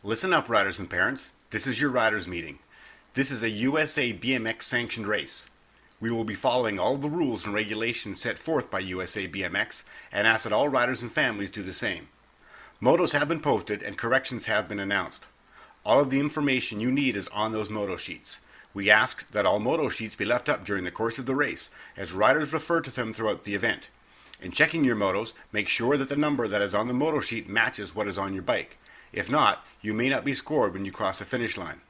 Listen up, riders and parents. This is your riders meeting. This is a USA BMX sanctioned race. We will be following all of the rules and regulations set forth by USA BMX and ask that all riders and families do the same. Motos have been posted and corrections have been announced. All of the information you need is on those moto sheets. We ask that all moto sheets be left up during the course of the race, as riders refer to them throughout the event. In checking your motos, make sure that the number that is on the moto sheet matches what is on your bike. If not, you may not be scored when you cross the finish line.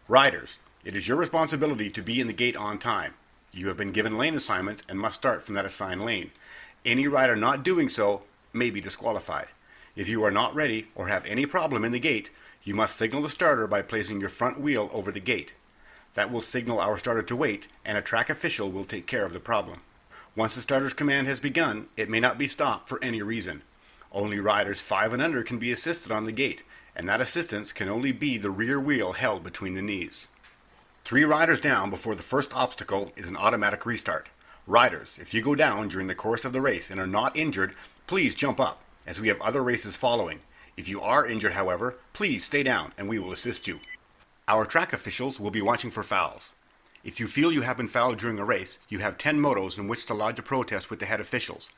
Riders, it is your responsibility to be in the gate on time. You have been given lane assignments and must start from that assigned lane. Any rider not doing so may be disqualified. If you are not ready or have any problem in the gate, you must signal the starter by placing your front wheel over the gate. That will signal our starter to wait, and a track official will take care of the problem. Once the starter's command has begun, it may not be stopped for any reason. Only riders 5 and under can be assisted on the gate, and that assistance can only be the rear wheel held between the knees. 3 riders down before the first obstacle is an automatic restart. Riders, if you go down during the course of the race and are not injured, please jump up, as we have other races following. If you are injured, however, please stay down and we will assist you. Our track officials will be watching for fouls. If you feel you have been fouled during a race, you have 10 motos in which to lodge a protest with the head officials.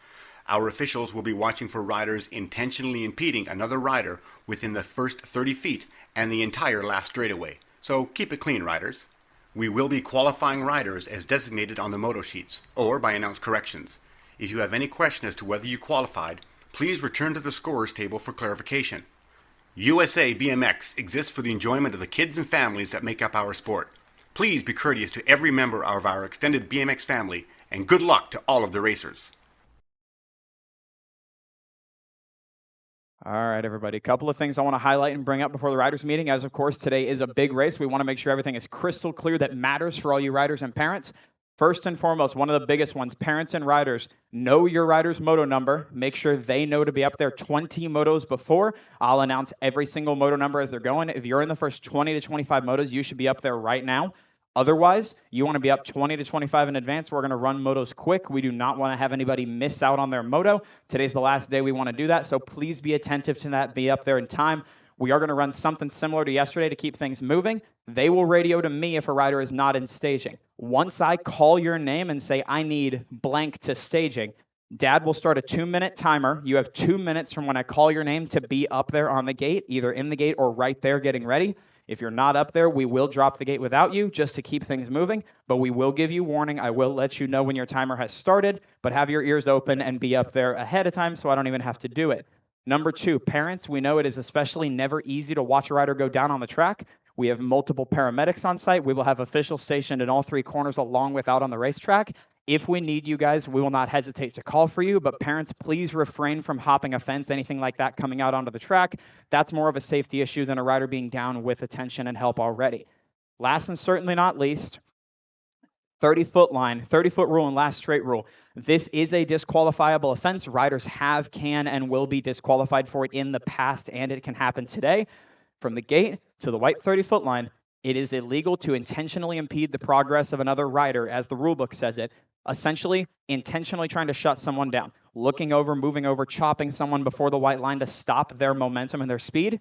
Our officials will be watching for riders intentionally impeding another rider within the first 30 feet and the entire last straightaway. So keep it clean, riders. We will be qualifying riders as designated on the moto sheets, or by announced corrections. If you have any question as to whether you qualified, please return to the scorers table for clarification. USA BMX exists for the enjoyment of the kids and families that make up our sport. Please be courteous to every member of our extended BMX family, and good luck to all of the racers. All right, everybody. A couple of things I want to highlight and bring up before the riders meeting. As of course, today is a big race. We want to make sure everything is crystal clear that matters for all you riders and parents. First and foremost, one of the biggest ones, parents and riders, know your rider's moto number. Make sure they know to be up there 20 motos before. I'll announce every single moto number as they're going. If you're in the first 20 to 25 motos, you should be up there right now. Otherwise, you want to be up 20 to 25 in advance. We're going to run motos quick. We do not want to have anybody miss out on their moto. Today's the last day we want to do that, so please be attentive to that. Be up there in time. We are going to run something similar to yesterday to keep things moving. They will radio to me if a rider is not in staging. Once I call your name and say, I need blank to staging, Dad will start a 2-minute timer. You have 2 minutes from when I call your name to be up there on the gate, either in the gate or right there getting ready. If you're not up there, we will drop the gate without you just to keep things moving, but we will give you warning. I will let you know when your timer has started, but have your ears open and be up there ahead of time so I don't even have to do it. Number 2, parents, we know it is especially never easy to watch a rider go down on the track. We have multiple paramedics on site. We will have officials stationed in all 3 corners along with out on the racetrack. If we need you guys, we will not hesitate to call for you, but parents, please refrain from hopping a fence, anything like that coming out onto the track. That's more of a safety issue than a rider being down with attention and help already. Last and certainly not least, 30-foot line, 30-foot rule and last straight rule. This is a disqualifiable offense. Riders have, can, and will be disqualified for it in the past, and it can happen today. From the gate to the white 30-foot line, it is illegal to intentionally impede the progress of another rider, as the rulebook says it. Essentially, intentionally trying to shut someone down, looking over, moving over, chopping someone before the white line to stop their momentum and their speed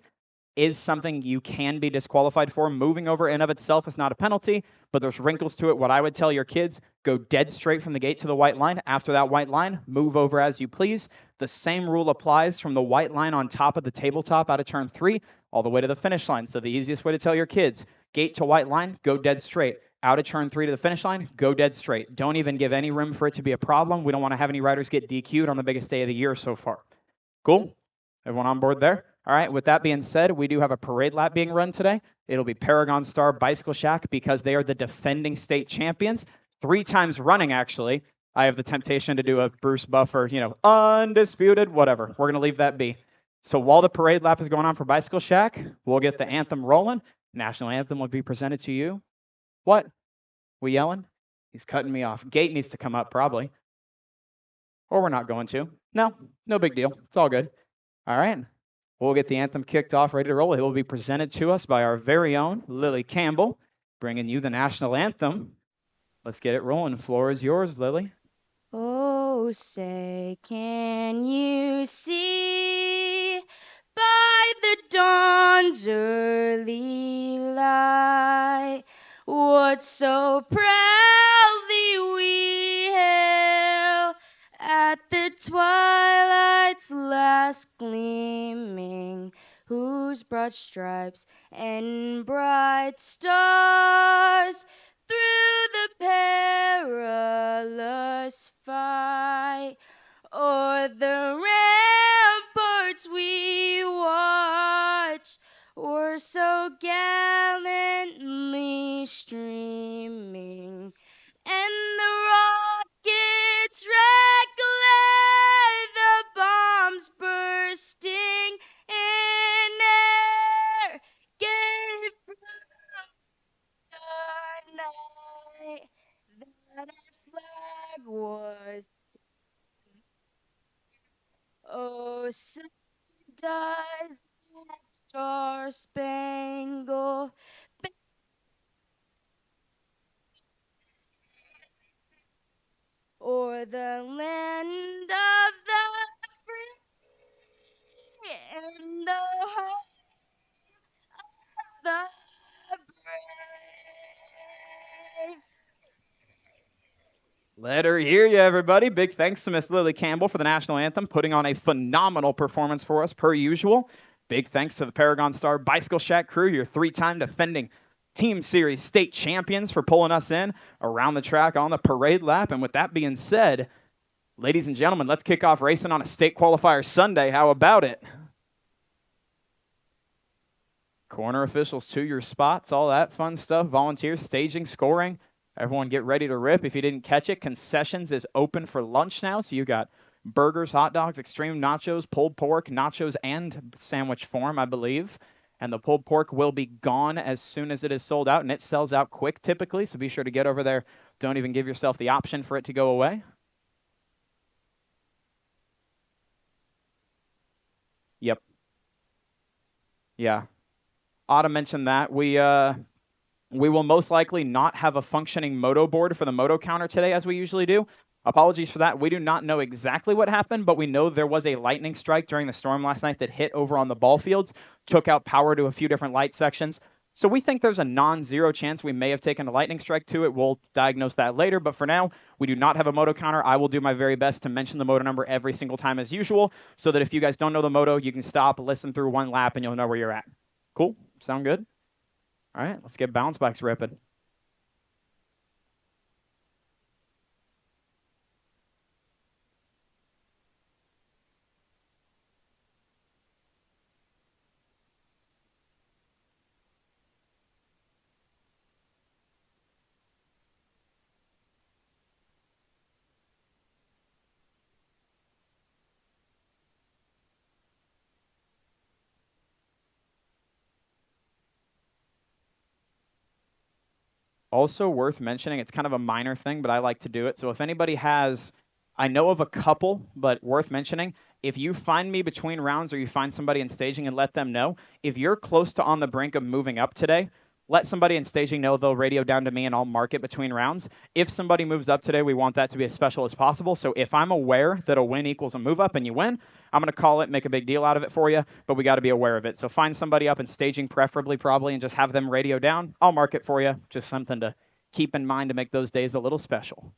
is something you can be disqualified for. Moving over in of itself is not a penalty, but there's wrinkles to it. What I would tell your kids, go dead straight from the gate to the white line. After that white line, move over as you please. The same rule applies from the white line on top of the tabletop out of turn 3 all the way to the finish line. So the easiest way to tell your kids, gate to white line, go dead straight. Out of turn 3 to the finish line, go dead straight. Don't even give any room for it to be a problem. We don't want to have any riders get DQ'd on the biggest day of the year so far. Cool? Everyone on board there? All right, with that being said, we do have a parade lap being run today. It'll be Paragon Star Bicycle Shack because they are the defending state champions. 3 times running, actually. I have the temptation to do a Bruce Buffer, undisputed, whatever. We're going to leave that be. So while the parade lap is going on for Bicycle Shack, we'll get the anthem rolling. National anthem will be presented to you. What? We yelling? He's cutting me off. Gate needs to come up, probably. Or we're not going to. No big deal. It's all good. All right. We'll get the anthem kicked off, ready to roll. It will be presented to us by our very own Lily Campbell, bringing you the national anthem. Let's get it rolling. Floor is yours, Lily. Oh, say, can you see by the dawn's dawn's early light, what so proudly we hail at the twilight's last gleaming, whose broad stripes and bright stars through the perilous fight o'er the ramparts we watch were so gallantly streaming, and the rockets' red glare, the bombs bursting in air, gave proof the night that our flag was. Oh, so does that star-spangled banner o'er the land of the free and the home of the brave. Let her hear you, everybody. Big thanks to Miss Lily Campbell for the national anthem, putting on a phenomenal performance for us per usual. Big thanks to the Paragon Star Bicycle Shack crew, your three-time defending Team Series state champions, for pulling us in around the track on the parade lap. And with that being said, ladies and gentlemen, let's kick off racing on a state qualifier Sunday. How about it? Corner officials to your spots, all that fun stuff. Volunteers, staging, scoring. Everyone get ready to rip. If you didn't catch it, concessions is open for lunch now. So you got burgers, hot dogs, extreme nachos, pulled pork, nachos, and sandwich form, I believe. And the pulled pork will be gone as soon as it is sold out, and it sells out quick typically. So be sure to get over there. Don't even give yourself the option for it to go away. Yep. Yeah. Oughta mention that. We will most likely not have a functioning moto board for the moto counter today as we usually do. Apologies for that. We do not know exactly what happened, but we know there was a lightning strike during the storm last night that hit over on the ball fields, took out power to a few different light sections. So we think there's a non-zero chance we may have taken a lightning strike to it. We'll diagnose that later, but for now, we do not have a moto counter. I will do my very best to mention the moto number every single time as usual, so that if you guys don't know the moto, you can stop, listen through one lap, and you'll know where you're at. Cool? Sound good? All right, let's get bounce bikes ripping. Also worth mentioning, it's kind of a minor thing, but I like to do it. So if anybody has, I know of a couple, but worth mentioning, if you find me between rounds or you find somebody in staging and let them know, if you're close to on the brink of moving up today, let somebody in staging know. They'll radio down to me and I'll mark it between rounds. If somebody moves up today, we want that to be as special as possible. So if I'm aware that a win equals a move up and you win, I'm going to call it, make a big deal out of it for you, but we got to be aware of it. So find somebody up in staging, preferably, probably, and just have them radio down. I'll mark it for you. Just something to keep in mind to make those days a little special.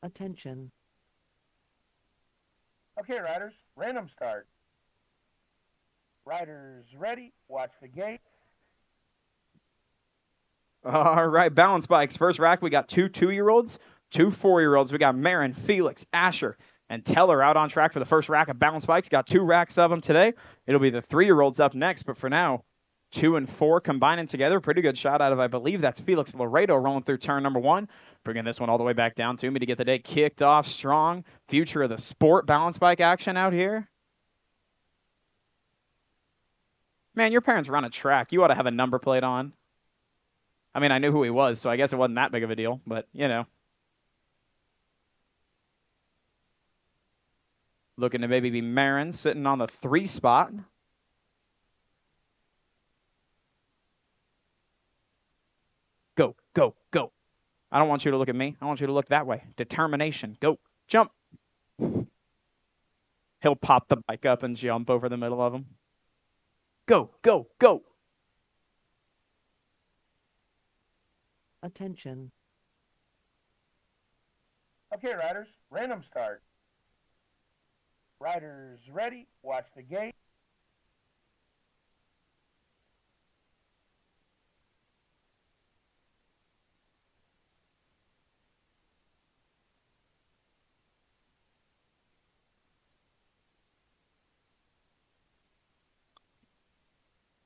Attention. Okay, riders, random start. Riders ready. Watch the gate. All right, balance bikes. First rack, we got two 2-year-olds, two 4-year-olds. We got Marin, Felix, Asher, and Teller out on track for the first rack of balance bikes. Got 2 racks of them today. It'll be the 3-year-olds up next, but for now, 2 and 4 combining together. Pretty good shot out of, I believe that's Felix Laredo rolling through turn number 1. Bringing this one all the way back down to me to get the day kicked off strong. Future of the sport balance bike action out here. Man, your parents run a track. You ought to have a number plate on. I mean, I knew who he was, so I guess it wasn't that big of a deal, but, you know. Looking to maybe be Marin sitting on the 3 spot. Go, go, go. I don't want you to look at me. I want you to look that way. Determination. Go. Jump. He'll pop the bike up and jump over the middle of them. Go, go, go. Attention. Okay, riders, random start. Riders ready. Watch the gate.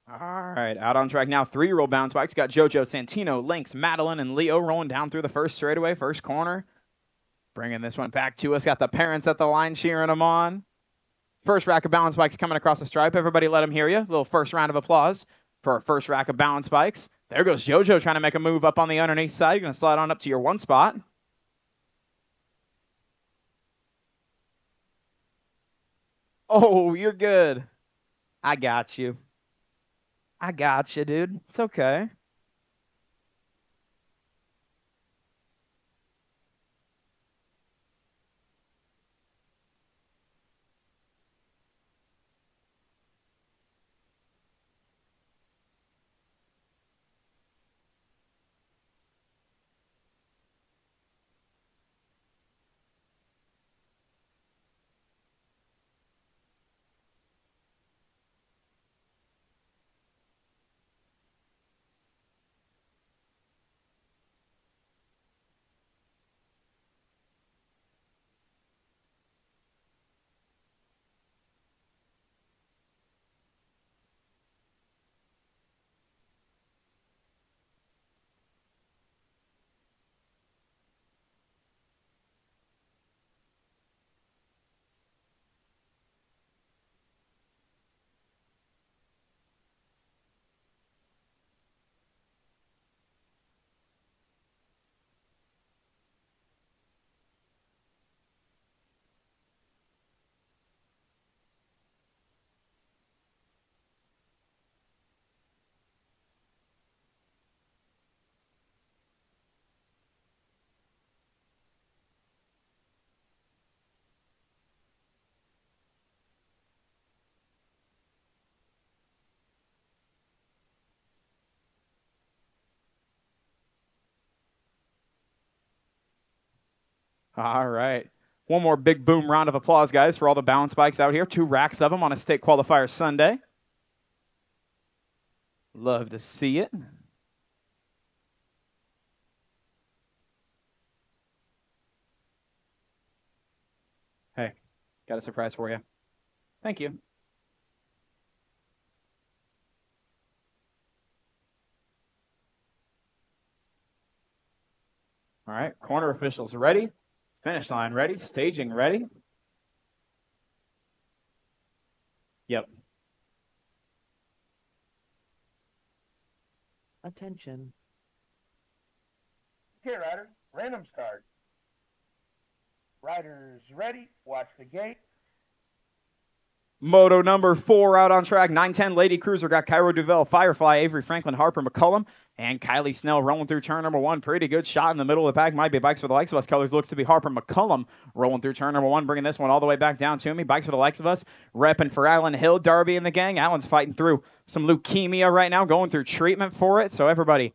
All right, out on track now. 3-year-old bounce bikes. Got JoJo, Santino, Lynx, Madeline, and Leo rolling down through the first straightaway, first corner. Bringing this one back to us. Got the parents at the line cheering them on. First rack of balance bikes coming across the stripe. Everybody let them hear you. A little first round of applause for our first rack of balance bikes. There goes JoJo trying to make a move up on the underneath side. You're going to slide on up to your 1 spot. Oh, you're good. I got you. I got you, dude. It's okay. All right. One more big boom round of applause, guys, for all the balance bikes out here. 2 racks of them on a state qualifier Sunday. Love to see it. Hey, got a surprise for you. Thank you. All right, corner officials ready. Finish line ready. Staging ready. Yep. Attention. Okay, riders, random start. Riders ready. Watch the gate. Moto number 4 out on track. 910 Lady Cruiser got Cairo Duvel, Firefly, Avery Franklin, Harper McCullum, and Kylie Snell rolling through turn number 1. Pretty good shot in the middle of the pack. Might be Bikes for the Likes of Us. Colors looks to be Harper McCullum rolling through turn number 1, bringing this one all the way back down to me. Bikes for the Likes of Us. Repping for Alan Hill, Darby and the gang. Alan's fighting through some leukemia right now, going through treatment for it. So everybody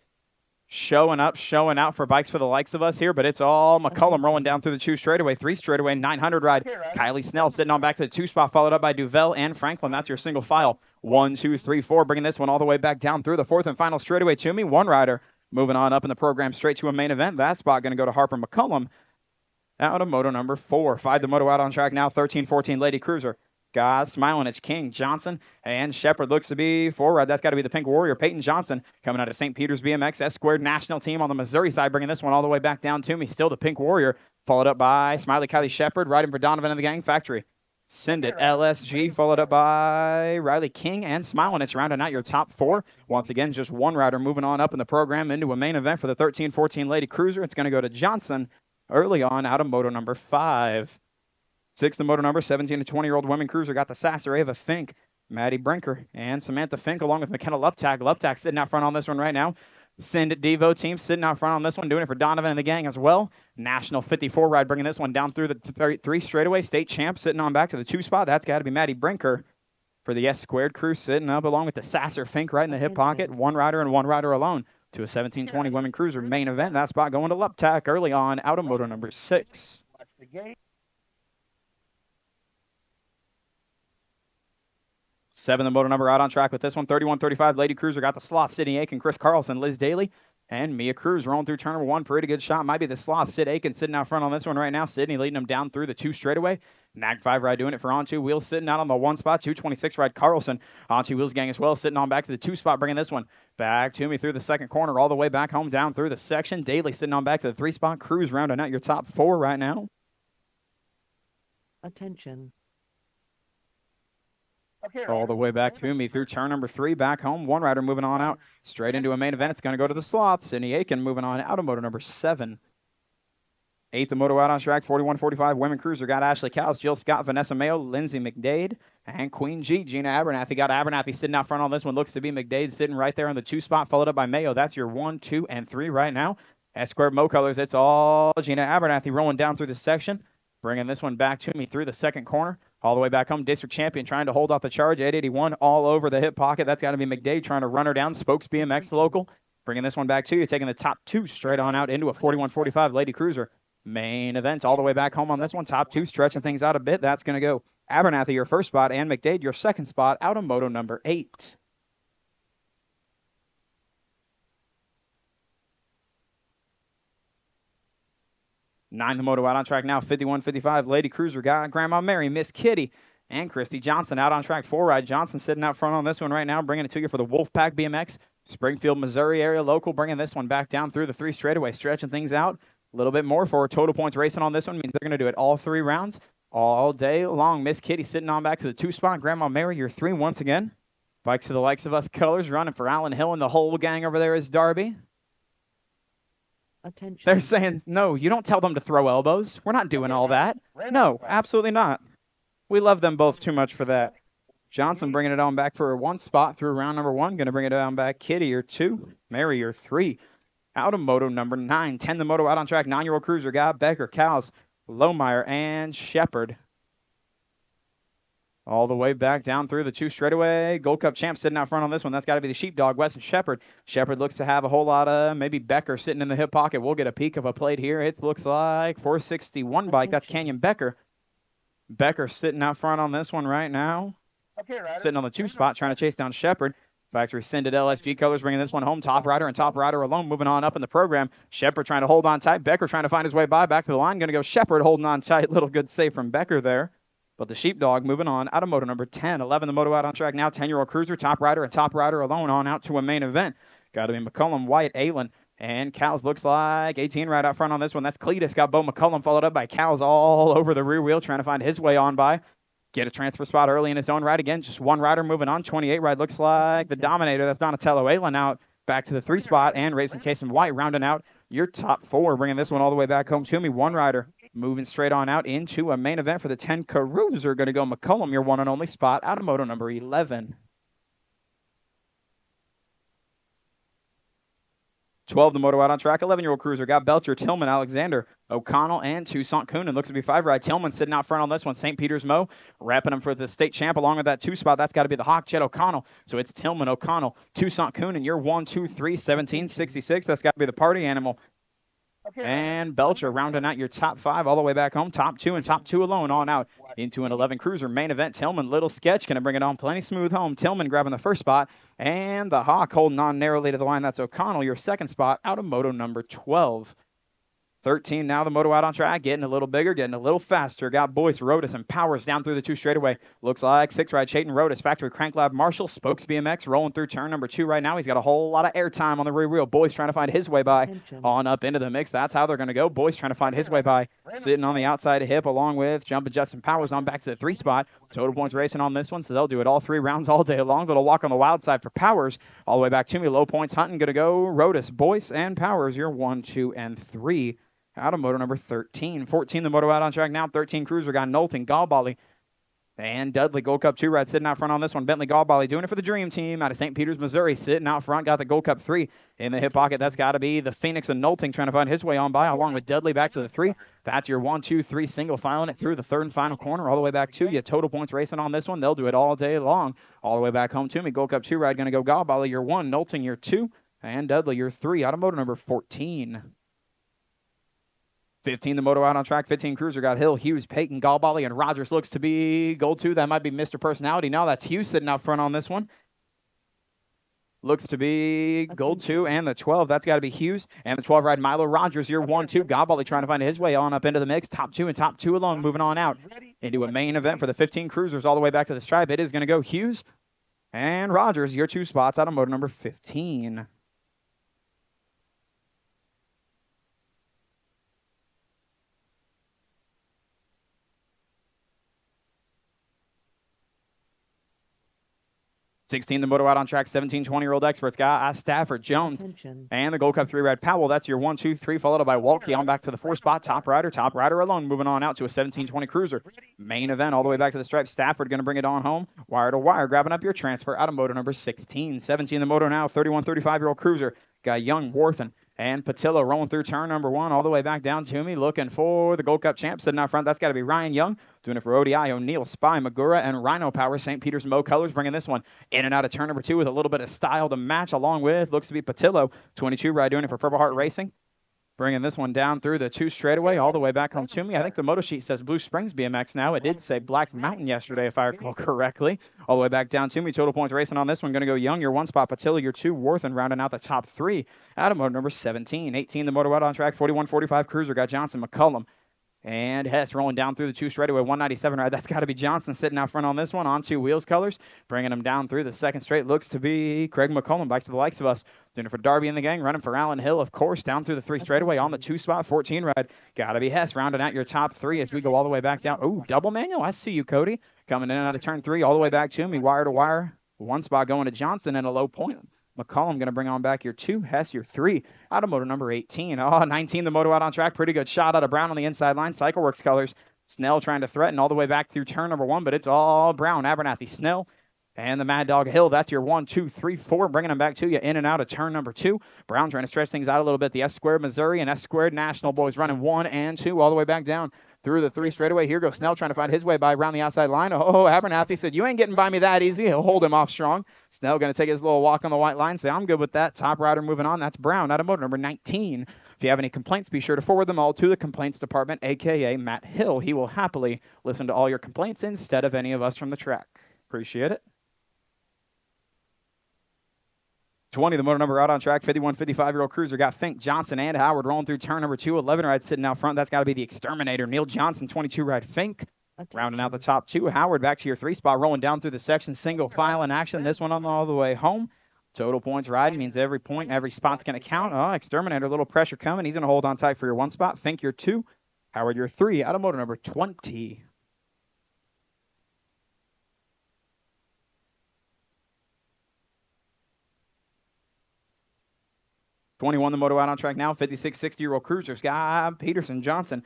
showing out for bikes for the likes of us here, but it's all McCullum rolling down through the 2 straightaway, 3 straightaway, 900 ride. Okay, riders. Kylie Snell sitting on back to the 2 spot, followed up by Duvel and Franklin. That's your single file. 1, 2, 3, 4, bringing this one all the way back down through the 4th and final straightaway to me. One rider moving on up in the program straight to a main event. That spot going to go to Harper McCullum out of moto number 4. 5 the moto out on track now, 13-14 Lady Cruiser. God, smiling, it's King, Johnson, and Shepard looks to be forward. That's got to be the Pink Warrior, Peyton Johnson, coming out of St. Peter's BMX S-squared national team on the Missouri side, bringing this one all the way back down to me. Still the Pink Warrior, followed up by Smiley Kylie Shepard, riding for Donovan and the gang. Factory. Send it LSG, followed up by Riley King and Smiling. It's rounding out your top 4. Once again, just one rider moving on up in the program into a main event for the 13-14 Lady Cruiser. It's going to go to Johnson early on out of moto number 5. 6th, the moto number, 17 to 20-year-old women cruiser, got the Sasser, Ava Fink, Maddie Brinker, and Samantha Fink, along with McKenna Luptak. Luptak sitting out front on this one right now. Send it Devo team sitting out front on this one, doing it for Donovan and the gang as well. National 54 ride, bringing this one down through the 3 straightaway. State champ sitting on back to the 2 spot. That's got to be Maddie Brinker for the S-squared crew, sitting up along with the Sasser Fink right in the hip pocket. One rider and one rider alone to a 17-20 women cruiser main event. That spot going to Luptak early on out of moto number 6. Watch the gate. 7, the moto number out on track with this one. 31-35 Lady Cruiser got the sloth. Sydney Aiken, Chris Carlson, Liz Daly, and Mia Cruz rolling through turn number 1. Pretty good shot. Might be the sloth. Sid Aiken sitting out front on this one right now. Sydney leading them down through the 2 straightaway. Nag 5 ride doing it for On 2 Wheels, sitting out on the 1 spot. 226 ride Carlson. On 2 Wheels gang as well, sitting on back to the 2 spot, bringing this one back to me through the 2nd corner, all the way back home down through the section. Daly sitting on back to the 3 spot. Cruz rounding out your top 4 right now. Attention. Okay, All the riders. way back to me through turn number 3, back home. One rider moving on out straight into a main event. It's going to go to the sloth. Sydney Aiken moving on out of moto number 7. 8th, the moto out on track. 41-45 women cruiser got Ashley Cowles, Jill Scott, Vanessa Mayo, Lindsay McDade, and Queen G, Gina Abernathy. Got Abernathy sitting out front on this one. Looks to be McDade sitting right there on the 2 spot, followed up by Mayo. That's your 1, 2, and 3 right now. S-squared Mo colors. It's all Gina Abernathy rolling down through the section. Bringing this one back to me through the 2nd corner. All the way back home, district champion trying to hold off the charge. 881 all over the hip pocket. That's got to be McDade trying to run her down. Spokes BMX local. Bringing this one back to you. Taking the top 2 straight on out into a 41-45 Lady Cruiser main event. All the way back home on this one. Top 2 stretching things out a bit. That's going to go Abernathy, your 1st spot, and McDade, your 2nd spot out of moto number 8. 9, the moto out on track now. 51-55 Lady Cruiser got Grandma Mary, Miss Kitty, and Christy Johnson out on track. 4 ride. Johnson sitting out front on this one right now, bringing it to you for the Wolfpack BMX. Springfield, Missouri area local, bringing this one back down through the 3 straightaway, stretching things out a little bit more for total points racing on this one. Means they're going to do it all 3 rounds, all day long. Miss Kitty sitting on back to the 2 spot. Grandma Mary, your 3 once again. Bikes to the likes of us colors, running for Alan Hill, and the whole gang over there is Darby. Attention. They're saying, no, you don't tell them to throw elbows. We're not doing all that. No, absolutely not. We love them both too much for that. Johnson bringing it on back for her 1 spot through round number 1. Going to bring it on back. Kitty, your 2. Mary, your 3. Out of moto number 9. 10, the moto out on track. 9-year-old cruiser got Becker, Cowles, Lohmeyer, and Shepard. All the way back down through the 2 straightaway. Gold Cup champ sitting out front on this one. That's got to be the Sheepdog, Weston Shepard. Shepard looks to have a whole lot of maybe Becker sitting in the hip pocket. We'll get a peek of a plate here. It looks like 461 bike. That's Canyon Becker. Becker sitting out front on this one right now. Okay, riders. Sitting on the 2 spot trying to chase down Shepard. Factory sended LSG colors, bringing this one home. Top rider and top rider alone, moving on up in the program. Shepard trying to hold on tight. Becker trying to find his way by. Back to the line. Going to go Shepard holding on tight. Little good save from Becker there. But the Sheepdog moving on out of moto number 10. 11, the moto out on track now. 10-year-old cruiser, top rider, and top rider alone on out to a main event. Got to be McCullum, White, Aylan, and Cowles looks like 18 right out front on this one. That's Cletus. Got Bo McCullum followed up by Cowles all over the rear wheel trying to find his way on by. Get a transfer spot early in his own right again. Just one rider moving on. 28 ride looks like the Dominator. That's Donatello Aylan out back to the 3 spot. And Racing Jason White rounding out your top 4. Bringing this one all the way back home to me. One rider moving straight on out into a main event for the 10 Cruiser. Going to go McCullum, your 1 and only spot out of moto number 11. 12, the moto out on track. 11-year-old cruiser got Belcher, Tillman, Alexander, O'Connell, and Toussaint Coonan. Looks to be 5 ride. Tillman sitting out front on this one. St. Peter's Mo wrapping him for the state champ along with that 2 spot. That's got to be the Hawk, Jet O'Connell. So it's Tillman, O'Connell, Toussaint Coonan. You're 1, 2, 3, 17, 66. That's got to be the party animal. Okay, And Belcher rounding out your top 5 all the way back home. Top 2 and top 2 alone on out into an 11 cruiser main event. Tillman, little sketch, going to bring it on plenty smooth home. Tillman grabbing the first spot. And the Hawk holding on narrowly to the line. That's O'Connell, your second spot out of moto number 12. 13 now, the moto out on track, getting a little bigger, getting a little faster. Got Boyce, Rodas, and Powers down through the 2 straightaway. Looks like 6 ride Chayton Rodas, Factory Crank Lab Marshall, Spokes BMX, rolling through turn number 2 right now. He's got a whole lot of air time on the rear wheel. Boyce trying to find his way by on up into the mix. That's how they're going to go. Boyce trying to find his way by sitting on the outside hip along with Jumpin' Judson Powers on back to the 3 spot. Total points racing on this one, so they'll do it all 3 rounds all day long. Little walk on the wild side for Powers. All the way back to me. Low points hunting. Going to go Rodas, Boyce, and Powers. You're 1, 2, and 3. Out of moto number 13. 14, the moto out on track now. 13, cruiser got Knowlton, Galbally, and Dudley. Gold Cup 2 ride sitting out front on this one. Bentley Galbally doing it for the Dream Team out of St. Peters, Missouri. Sitting out front, got the Gold Cup 3 in the hip pocket. That's got to be the Phoenix and Knowlton trying to find his way on by, along with Dudley back to the 3. That's your 1, 2, 3 single filing it through the 3rd and final corner all the way back to you. Total points racing on this one. They'll do it all day long. All the way back home to me. Gold Cup 2 ride going to go Galbally, your 1, Knowlton, your 2, and Dudley, your 3. Out of moto number 14. 15, the moto out on track. 15, cruiser got Hill, Hughes, Payton, Galbally, and Rogers. Looks to be gold 2. That might be Mr. Personality. No, that's Hughes sitting out front on this one. Looks to be gold 2 and the 12. That's got to be Hughes. And the 12 ride Milo Rogers. You're 1, 2. Galbally trying to find his way on up into the mix. Top 2 and top 2 alone. Moving on out into a main event for the 15 cruisers all the way back to the stripe. It is going to go Hughes and Rogers. Your 2 spots out of moto number 15. $16, the moto out on track. 17, 20-year-old experts got Stafford, Jones, and the Gold Cup 3 ride Powell. That's your 1, 2, 3, followed by Walkie on back to the 4 spot. Top rider alone, moving on out to a 17-20 cruiser. Main event all the way back to the stripe. Stafford going to bring it on home. Wire to wire, grabbing up your transfer out of moto number 16. 17, the moto now. 31, 35-year-old cruiser got Young, Worthen, and Patillo rolling through turn number 1 all the way back down to me, looking for the Gold Cup champ sitting out front. That's got to be Ryan Young. Doing it for ODI, O'Neill, Spy, Magura, and Rhino Power. St. Peter's Mo Colors bringing this one in and out of turn number 2 with a little bit of style to match, along with, looks to be Patillo. 22 ride doing it for Purple Heart Racing. Bringing this one down through the 2 straightaway all the way back home to me. I think the moto sheet says Blue Springs BMX now. It did say Black Mountain yesterday, if I recall correctly. All the way back down to me. Total points racing on this one. Going to go Young, your 1 spot. Patillo, your 2. Worthen rounding out the top 3. Out of moto number 17. 18, the moto out on track. 41, 45 cruiser. Got Johnson, McCullum, and Hess rolling down through the 2 straightaway. 197 ride. That's got to be Johnson sitting out front on this one on 2 wheels colors. Bringing him down through the 2nd straight. Looks to be Craig McCullum, back to the likes of us. Doing it for Darby and the gang. Running for Allen Hill, of course. Down through the 3 straightaway on the 2 spot. 14 ride. Got to be Hess rounding out your top 3 as we go all the way back down. Ooh, double manual. I see you, Cody. Coming in and out of turn 3 all the way back to me. Wire to wire. 1 spot going to Johnson and a low point. McCollum going to bring on back your 2. Hess, your 3. Out of moto number 18. 19, the moto out on track. Pretty good shot out of Brown on the inside line. CycleWorks colors. Snell trying to threaten all the way back through turn number 1, but it's all Brown. Abernathy, Snell, and the Mad Dog Hill. That's your 1, 2, 3, 4. Bringing them back to you in and out of turn number 2. Brown trying to stretch things out a little bit. The S-Squared Missouri and S-Squared National boys running 1 and 2 all the way back down through the 3 straightaway. Here goes Snell trying to find his way by around the outside line. Oh, Abernathy said, you ain't getting by me that easy. He'll hold him off strong. Snell going to take his little walk on the white line. Say, I'm good with that. Top rider moving on. That's Brown out of moto number 19. If you have any complaints, be sure to forward them all to the complaints department, a.k.a. Matt Hill. He will happily listen to all your complaints instead of any of us from the track. Appreciate it. 20, the motor number out on track. 51, 55-year-old cruiser got Fink, Johnson, and Howard rolling through turn number 2. 11 ride sitting out front. That's got to be the Exterminator. Neil Johnson, 22 ride Fink. Rounding out the top 2. Howard back to your 3 spot, rolling down through the section. Single file in action. This one on all the way home. Total points riding means every point, every spot's going to count. Exterminator, a little pressure coming. He's going to hold on tight for your 1 spot. Fink, your 2. Howard, your 3. Out of motor number 20. $21, the moto out on track now. 56, 60-year-old cruisers. Got Peterson, Johnson,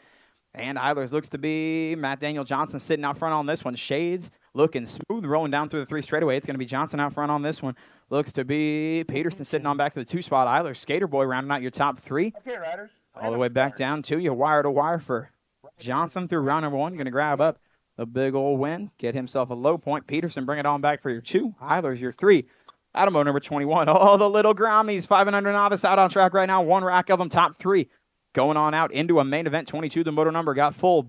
and Eilers. Looks to be Matt Daniel Johnson sitting out front on this one. Shades looking smooth, rolling down through the 3 straightaway. It's going to be Johnson out front on this one. Looks to be Peterson sitting on back to the 2 spot. Eiler, Skater Boy rounding out your top 3. Okay, riders. All the way back down to you, wire to wire for Johnson through round number 1. Going to grab up a big old win, get himself a low point. Peterson, bring it on back for your 2. Eiler's your 3. Adamo number 21. Oh, the little Grommies, 500 novice out on track right now. 1 rack of them, top 3. Going on out into a main event. 22, the motor number got full.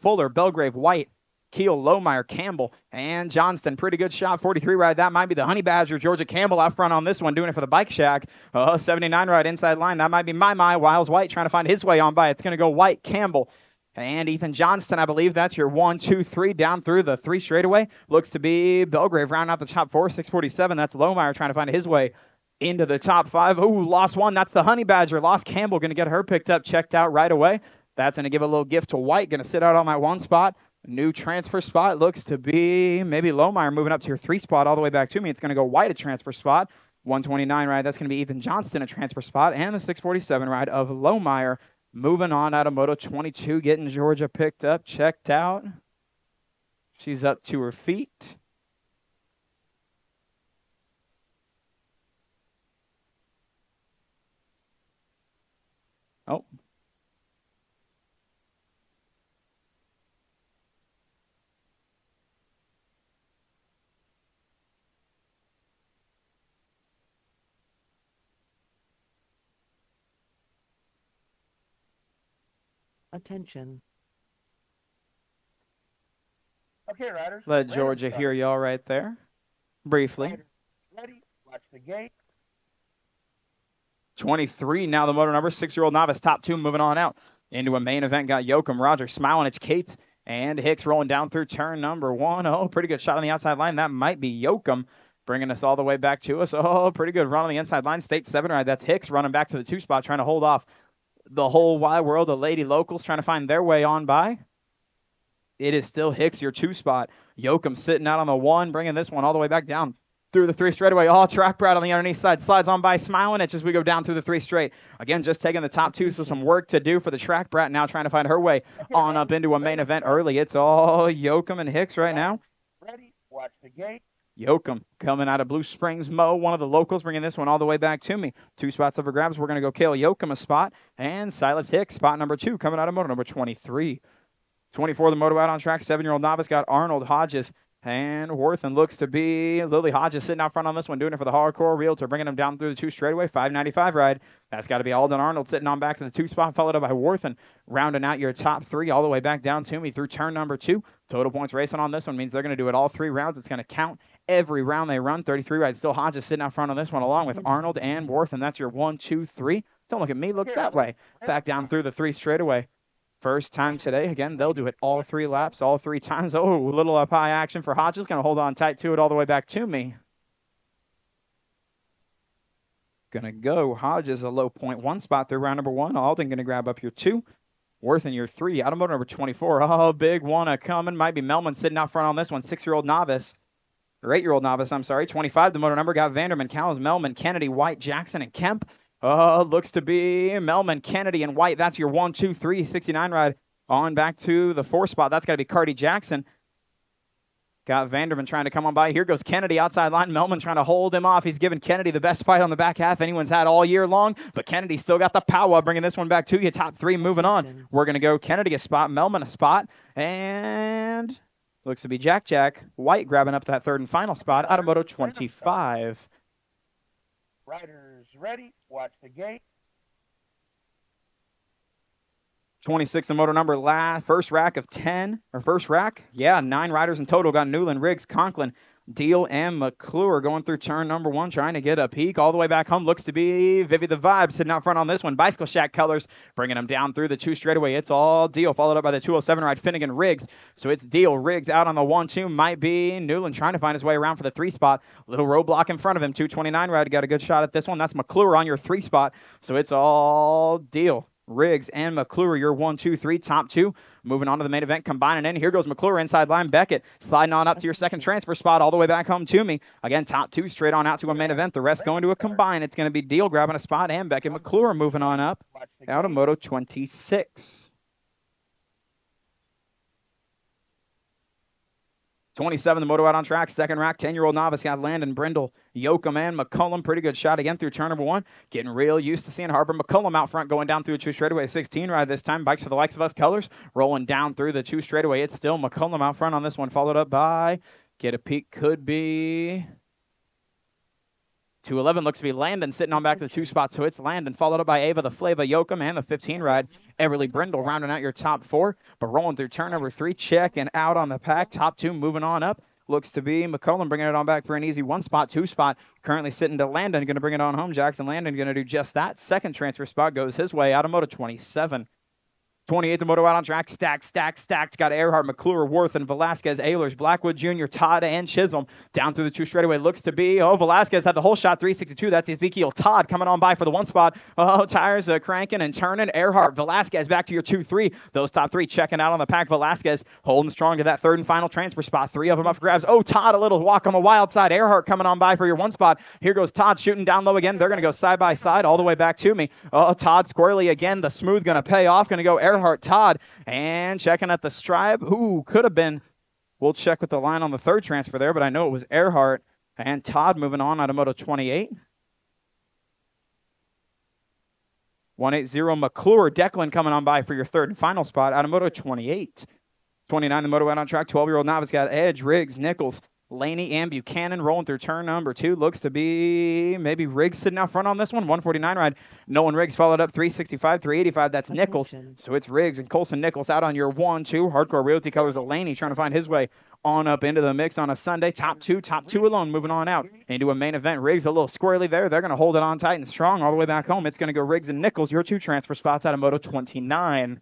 Fuller, Belgrave, White, Keel, Lohmeyer, Campbell, and Johnston. Pretty good shot. 43 ride. That might be the Honey Badger. Georgia Campbell out front on this one, doing it for the Bike Shack. 79 ride inside line. That might be my Wiles White trying to find his way on by. It's going to go White, Campbell, and Ethan Johnston. I believe that's your 1, 2, 3 down through the 3 straightaway. Looks to be Belgrave rounding out the top 4. 647. That's Lohmeyer trying to find his way into the top 5. Ooh, lost one. That's the Honey Badger. Lost Campbell. Going to get her picked up, checked out right away. That's going to give a little gift to White. Going to sit out on that 1 spot. New transfer spot looks to be maybe Lohmeyer moving up to your 3 spot all the way back to me. It's going to go White a transfer spot. 129 ride. That's going to be Ethan Johnston a transfer spot. And the 647 ride of Lohmeyer moving on out of Moto 22, getting Georgia picked up, checked out. She's up to her feet. Oh. Attention. Okay, riders. Let random Georgia start. hear y'all right there. Briefly. Riders, ready? Watch the gate. 23 now the motor number. 6-year-old novice top 2 moving on out into a main event. Got Yoakum, Roger, Smiling. It's Cates and Hicks rolling down through turn number 1. Oh, pretty good shot on the outside line. That might be Yoakum bringing us all the way back to us. Oh, pretty good run on the inside line. State 7 ride. That's Hicks running back to the 2 spot, trying to hold off the whole wide world of lady locals, trying to find their way on by. It is still Hicks, your 2 spot. Yoakum sitting out on the 1, bringing this one all the way back down through the 3 straightaway. All track Brad on the underneath side. Slides on by Smiling Itch as we go down through the 3 straight. Again, just taking the top 2, so some work to do for the track Brat now trying to find her way on up into a main event early. It's all Yoakum and Hicks right now. Ready? Watch the gate. Yoakum coming out of Blue Springs. Mo, one of the locals, bringing this one all the way back to me. 2 spots up for grabs. We're going to go Kale Yoakum a spot. And Silas Hicks, spot number 2, coming out of moto number 23. 24, the moto out on track. 7-year-old novice got Arnold Hodges and Worth, and looks to be Lily Hodges sitting out front on this one, doing it for the hardcore realtor, bringing him down through the 2 straightaway. 595 ride. That's got to be Alden Arnold sitting on back to the 2 spot, followed up by Worth, and rounding out your top 3 all the way back down to me through turn number 2. Total points racing on this one means they're going to do it all 3 rounds. It's going to count every round they run. 33 ride. Still Hodges sitting out front on this one, along with Arnold and Worth, and that's your 1, 2, 3. Don't look at me. Look that way. Back down through the 3 straightaway. First time today. Again, they'll do it all 3 laps, all 3 times. Oh, a little up high action for Hodges. Going to hold on tight to it all the way back to me. Going to go Hodges a low point 1 spot through round number 1. Alden going to grab up your 2. Worth in your 3. Automotive number 24. Oh, big one a coming. Might be Melman sitting out front on this one. 6-year-old novice. Or 8-year-old novice, I'm sorry. 25, the motor number. Got Vanderman, Cowles, Melman, Kennedy, White, Jackson, and Kemp. Oh, looks to be Melman, Kennedy, and White. That's your 1, 2, 3, 69 ride on back to the 4 spot. That's got to be Cardi Jackson. Got Vanderman trying to come on by. Here goes Kennedy outside line. Melman trying to hold him off. He's giving Kennedy the best fight on the back half anyone's had all year long. But Kennedy still got the power, bringing this one back to you. Top 3 moving on. We're going to go Kennedy a spot, Melman a spot, and looks to be Jack White grabbing up that 3rd and final spot out of Moto 25. Riders, ready? Watch the gate. 26 the motor number, first rack of 10, or first rack? Yeah, 9 riders in total. Got Newland, Riggs, Conklin, Deal, and McClure going through turn number 1, trying to get a peek all the way back home. Looks to be Vivi the Vibe sitting out front on this one. Bicycle Shack colors, bringing them down through the 2 straightaway. It's all Deal, followed up by the 207 ride, Finnegan, Riggs. So it's Deal, Riggs out on the 1-2. Might be Newland trying to find his way around for the 3 spot. Little roadblock in front of him. 229 ride, got a good shot at this one. That's McClure on your 3 spot. So it's all Deal, Riggs, and McClure, your 1, 2, 3, top 2. Moving on to the main event, combining in. Here goes McClure inside line. Beckett sliding on up to your 2nd transfer spot all the way back home to me. Again, top 2 straight on out to a main event. The rest going to a combine. It's going to be Deal grabbing a spot, and Beckett. McClure moving on up out of Moto 26. 27, the moto out on track. Second rack, 10-year-old novice got Landon, Brindle, Yoakum, and McCullum. Pretty good shot again through turn number 1. Getting real used to seeing Harper McCullum out front going down through a 2 straightaway. 16 ride this time. Bikes for the likes of us colors. Rolling down through the 2 straightaway. It's still McCullum out front on this one. Followed up by, get a peek, could be 211. Looks to be Landon sitting on back to the 2 spot. So it's Landon, followed up by Ava, the Flava, Yoakum, and the 15 ride. Everly Brindle rounding out your top 4. But rolling through turn number 3, check and out on the pack. Top 2 moving on up. Looks to be McCullum bringing it on back for an easy 1 spot, 2 spot. Currently sitting to Landon, going to bring it on home. Jackson Landon going to do just that. Second transfer spot goes his way out of Moto 27. 28, the moto out on track. Stacked. Got Earhart, McClure, Worth, and Velasquez, Ehlers, Blackwood Jr., Todd, and Chisholm. Down through the 2 straightaway. Looks to be, Velasquez had the whole shot, 362. That's Ezekiel Todd coming on by for the 1 spot. Tires cranking and turning. Earhart, Velasquez back to your 2-3. Those top 3 checking out on the pack. Velasquez holding strong to that 3rd and final transfer spot. 3 of them up for grabs. Todd, a little walk on the wild side. Earhart coming on by for your 1 spot. Here goes Todd shooting down low again. They're going to go side by side all the way back to me. Todd squarely again. The smooth going to pay off. Going to go Earhart, Todd. And checking at the stripe. Could have been. We'll check with the line on the 3rd transfer there, but I know it was Earhart and Todd moving on out of Moto 28. 180 McClure, Declan coming on by for your 3rd and final spot out of Moto 28. 29, the moto out on track. 12-year-old novice got Edge, Riggs, Nichols, Laney, and Buchanan rolling through turn number 2. Looks to be maybe Riggs sitting out front on this one. 149 ride. Nolan Riggs followed up 365, 385. That's Nichols. So it's Riggs and Colson Nichols out on your 1-2. Hardcore Realty colors of Laney trying to find his way on up into the mix on a Sunday. Top two alone moving on out into a main event. Riggs a little squirrely there. They're going to hold it on tight and strong all the way back home. It's going to go Riggs and Nichols, your 2 transfer spots out of Moto 29.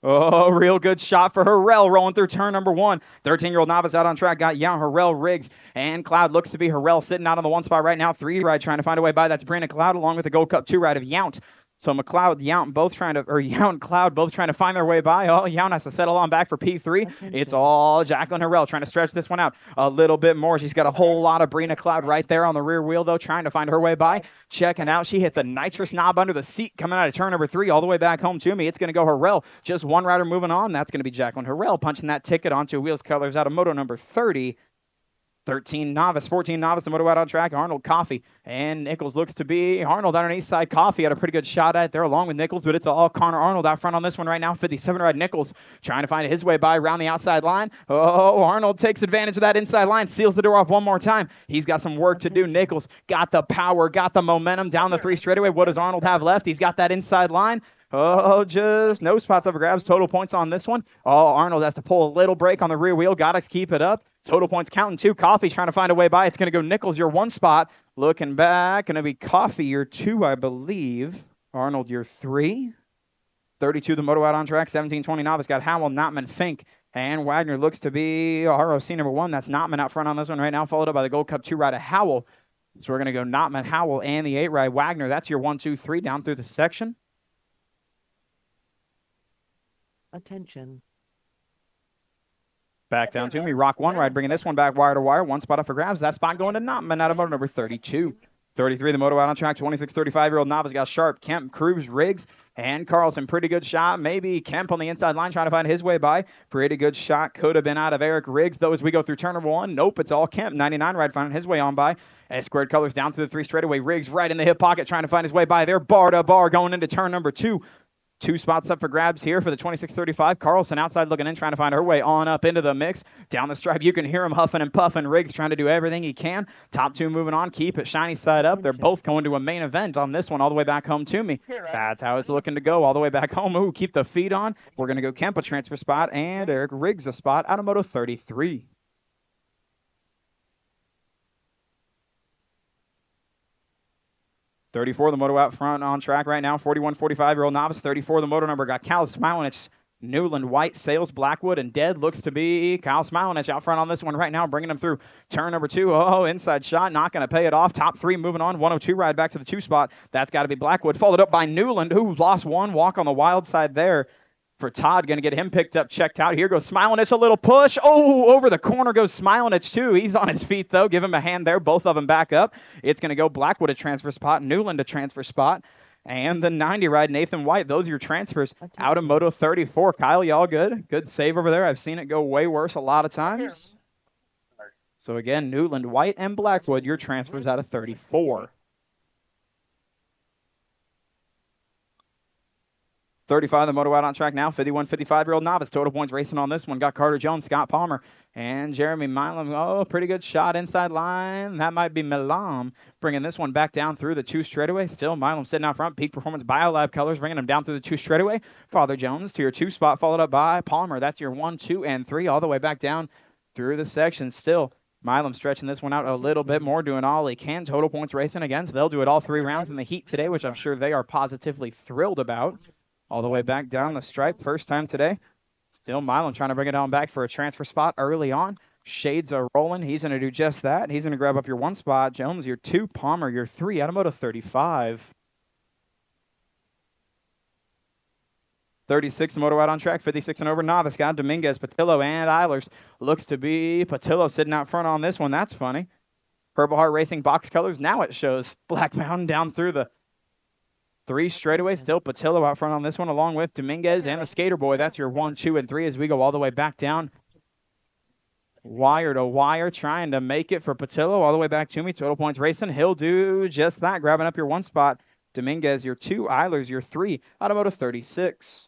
Real good shot for Harrell rolling through turn number 1. 13-year-old novice out on track. Got Yount, Harrell, Riggs, and Cloud. Looks to be Harrell sitting out on the 1 spot right now. 3 ride trying to find a way by. That's Brandon Cloud along with the Gold Cup 2 ride of Yount. So McLeod, Yount, Yount and Cloud both trying to find their way by. Yount has to settle on back for P3. Attention. It's all Jacqueline Harrell trying to stretch this one out a little bit more. She's got a whole lot of Brina Cloud right there on the rear wheel, though, trying to find her way by. Checking out. She hit the nitrous knob under the seat coming out of turn number 3 all the way back home to me. It's going to go Harrell. Just 1 rider moving on. That's going to be Jacqueline Harrell punching that ticket onto wheels colors out of moto number 30. 13 novice, 14 novice, the moto out on track. Arnold, Coffey, and Nichols looks to be Arnold on an east side. Coffey had a pretty good shot at it there along with Nichols, but it's all Connor Arnold out front on this one right now. 57 ride Nichols trying to find his way by around the outside line. Arnold takes advantage of that inside line, seals the door off one more time. He's got some work to do. Nichols got the power, got the momentum down the 3 straightaway. What does Arnold have left? He's got that inside line. Just no spots up for grabs. Total points on this one. Arnold has to pull a little brake on the rear wheel. Got to keep it up. Total points counting 2. Coffey's trying to find a way by. It's going to go Nichols, your 1 spot. Looking back, going to be Coffey, your 2, I believe. Arnold, your 3. 32, the moto out on track. 17-20 novice. Got Howell, Notman, Fink, and Wagner looks to be ROC number 1. That's Notman out front on this one right now, followed up by the Gold Cup 2 ride of Howell. So we're going to go Notman, Howell, and the 8 ride Wagner. That's your 1, 2, 3 down through the section. Attention. Back down to me. Rock 1 ride, bringing this one back wire to wire. 1 spot up for grabs. That spot going to Notman out of moto number 32. 33, the moto out on track. 26, 35-year-old novice got Sharp, Kemp, Cruz, Riggs, and Carlson. Pretty good shot. Maybe Kemp on the inside line trying to find his way by. Pretty good shot. Could have been out of Eric Riggs, though, as we go through turn number 1. Nope, it's all Kemp. 99 ride finding his way on by. S-squared colors down through the 3 straightaway. Riggs right in the hip pocket trying to find his way by there. Bar to bar going into turn number 2. 2 spots up for grabs here for the 26-35. Carlson outside looking in, trying to find her way on up into the mix. Down the stripe, you can hear him huffing and puffing. Riggs trying to do everything he can. Top 2 moving on. Keep it shiny side up. They're both going to a main event on this one all the way back home to me. That's how it's looking to go all the way back home. Keep the feet on. We're going to go Kemp a transfer spot and Eric Riggs a spot out of moto 33. $34, the moto out front on track right now. 41, 45-year-old novice. 34, the moto number got Kyle Smilenich, Newland, White, Sales, Blackwood, and Dead. Looks to be Kyle Smilenich out front on this one right now, bringing him through turn number 2. Inside shot, not going to pay it off. Top 3 moving on. 102 ride back to the 2 spot. That's got to be Blackwood, followed up by Newland, who lost 1. Walk on the wild side there for Todd. Going to get him picked up, checked out. Here goes Smilenich, a little push. Over the corner goes Smilenich too. He's on his feet though. Give him a hand there. Both of them back up. It's going to go Blackwood a transfer spot, Newland a transfer spot. And the 90 ride, Nathan White. Those are your transfers out of Moto 34. Kyle, y'all good? Good save over there. I've seen it go way worse a lot of times. So again, Newland, White, and Blackwood, your transfers out of 34. 35, the moto out on track now. 51, 55-year-old novice. Total points racing on this one. Got Carter Jones, Scott Palmer, and Jeremy Milam. Oh, pretty good shot inside line. That might be Milam bringing this one back down through the 2 straightaway. Still Milam sitting out front. Peak Performance BioLab colors bringing him down through the 2 straightaway. Father Jones to your 2 spot, followed up by Palmer. That's your 1, 2, and 3, all the way back down through the section. Still Milam stretching this one out a little bit more, doing all he can. Total points racing again, so they'll do it all 3 rounds in the heat today, which I'm sure they are positively thrilled about. All the way back down the stripe, first time today. Still Milam trying to bring it on back for a transfer spot early on. Shades are rolling. He's going to do just that. He's going to grab up your 1 spot. Jones, your 2. Palmer, your 3. Out of Moto 35. 36, moto out on track. 56 and over, novice. Got Dominguez, Patillo, and Eilers. Looks to be Patillo sitting out front on this one. That's funny. Purple Heart Racing box colors. Now it shows Black Mountain down through the 3 straightaway. Still Patillo out front on this one, along with Dominguez and the Skater Boy. That's your 1, 2, and 3 as we go all the way back down. Wire to wire, trying to make it for Patillo all the way back to me. Total points racing. He'll do just that, grabbing up your 1 spot. Dominguez, your 2. Eilers, your 3. Automotive 36.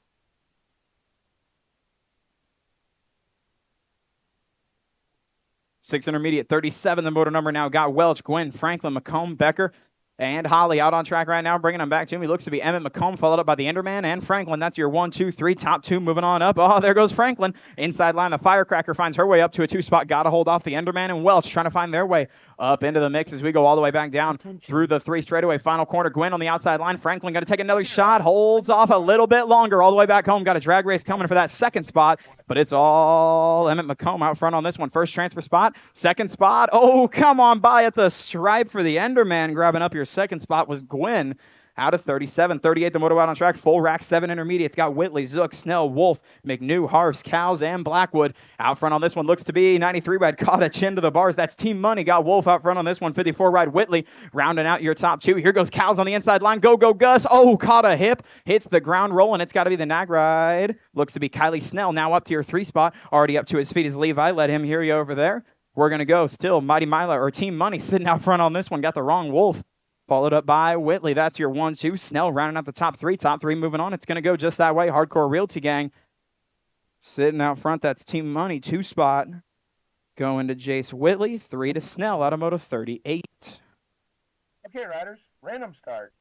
Six intermediate, 37. The motor number now got Welch, Gwynn, Franklin, McComb, Becker, and Holly out on track right now, bringing him back to me. Looks to be Emmett McComb, followed up by the Enderman and Franklin. That's your 1, 2, 3, top 2 moving on up. Oh, there goes Franklin. Inside line, the Firecracker finds her way up to a 2 spot. Got to hold off the Enderman and Welch, trying to find their way up into the mix as we go all the way back down through the 3 straightaway. Final corner, Gwynn on the outside line. Franklin got to take another shot, holds off a little bit longer all the way back home. Got a drag race coming for that 2nd spot, but it's all Emmett McComb out front on this one. First transfer spot, 2nd spot. Oh, come on by at the stripe for the Enderman. Grabbing up your 2nd spot was Gwynn. Out of 37, 38, the moto out on track. Full rack, 7 intermediates. Got Whitley, Zook, Snell, Wolf, McNew, Harse, Cows, and Blackwood. Out front on this one looks to be 93 ride. Caught a chin to the bars. That's Team Money. Got Wolf out front on this one. 54 ride Whitley. Rounding out your top 2. Here goes Cows on the inside line. Go, go, Gus. Oh, caught a hip. Hits the ground rolling. It's got to be the nag ride. Looks to be Kylie Snell. Now up to your 3 spot. Already up to his feet is Levi. Let him hear you over there. We're going to go still. Mighty Mila, or Team Money, sitting out front on this one. Got the wrong Wolf. Followed up by Whitley. That's your 1, 2. Snell rounding out the top 3. Top 3 moving on. It's going to go just that way. Hardcore Realty Gang sitting out front. That's Team Money. 2 spot. Going to Jace Whitley. 3 to Snell. Automotive 38. Okay, riders, random start.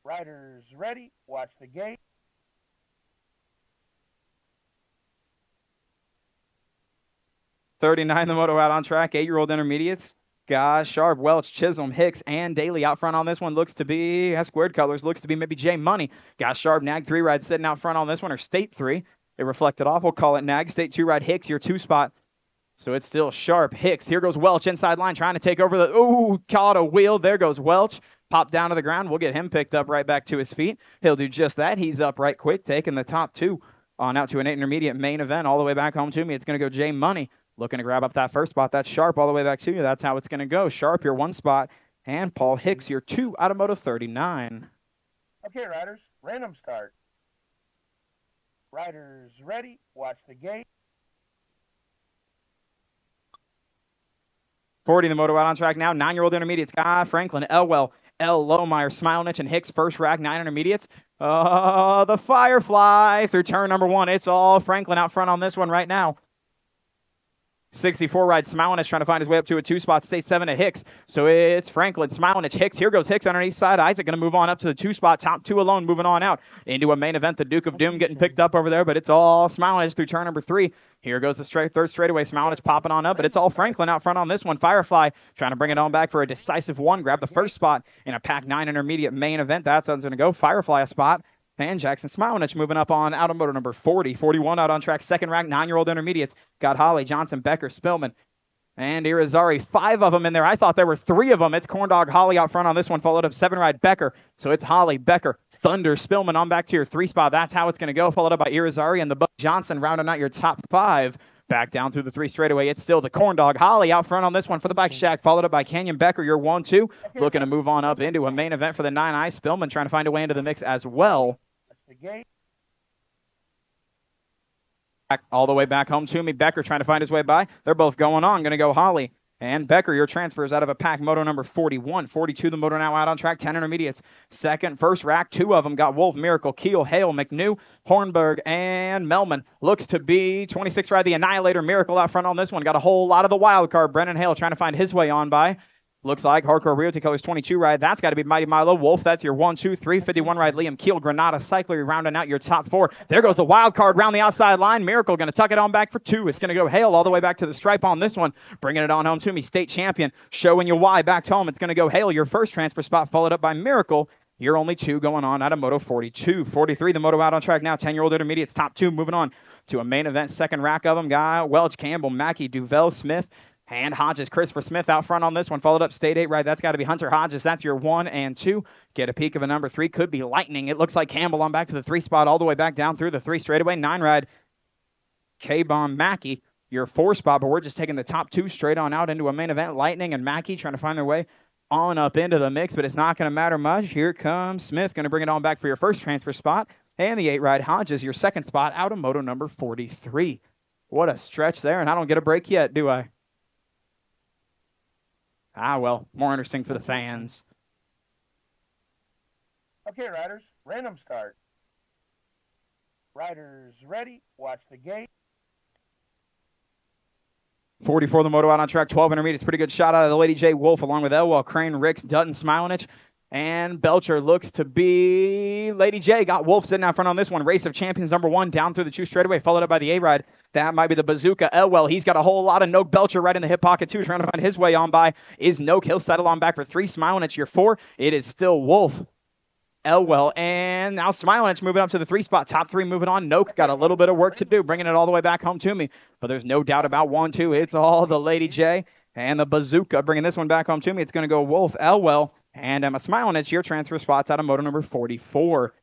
Riders ready, watch the gate. 39, the moto out on track. 8-year-old intermediates. Gosh, Sharp, Welch, Chisholm, Hicks, and Daly out front on this one. Looks to be, squared colors, looks to be maybe J Money. Gosh, Sharp, Nag 3 ride sitting out front on this one, or State 3. It reflected off. We'll call it Nag. State 2 ride Hicks, your 2 spot. So it's still Sharp, Hicks. Here goes Welch inside line, trying to take over the, ooh, caught a wheel. There goes Welch. Popped down to the ground. We'll get him picked up right back to his feet. He'll do just that. He's up right quick, taking the top 2 on out to an 8 intermediate main event all the way back home to me. It's going to go J Money. Looking to grab up that 1st spot. That's Sharp all the way back to you. That's how it's going to go. Sharp, your 1 spot. And Paul Hicks, your 2, Automotive 39. Okay, riders, random start. Riders ready, watch the gate. 40, the moto out on track now. 9-year-old intermediates. Guy Franklin, Elwell, L. Lohmeyer, Smilenich, and Hicks. First rack, 9 intermediates. The Firefly through turn number 1. It's all Franklin out front on this one right now. 64 ride Smilenich trying to find his way up to a 2 spot. State 7 to Hicks. So it's Franklin, Smilenich, Hicks. Here goes Hicks underneath side. Isaac going to move on up to the 2 spot. Top 2 alone moving on out into a main event. The Duke of Doom getting picked up over there, but it's all Smilenich through turn number 3. Here goes the 3rd straightaway. Smilenich popping on up, but it's all Franklin out front on this one. Firefly trying to bring it on back for a decisive 1. Grab the 1st spot in a pack 9 intermediate main event. That's how it's going to go. Firefly a spot. And Jackson Smilenich moving up on automotor number 40. 41 out on track. 2nd rack, 9-year-old intermediates. Got Holly, Johnson, Becker, Spillman, and Irizarry. 5 of them in there. I thought there were 3 of them. It's Corndog Holly out front on this one, followed up 7 ride Becker. So it's Holly, Becker, Thunder, Spillman on back to your 3 spot. That's how it's going to go, followed up by Irizarry and the Buck Johnson rounding out your top 5. Back down through the 3 straightaway. It's still the corn dog. Holly out front on this one for the Bike Shack, followed up by Canyon Becker, your 1-2. Looking to move on up into a main event for the 9i. Spillman trying to find a way into the mix as well. Watch the gate. All the way back home to me. Becker trying to find his way by. They're both going on. Going to go Holly and Becker. Your transfers out of a pack. Moto number 41. 42, the moto now out on track. 10 intermediates. Second, first rack. 2 of them got Wolf, Miracle, Keel, Hale, McNew, Hornberg, and Melman. Looks to be 26 ride the Annihilator. Miracle out front on this one. Got a whole lot of the wild card. Brennan Hale trying to find his way on by. Looks like Hardcore Realty Colors 22 ride. That's got to be Mighty Milo. Wolf, that's your 1, 2, 3. 51 ride Liam Keel. Granada Cycler rounding out your top 4. There goes the wild card round the outside line. Miracle going to tuck it on back for 2. It's going to go Hale all the way back to the stripe on this one. Bringing it on home to me. State champion. Showing you why. Back home. It's going to go Hale, your first transfer spot, followed up by Miracle. You're only 2 going on out of Moto 42. 43, the Moto out on track now. 10-year-old intermediates, top 2. Moving on to a main event. Second rack of them. Guy, Welch, Campbell, Mackey, Duvel, Smith, and Hodges. Christopher Smith out front on this one. Followed up State 8 ride. That's got to be Hunter Hodges. That's your 1 and 2. Get a peek of a number 3. Could be Lightning. It looks like Campbell on back to the 3 spot all the way back down through the 3 straightaway. 9 ride K-Bomb Mackey. Your 4 spot, but we're just taking the top 2 straight on out into a main event. Lightning and Mackey trying to find their way on up into the mix, but it's not going to matter much. Here comes Smith. Going to bring it on back for your first transfer spot. And the 8 ride Hodges, your second spot out of Moto number 43. What a stretch there, and I don't get a break yet, do I? Ah, well, more interesting for the fans. Okay, riders, random start. Riders ready, watch the gate. 44, the moto out on track. 12 intermediates. Pretty good shot out of the Lady J. Wolf along with Elwell, Crane, Ricks, Dutton, Smilenich, and Belcher. Looks to be Lady J. Got Wolf sitting out front on this one. Race of Champions number 1 down through the 2 straightaway, followed up by the A-Ride. That might be the Bazooka. Elwell, he's got a whole lot of Noak. Belcher right in the hip pocket too, trying to find his way on by is Noak. He'll settle on back for 3. Smilenich, your 4. It is still Wolf, Elwell, and now Smilenich moving up to the 3 spot. Top 3 moving on. Noak got a little bit of work to do, bringing it all the way back home to me. But there's no doubt about 1, 2. It's all the Lady J and the Bazooka bringing this one back home to me. It's going to go Wolf, Elwell, and Emma Smilenich. Your transfer spots out of moto number 44.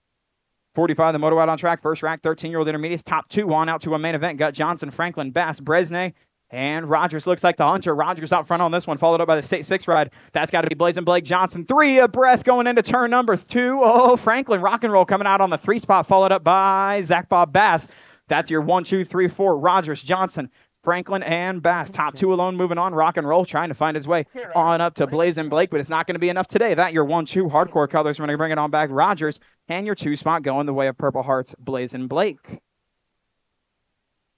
45, the moto out on track. First rack, 13-year-old intermediates. Top 2 on out to a main event. Got Johnson, Franklin, Bass, Bresnay, and Rogers. Looks like the Hunter. Rogers out front on this one, followed up by the State 6 ride. That's got to be Blazing Blake Johnson. 3 abreast going into turn number 2. Oh, Franklin rock and roll coming out on the 3 spot, followed up by Zach Bob Bass. That's your 1, 2, 3, 4. Rogers, Johnson, Franklin, and Bass. Top 2 alone moving on. Rock and roll trying to find his way on up to Blazing Blake, but it's not going to be enough today. That your 1, 2 hardcore colors. We're going to bring it on back. Rogers, and your 2 spot going the way of Purple Hearts, Blazing Blake.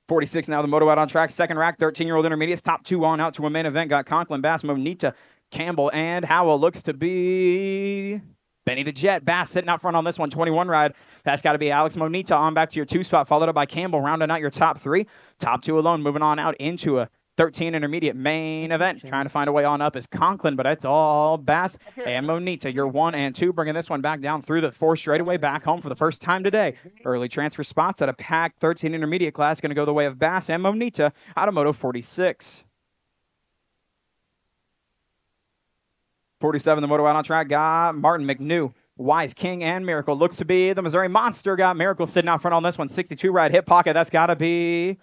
46 now, the moto out on track. Second rack, 13-year-old intermediates. Top 2 on out to a main event. Got Conklin, Bass, Monita, Campbell, and Howell. Looks to be Benny the Jet. Bass sitting out front on this one. 21 ride. That's got to be Alex Monita on back to your 2 spot, followed up by Campbell, rounding out your top 3. Top 2 alone, moving on out into a 13 intermediate main event. Trying to find a way on up is Conklin, but it's all Bass and Monita. Your 1 and 2, bringing this one back down through the 4 straightaway, back home for the first time today. Early transfer spots at a packed 13 intermediate class, going to go the way of Bass and Monita out of Moto 46. 47, the moto out on track. Got Martin, McNew, Wise, King, and Miracle. Looks to be the Missouri Monster. Got Miracle sitting out front on this one. 62 ride hip pocket. That's got to be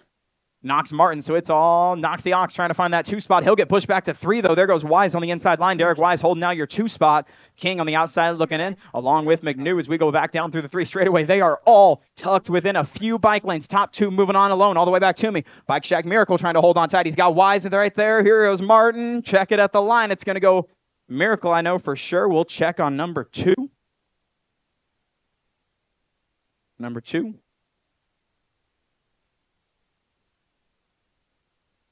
Knox Martin. So it's all Knox the Ox trying to find that 2 spot. He'll get pushed back to 3, though. There goes Wise on the inside line. Derek Wise holding out your 2 spot. King on the outside looking in, along with McNew as we go back down through the 3 straightaway. They are all tucked within a few bike lanes. Top 2 moving on alone all the way back to me. Bike Shack Miracle trying to hold on tight. He's got Wise right there. Here goes Martin. Check it at the line. It's going to go Miracle, I know for sure. We'll check on number 2. Number 2.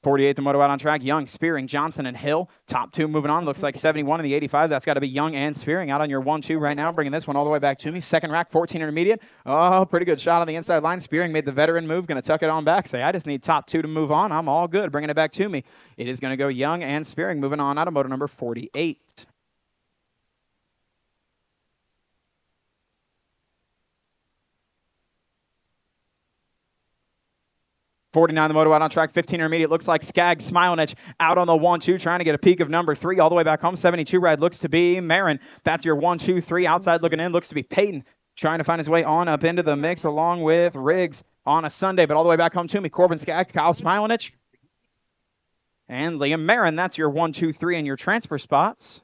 48, the moto out on track. Young, Spearing, Johnson, and Hill. Top 2 moving on. Looks like 71 and the 85. That's got to be Young and Spearing out on your 1, 2 right now. Bringing this one all the way back to me. Second rack, 14 intermediate. Oh, pretty good shot on the inside line. Spearing made the veteran move. Going to tuck it on back. Say, I just need top 2 to move on. I'm all good. Bringing it back to me. It is going to go Young and Spearing moving on out of moto number 48. 49, the moto out on track. 15 intermediate. Looks like Skag Smilenich out on the 1, 2, trying to get a peek of number 3 all the way back home. 72 ride looks to be Marin. That's your 1, 2, 3. Outside looking in looks to be Peyton, trying to find his way on up into the mix along with Riggs, on a Sunday, but all the way back home to me, Corbin Skaggs, Kyle Smilanich, and Liam Marin. That's your 1, 2, 3 in your transfer spots.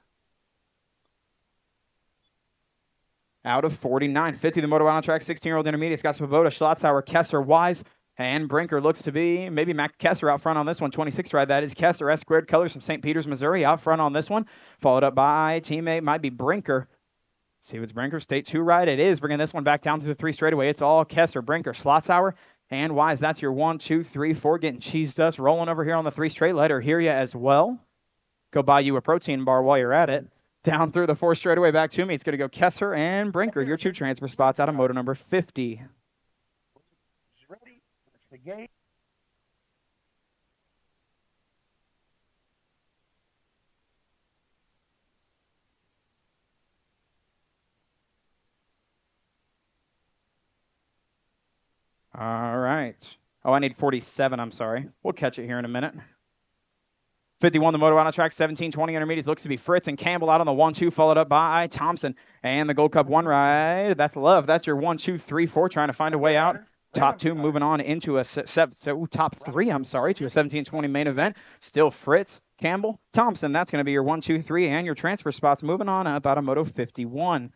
Out of 49. 50, the Moto Wild on track, 16-year-old intermediate. Scott Svoboda, Schlotzauer, Kessler, Wise, and Brinker looks to be maybe Mac Kessler out front on this one. 26 ride, that is Kessler. S squared colors from St. Peters, Missouri, out front on this one. Followed up by teammate, might be Brinker. See if it's Brinker. State 2 ride. It is. Bringing this one back down to the 3 straightaway. It's all Kessler, Brinker, Schlotzauer, and Wise. That's your 1, 2, 3, 4. Getting cheese dust rolling over here on the 3 straight. Let her hear you as well. Go buy you a protein bar while you're at it. Down through the 4 straightaway back to me. It's going to go Kessler and Brinker, your 2 transfer spots out of moto number 50. Ready? Watch the gate. All right. Oh, I need 47. I'm sorry. We'll catch it here in a minute. 51, the moto out on track, 17, 20 intermediates. Looks to be Fritz and Campbell out on the 1, 2, followed up by Thompson. And the Gold Cup 1 ride. That's Love. That's your 1, 2, 3, 4, trying to find a way out. Top 2 moving on into a top 3, I'm sorry, to a 17-20 main event. Still Fritz, Campbell, Thompson. That's going to be your 1, 2, 3, and your transfer spots moving on up out of Moto 51.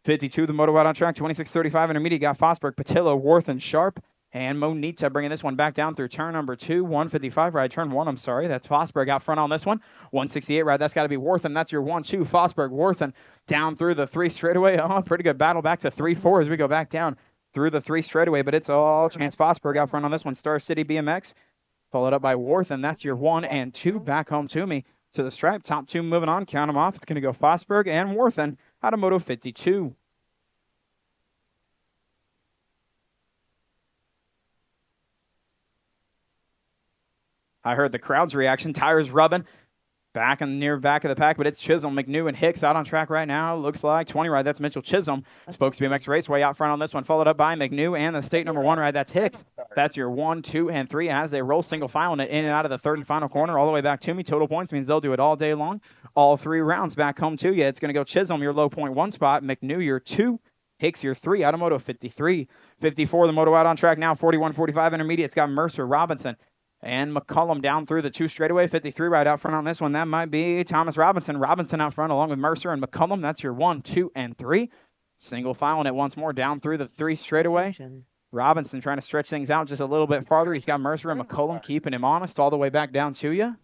52, the moto out on track, 26-35 intermediate. Got Fosberg, Patillo, Worth, and Sharp. And Monita bringing this one back down through turn number 2, 155 ride, turn 1, I'm sorry. That's Fosberg out front on this one. 168 ride, that's got to be Worthen. That's your 1, 2, Fosberg, Worthen down through the 3 straightaway. Oh, pretty good battle back to 3, 4 as we go back down through the 3 straightaway, but it's all Chance Fosberg out front on this one. Star City BMX, followed up by Worthen. That's your 1 and 2 back home to me to the stripe. Top 2 moving on, count them off. It's going to go Fosberg and Worthen out of Moto 52. I heard the crowd's reaction. Tires rubbing. Back in the near back of the pack, but it's Chisholm, McNew, and Hicks out on track right now. Looks like 20 ride. That's Mitchell Chisholm. Spokes BMX Raceway out front on this one, followed up by McNew and the state number 1 ride. That's Hicks. That's your 1, 2, and 3 as they roll single file in and out of the 3rd and final corner all the way back to me. Total points means they'll do it all day long. All 3 rounds back home to you. It's going to go Chisholm, your low point 1 spot. McNew, your 2. Hicks, your 3. Out of Moto 53. 54, the moto out on track now. 41, 45 intermediate. It's got Mercer, Robinson, and McCullum down through the 2 straightaway. 53 right out front on this one. That might be Thomas Robinson. Robinson out front along with Mercer and McCullum. That's your 1, 2, and 3. Single filing it once more down through the 3 straightaway. Robinson trying to stretch things out just a little bit farther. He's got Mercer and McCullum keeping him honest all the way back down to you.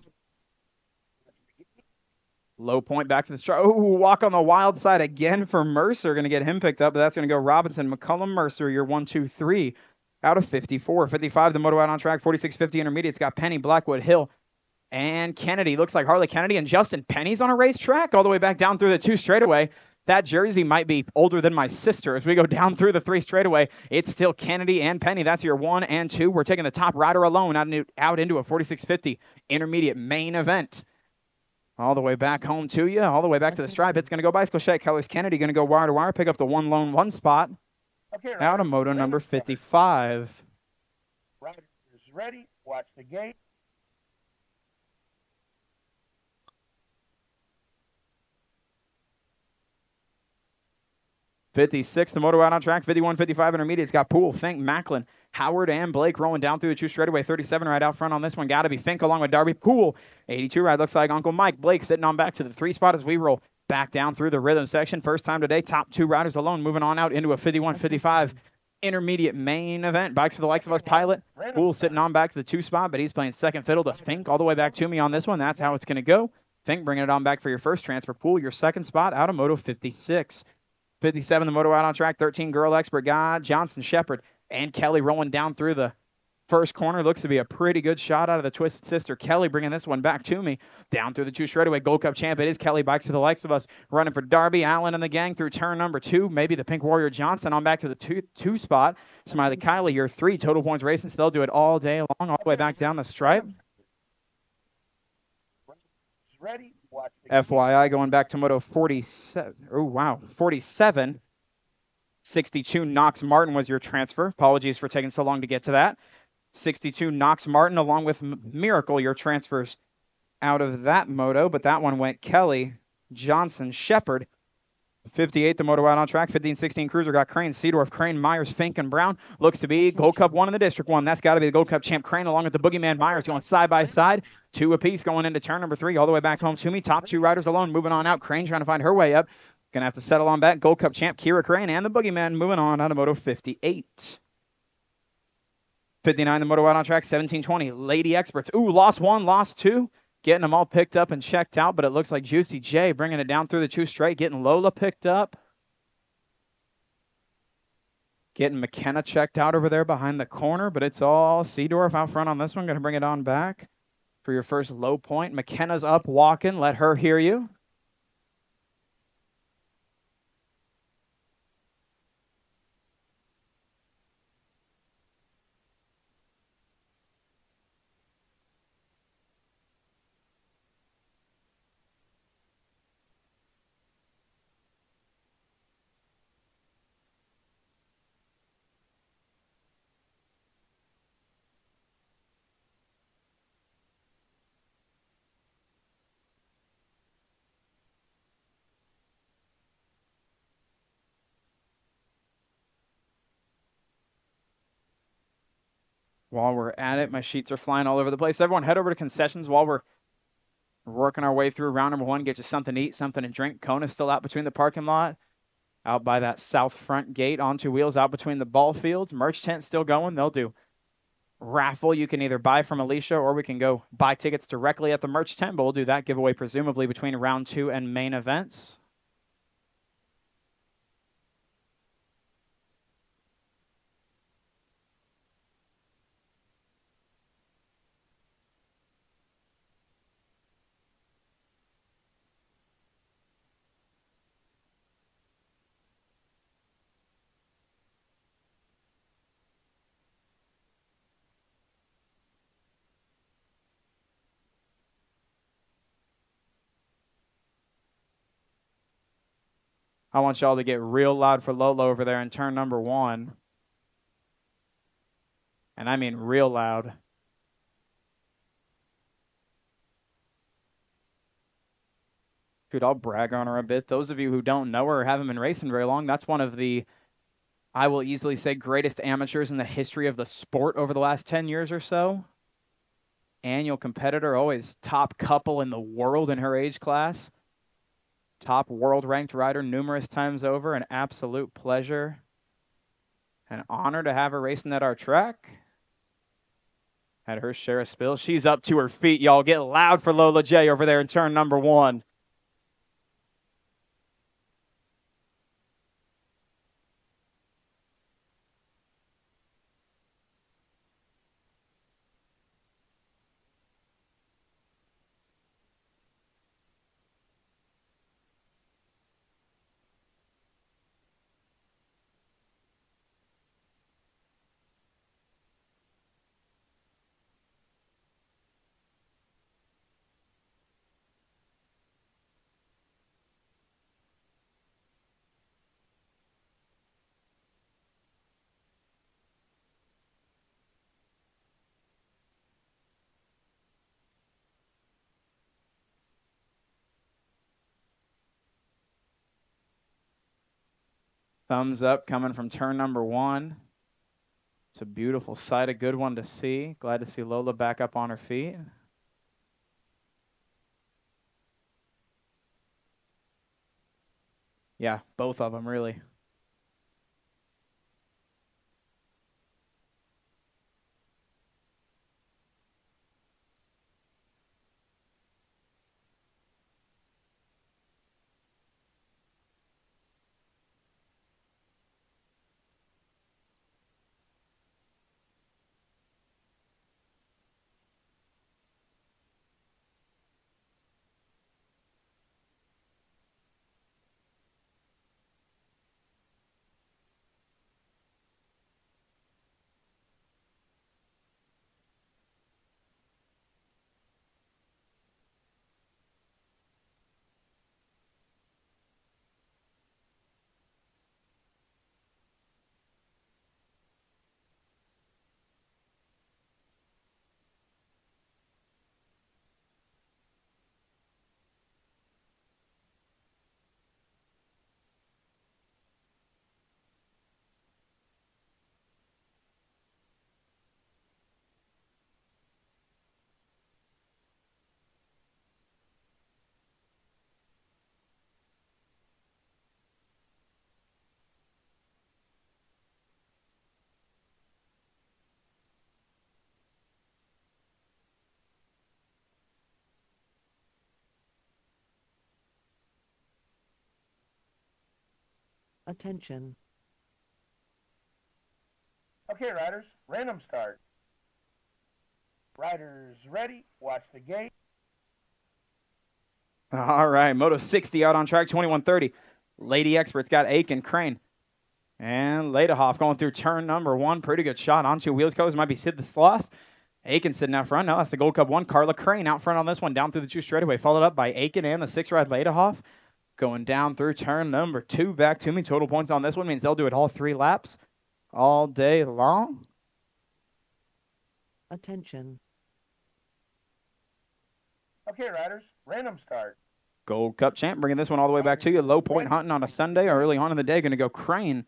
Low point back to the strike. Oh, walk on the wild side again for Mercer. Going to get him picked up, but that's going to go Robinson, McCullum, Mercer. Your 1, 2, 3. Out of 54. 55, the moto out on track. 46-50 intermediates. Got Penny, Blackwood, Hill, and Kennedy. Looks like Harley Kennedy and Justin Penny's on a racetrack all the way back down through the 2 straightaway. That jersey might be older than my sister. As we go down through the 3 straightaway, it's still Kennedy and Penny. That's your 1 and 2. We're taking the top rider alone out into a 46-50 intermediate main event. All the way back home to you, all the way back to the stripe. It's going to go Bicycle Shed Colors. Kennedy going to go wire to wire, pick up the 1 lone 1 spot. Okay, Out of moto number 55. Riders ready. Watch the gate. '56, the moto out on track. 51, 55 intermediates. Got Poole, Fink, Macklin, Howard, and Blake rolling down through the 2 straightaway. 37 right out front on this one. Got to be Fink along with Darby. Poole, 82 ride. Looks like Uncle Mike. Blake sitting on back to the 3 spot as we roll back down through the rhythm section. First time today. Top 2 riders alone. Moving on out into a 51, 55 intermediate main event. Bikes for the likes of us. Pilot. Poole sitting on back to the 2 spot, but he's playing second fiddle to Fink all the way back to me on this one. That's how it's going to go. Fink bringing it on back for your first transfer. Poole, your second spot out of moto 56. 57, the moto out on track. 13, Girl Expert. God, Johnson, Shepard, and Kelly rolling down through the first corner. Looks to be a pretty good shot out of the Twisted Sister. Kelly bringing this one back to me. Down through the 2 straightaway. Gold Cup champ. It is Kelly. Bikes to the likes of us. Running for Darby, Allen, and the gang through turn number 2. Maybe the Pink Warrior Johnson on back to the 2 spot. Smiley Kylie, your 3. Total points racing. So they'll do it all day long, all the way back down the stripe. Ready. Watch the FYI, going back to moto 47. Oh, wow. 47. 62, Knox Martin was your transfer. Apologies for taking so long to get to that. 62, Knox Martin, along with Miracle, your transfers out of that moto. But that one went Kelly, Johnson, Shepard, 58, the motor out on track. 15-16 Cruiser got Crane, Seedorf, Crane, Myers, Fink, and Brown. Looks to be Gold Cup 1 in the District 1. That's got to be the Gold Cup champ Crane along with the Boogeyman Myers going side by side. 2 apiece going into turn number 3 all the way back home to me. Top 2 riders alone moving on out. Crane trying to find her way up. Gonna have to settle on back. Gold Cup champ Kira Crane and the Boogeyman moving on out of Moto 58. 59, the motor out on track. 17-20, Lady Experts. Ooh, lost 1, lost 2. Getting them all picked up and checked out, but it looks like Juicy J bringing it down through the 2 straight. Getting Lola picked up. Getting McKenna checked out over there behind the corner, but it's all Seedorf out front on this one. Going to bring it on back for your first low point. McKenna's up walking. Let her hear you. While we're at it, my sheets are flying all over the place. Everyone head over to concessions while we're working our way through round number 1. Get you something to eat, something to drink. Kona's still out between the parking lot. Out by that south front gate on 2 wheels out between the ball fields. Merch tent still going. They'll do raffle. You can either buy from Alicia or we can go buy tickets directly at the merch tent, but we'll do that giveaway presumably between round 2 and main events. I want y'all to get real loud for Lola over there in turn number 1. And I mean real loud. Dude, I'll brag on her a bit. Those of you who don't know her or haven't been racing very long, that's one of the, I will easily say, greatest amateurs in the history of the sport over the last 10 years or so. Annual competitor, always top couple in the world in her age class. Top world ranked rider numerous times over. An absolute pleasure. An honor to have her racing at our track. Had her share a spill. She's up to her feet, y'all. Get loud for Lola J over there in turn number 1. Thumbs up coming from turn number 1. It's a beautiful sight, a good one to see. Glad to see Lola back up on her feet. Yeah, both of them, really. Attention. Okay, riders, random start. Riders ready, watch the gate. All right, Moto 60 out on track, 2130. Lady Experts got Aiken, Crane, and Ladehoff going through turn number 1. Pretty good shot. On 2 wheels colors might be Sid the Sloth. Aiken sitting out front. No, that's the Gold Cup 1. Carla Crane out front on this one, down through the 2 straightaway, followed up by Aiken and the 6-ride Ladehoff. Going down through turn number 2. Back to me. Total points on this one means they'll do it all 3 laps all day long. Attention. Okay, riders, random start. Gold Cup champ, bringing this one all the way back to you. Low point hunting on a Sunday or early on in the day. Going to go Crane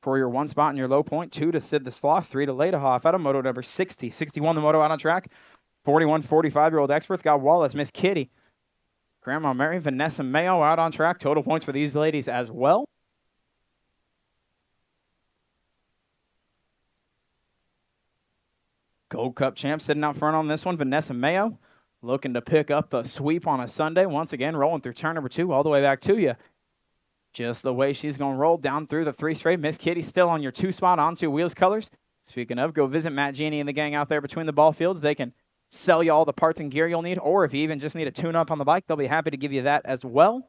for your 1 spot in your low point. 2 to Sid the Sloth. 3 to Ladehoff out of moto number 60. 61 the moto out on track. 41, 45-year-old experts got Wallace, Miss Kitty, Grandma Mary, Vanessa Mayo out on track. Total points for these ladies as well. Gold Cup champ sitting out front on this one. Vanessa Mayo looking to pick up the sweep on a Sunday. Once again, rolling through turn number 2 all the way back to you. Just the way she's going to roll down through the 3 straight. Miss Kitty still on your 2 spot on 2 wheels colors. Speaking of, go visit Matt Genie and the gang out there between the ball fields. They can sell you all the parts and gear you'll need, or if you even just need a tune-up on the bike, they'll be happy to give you that as well.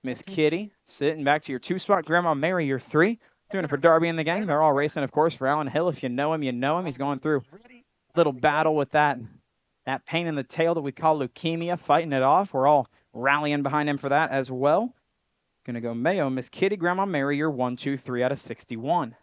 Miss Kitty sitting back to your 2 spot. Grandma Mary, your 3. Doing it for Darby and the gang. They're all racing, of course, for Alan Hill. If you know him, you know him. He's going through a little battle with that pain in the tail that we call leukemia, fighting it off. We're all rallying behind him for that as well. Going to go Mayo, Miss Kitty, Grandma Mary, your 1, 2, 3 out of 61.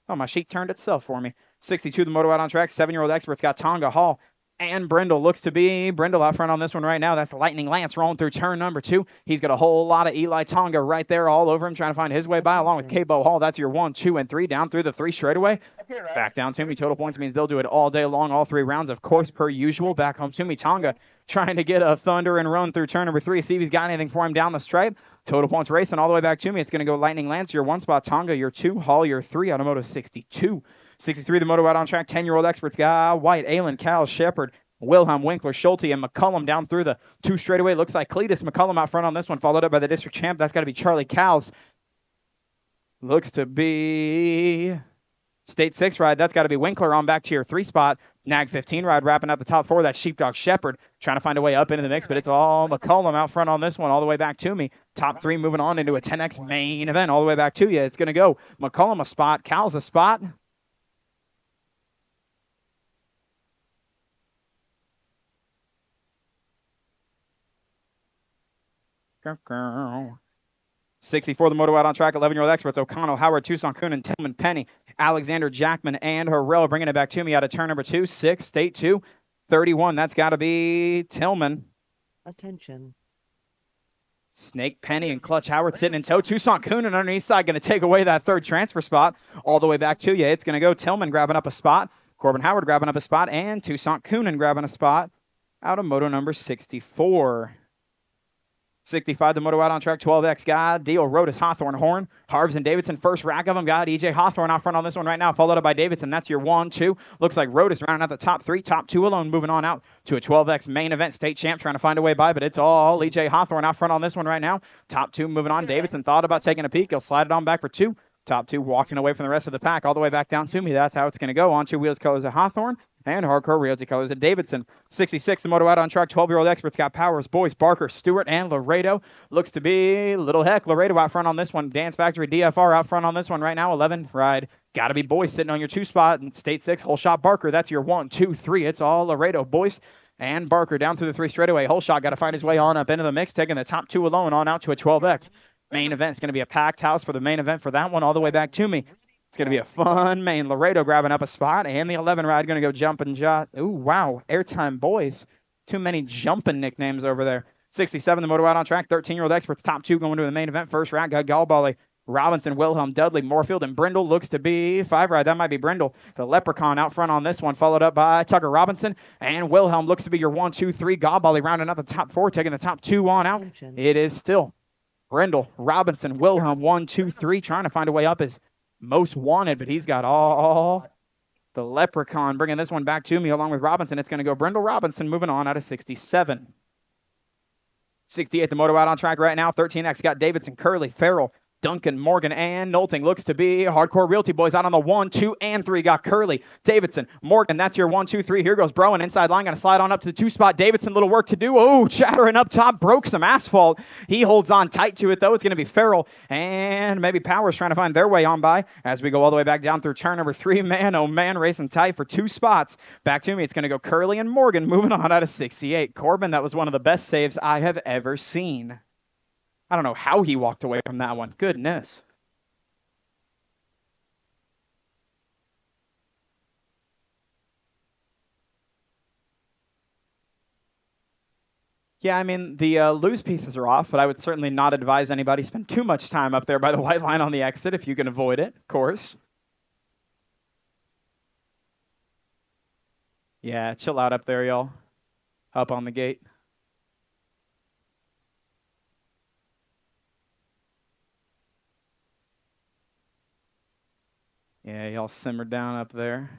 Oh, my sheet turned itself for me. 62, the moto out on track. 7-year-old experts got Tonga Hall and Brindle. Looks to be Brindle out front on this one right now. That's Lightning Lance rolling through turn number 2. He's got a whole lot of Eli Tonga right there all over him, trying to find his way by, along with K-Bo Hall. That's your 1, 2, and 3 down through the 3 straightaway. Okay, riders. Back down to me. Total points means they'll do it all day long, all 3 rounds, of course, per usual. Back home to me. Tonga trying to get a thunder and run through turn number 3. See if he's got anything for him down the stripe. Total points racing all the way back to me. It's going to go Lightning Lance, your 1 spot. Tonga, your 2. Hall, your 3. Automoto 62. 63, the moto out on track. 10-year-old experts got White, Aylin, Cal, Shepard, Wilhelm, Winkler, Schulte, and McCullum down through the 2 straightaway. Looks like Cletus McCullum out front on this one, followed up by the district champ. That's got to be Charlie Cowles. Looks to be State 6 ride. That's got to be Winkler on back to your 3 spot. Nag 15 ride wrapping up the top 4. That's Sheepdog Shepherd trying to find a way up into the mix, but it's all McCullum out front on this one all the way back to me. Top 3 moving on into a 10X main event all the way back to you. It's going to go McCullum a spot, Cowles a spot. Girl. 64, the moto out on track. 11-year-old experts. O'Connell, Howard, Tucson, Coonan, Tillman, Penny, Alexander, Jackman, and Harrell bringing it back to me out of turn number 2. 6, State 2, 31. That's got to be Tillman. Attention. Snake, Penny, and Clutch Howard sitting in tow. Tucson, Coonan underneath side going to take away that 3rd transfer spot all the way back to you. It's going to go Tillman grabbing up a spot, Corbin Howard grabbing up a spot, and Tucson, Coonan grabbing a spot out of moto number 64. 65, the moto out on track. 12X got Deal, Rodas, Hawthorne, Horn, Harves, and Davidson. First rack of them got EJ Hawthorne out front on this one right now, followed up by Davidson. That's your 1, 2. Looks like Rodas rounding out the top 3. Top 2 alone, moving on out to a 12X main event state champ, trying to find a way by, but it's all EJ Hawthorne out front on this one right now. Top 2 moving on. Davidson thought about taking a peek. He'll slide it on back for 2. Top 2 walking away from the rest of the pack all the way back down to me. That's how it's going to go. On 2 wheels colors of Hawthorne and Hardcore Realty colors of Davidson. 66, the moto out on track. 12-year-old experts got Powers, Boyce, Barker, Stewart, and Laredo. Looks to be Little Heck. Laredo out front on this one. Dance Factory DFR out front on this one right now. 11 ride. Got to be Boyce sitting on your 2 spot. And State 6, whole shot Barker. That's your 1, 2, 3. It's all Laredo, Boyce, and Barker down through the 3 straightaway. Whole shot got to find his way on up into the mix, taking the top 2 alone on out to a 12X. Main event. It's going to be a packed house for the main event for that one all the way back to me. It's going to be a fun main. Laredo grabbing up a spot, and the 11 ride going to go jumping jot. Ooh, wow. Airtime Boys. Too many jumping nicknames over there. 67, the moto out on track. 13-year-old experts, top 2 going to the main event. First round got Galbally, Robinson, Wilhelm, Dudley, Moorfield, and Brindle. Looks to be 5 ride. That might be Brindle. The Leprechaun out front on this one, followed up by Tucker Robinson. And Wilhelm looks to be your 1, 2, 3. Galbally rounding up the top 4, taking the top 2 on out. Attention. It is still Brindle, Robinson, Wilhelm, 1, 2, 3, trying to find a way up his most wanted, but he's got all the Leprechaun bringing this one back to me along with Robinson. It's going to go Brindle Robinson moving on out of 67. 68, the moto out on track right now. 13X got Davidson, Curley, Farrell, Duncan, Morgan, and Nolting. Looks to be Hardcore Realty Boys out on the 1, 2, and 3. Got Curly, Davidson, Morgan. That's your 1, 2, 3. Here goes Browen. Inside line. Going to slide on up to the 2 spot. Davidson, little work to do. Oh, chattering up top. Broke some asphalt. He holds on tight to it, though. It's going to be Farrell and maybe Powers trying to find their way on by as we go all the way back down through turn number 3. Man, oh man, racing tight for 2 spots. Back to me. It's going to go Curly and Morgan moving on out of 68. Corbin, that was one of the best saves I have ever seen. I don't know how he walked away from that one. Goodness. Yeah, I mean, the loose pieces are off, but I would certainly not advise anybody spend too much time up there by the white line on the exit if you can avoid it, of course. Yeah, chill out up there, y'all. Up on the gate. Yeah, y'all simmer down up there.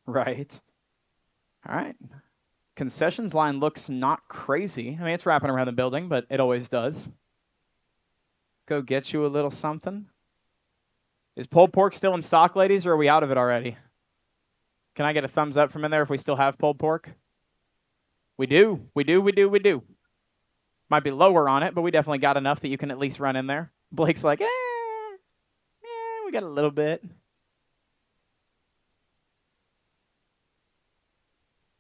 Right. All right. Concessions line looks not crazy. I mean, it's wrapping around the building, but it always does. Go get you a little something. Is pulled pork still in stock, ladies, or are we out of it already? Can I get a thumbs up from in there if we still have pulled pork? We do. We do. Might be lower on it, but we definitely got enough that you can at least run in there. Blake's like, we got a little bit.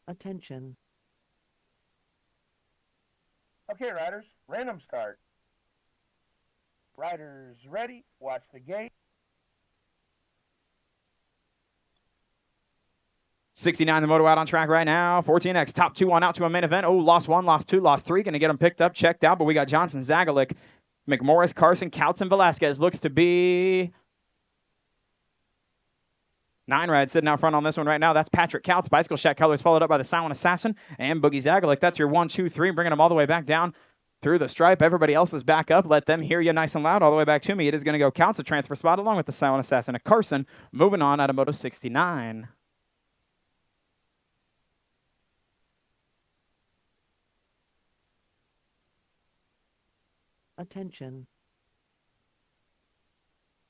Attention. Okay, riders, random start. Riders ready, watch the gate. 69, the moto out on track right now. 14X, top 2 on out to a main event. Oh, lost 1, lost 2, lost 3. Going to get them picked up, checked out, but we got Johnson, Zagalik, McMorris, Carson, Couts, and Velasquez. Looks to be 9 ride sitting out front on this one right now. That's Patrick Couts. Bicycle Shack colors followed up by the Silent Assassin and Boogie Zagalik. That's your 1, 2, 3, bringing them all the way back down through the stripe. Everybody else is back up. Let them hear you nice and loud all the way back to me. It is going to go Couts, a transfer spot, along with the Silent Assassin and Carson, moving on out of Moto 69. Attention.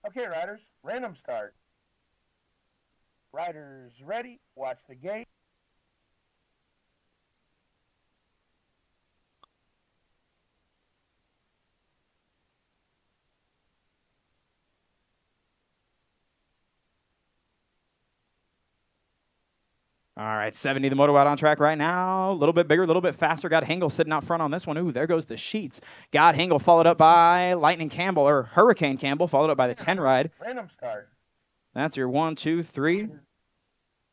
Okay, riders, random start. Riders ready, watch the gate. All right, 70, the moto out on track right now. A little bit bigger, a little bit faster. Got Hengel sitting out front on this one. Ooh, there goes the sheets. Got Hengel followed up by Lightning Campbell, or Hurricane Campbell, followed up by the 10 ride. Random start. That's your 1, 2, 3.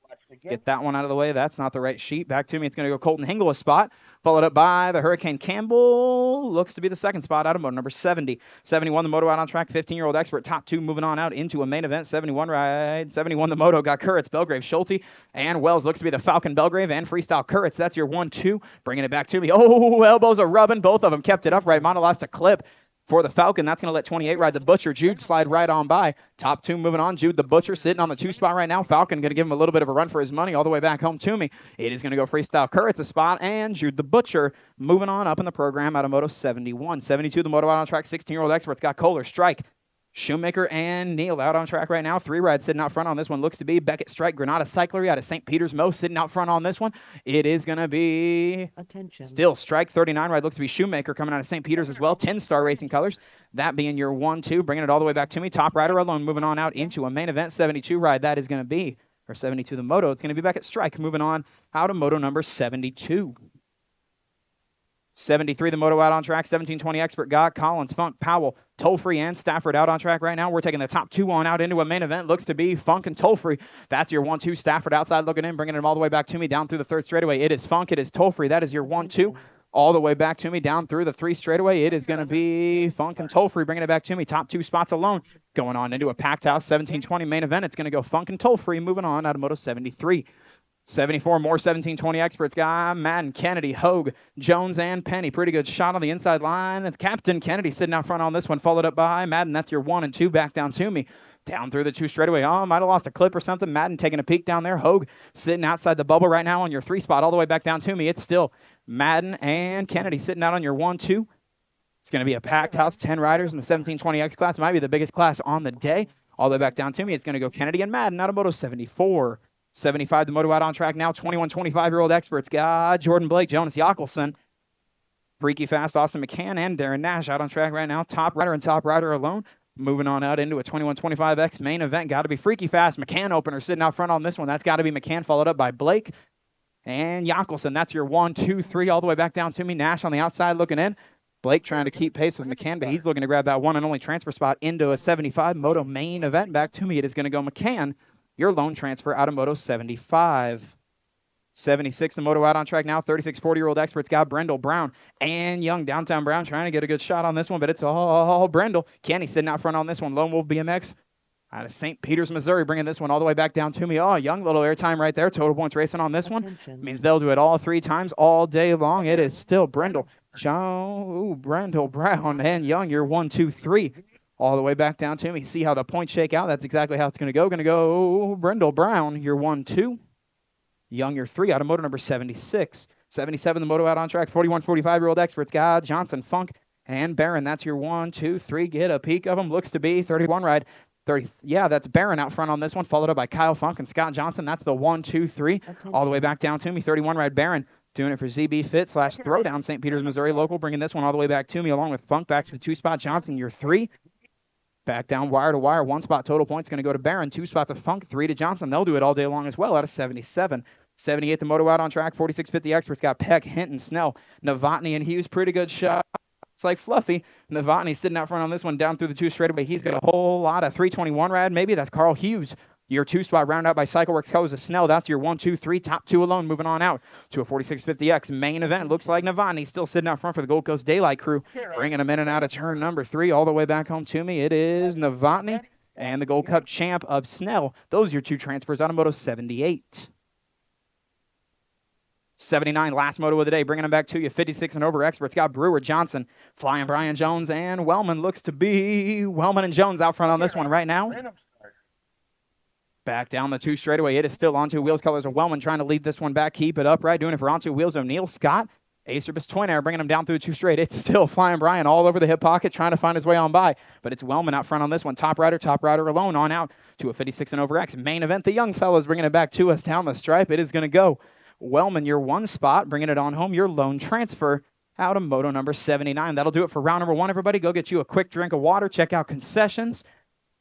Watch the gate. Get that one out of the way. That's not the right sheet. Back to me. It's going to go Colton Hengel a spot, followed up by the Hurricane Campbell. Looks to be the second spot out of moto number 70. 71, the moto out on track. 15-year-old expert, top 2, moving on out into a main event. 71 ride. 71, the moto got Kurritz, Belgrave, Schulte, and Wells. Looks to be the Falcon, Belgrave, and Freestyle Kurritz. That's your 1, 2. Bringing it back to me. Oh, elbows are rubbing. Both of them kept it upright. Mono lost a clip for the Falcon. That's going to let 28 ride the Butcher. Jude slide right on by. Top 2 moving on. Jude the Butcher sitting on the 2 spot right now. Falcon going to give him a little bit of a run for his money all the way back home to me. It is going to go Freestyle Kurritz a spot, and Jude the Butcher moving on up in the program out of Moto 71. 72, the Moto out on track. 16-year-old experts got Kohler, Strike, Shoemaker and Neal out on track right now. 3 rides sitting out front on this one. Looks to be Beckett Strike, Granada Cyclery out of St. Peter's Mo sitting out front on this one. It is going to be Attention. still Strike 39 ride. Looks to be Shoemaker coming out of St. Peter's as well. 10-star Racing Colors. That being your 1-2. Bringing it all the way back to me. Top rider alone moving on out into a main event 72 ride. That is going to be, or 72 the moto. It's going to be Beckett Strike moving on out of moto number 72. 73 the moto out on track. 1720 Expert God, Collins, Funk, Powell, Tollfree, and Stafford out on track right now. We're taking the top 2 on out into a main event. Looks to be Funk and Tollfree. That's your 1-2. Stafford outside looking in, bringing it all the way back to me down through the 3rd straightaway. It is Funk. It is Tollfree. That is your 1-2. All the way back to me down through the 3 straightaway. It is going to be Funk and Tollfree bringing it back to me. Top 2 spots alone. Going on into a packed house 1720 main event. It's going to go Funk and Tollfree moving on out of moto 73. 74 more 1720 Experts guy, Madden, Kennedy, Hogue, Jones, and Penny. Pretty good shot on the inside line. And Captain Kennedy sitting out front on this one, followed up by Madden. That's your 1 and 2 back down to me. Down through the 2 straightaway. Oh, might have lost a clip or something. Madden taking a peek down there. Hogue sitting outside the bubble right now on your 3 spot, all the way back down to me. It's still Madden and Kennedy sitting out on your 1-2. It's going to be a packed house, 10 riders in the 1720X class. Might be the biggest class on the day. All the way back down to me. It's going to go Kennedy and Madden out of moto 74. 75 the moto out on track now. 21 25-year-old Experts got Jordan Blake, Jonas Jockelson, Freaky Fast, Austin McCann, and Darren Nash out on track right now. Top rider and top rider alone. Moving on out into a 21-25X main event. Got to be Freaky Fast. McCann opener sitting out front on this one. That's got to be McCann, followed up by Blake and Jockelson. That's your 1, 2, 3 all the way back down to me. Nash on the outside looking in. Blake trying to keep pace with McCann, but he's looking to grab that one and only transfer spot into a 75 moto main event. Back to me. It is going to go McCann. Your lone transfer out of moto 75. 76 the moto out on track now. 36 40-year-old Experts got Brendel Brown and Young Downtown Brown trying to get a good shot on this one, but it's all Brendel. Kenny sitting out front on this one. Lone Wolf BMX out of St. Peter's, Missouri, bringing this one all the way back down to me. Oh, Young little airtime right there. Total points racing on this one. Means they'll do it all 3 times all day long. It is still Brendel. Brendel Brown and Young, your 1, 2, 3. All the way back down to me. See how the points shake out. That's exactly how it's going to go. Going to go Brendel Brown, your 1, 2. Young, your 3 out of moto number 76. 77 the moto out on track. 41 45-year-old Experts got Johnson, Funk, and Barron. That's your 1, 2, 3. Get a peek of them. Looks to be 31 ride. 30. Yeah, that's Barron out front on this one, followed up by Kyle Funk and Scott Johnson. That's the 1, 2, 3. All the way back down to me. 31 ride Barron. Doing it for ZB Fit / Throwdown St. Peter's, Missouri local. Bringing this one all the way back to me along with Funk back to the 2 spot. Johnson, your 3. Back down wire to wire. 1 spot total points going to go to Barron. 2 spots of Funk. 3 to Johnson. They'll do it all day long as well out of 77. 78 the moto out on track. 4650 Experts got Peck, Hinton, Snell, Novotny, and Hughes. Pretty good shot. It's like Fluffy. Novotny sitting out front on this one down through the 2 straightaway. He's got a whole lot of 321 rad. Maybe that's Carl Hughes. Your 2 spot round out by CycleWorks Colors of Snell. That's your 1, 2, 3. Top 2 alone. Moving on out to a 4650X main event. Looks like Novotny still sitting out front for the Gold Coast Daylight crew. Bringing him in and out of turn number 3 all the way back home to me. It is Novotny and the Gold Cup champ of Snell. Those are your 2 transfers out of moto 78. 79, last moto of the day, bringing them back to you. 56 and over Experts got Brewer, Johnson, Flying Brian Jones, and Wellman. Looks to be Wellman and Jones out front on this one right now. Back down the 2 straightaway. It is still on 2 wheels. Colors of Wellman trying to lead this one back. Keep it upright. Doing it for on 2 wheels. O'Neal Scott. Acerbus Twin Air bringing him down through 2 straight. It's still Flying Brian all over the hip pocket trying to find his way on by. But it's Wellman out front on this one. Top rider alone on out to a 56 and over X. Main event. The young fellas bringing it back to us down the stripe. It is going to go Wellman, your 1 spot. Bringing it on home. Your lone transfer out of moto number 79. That'll do it for round number 1, everybody. Go get you a quick drink of water. Check out concessions.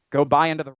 Go buy into the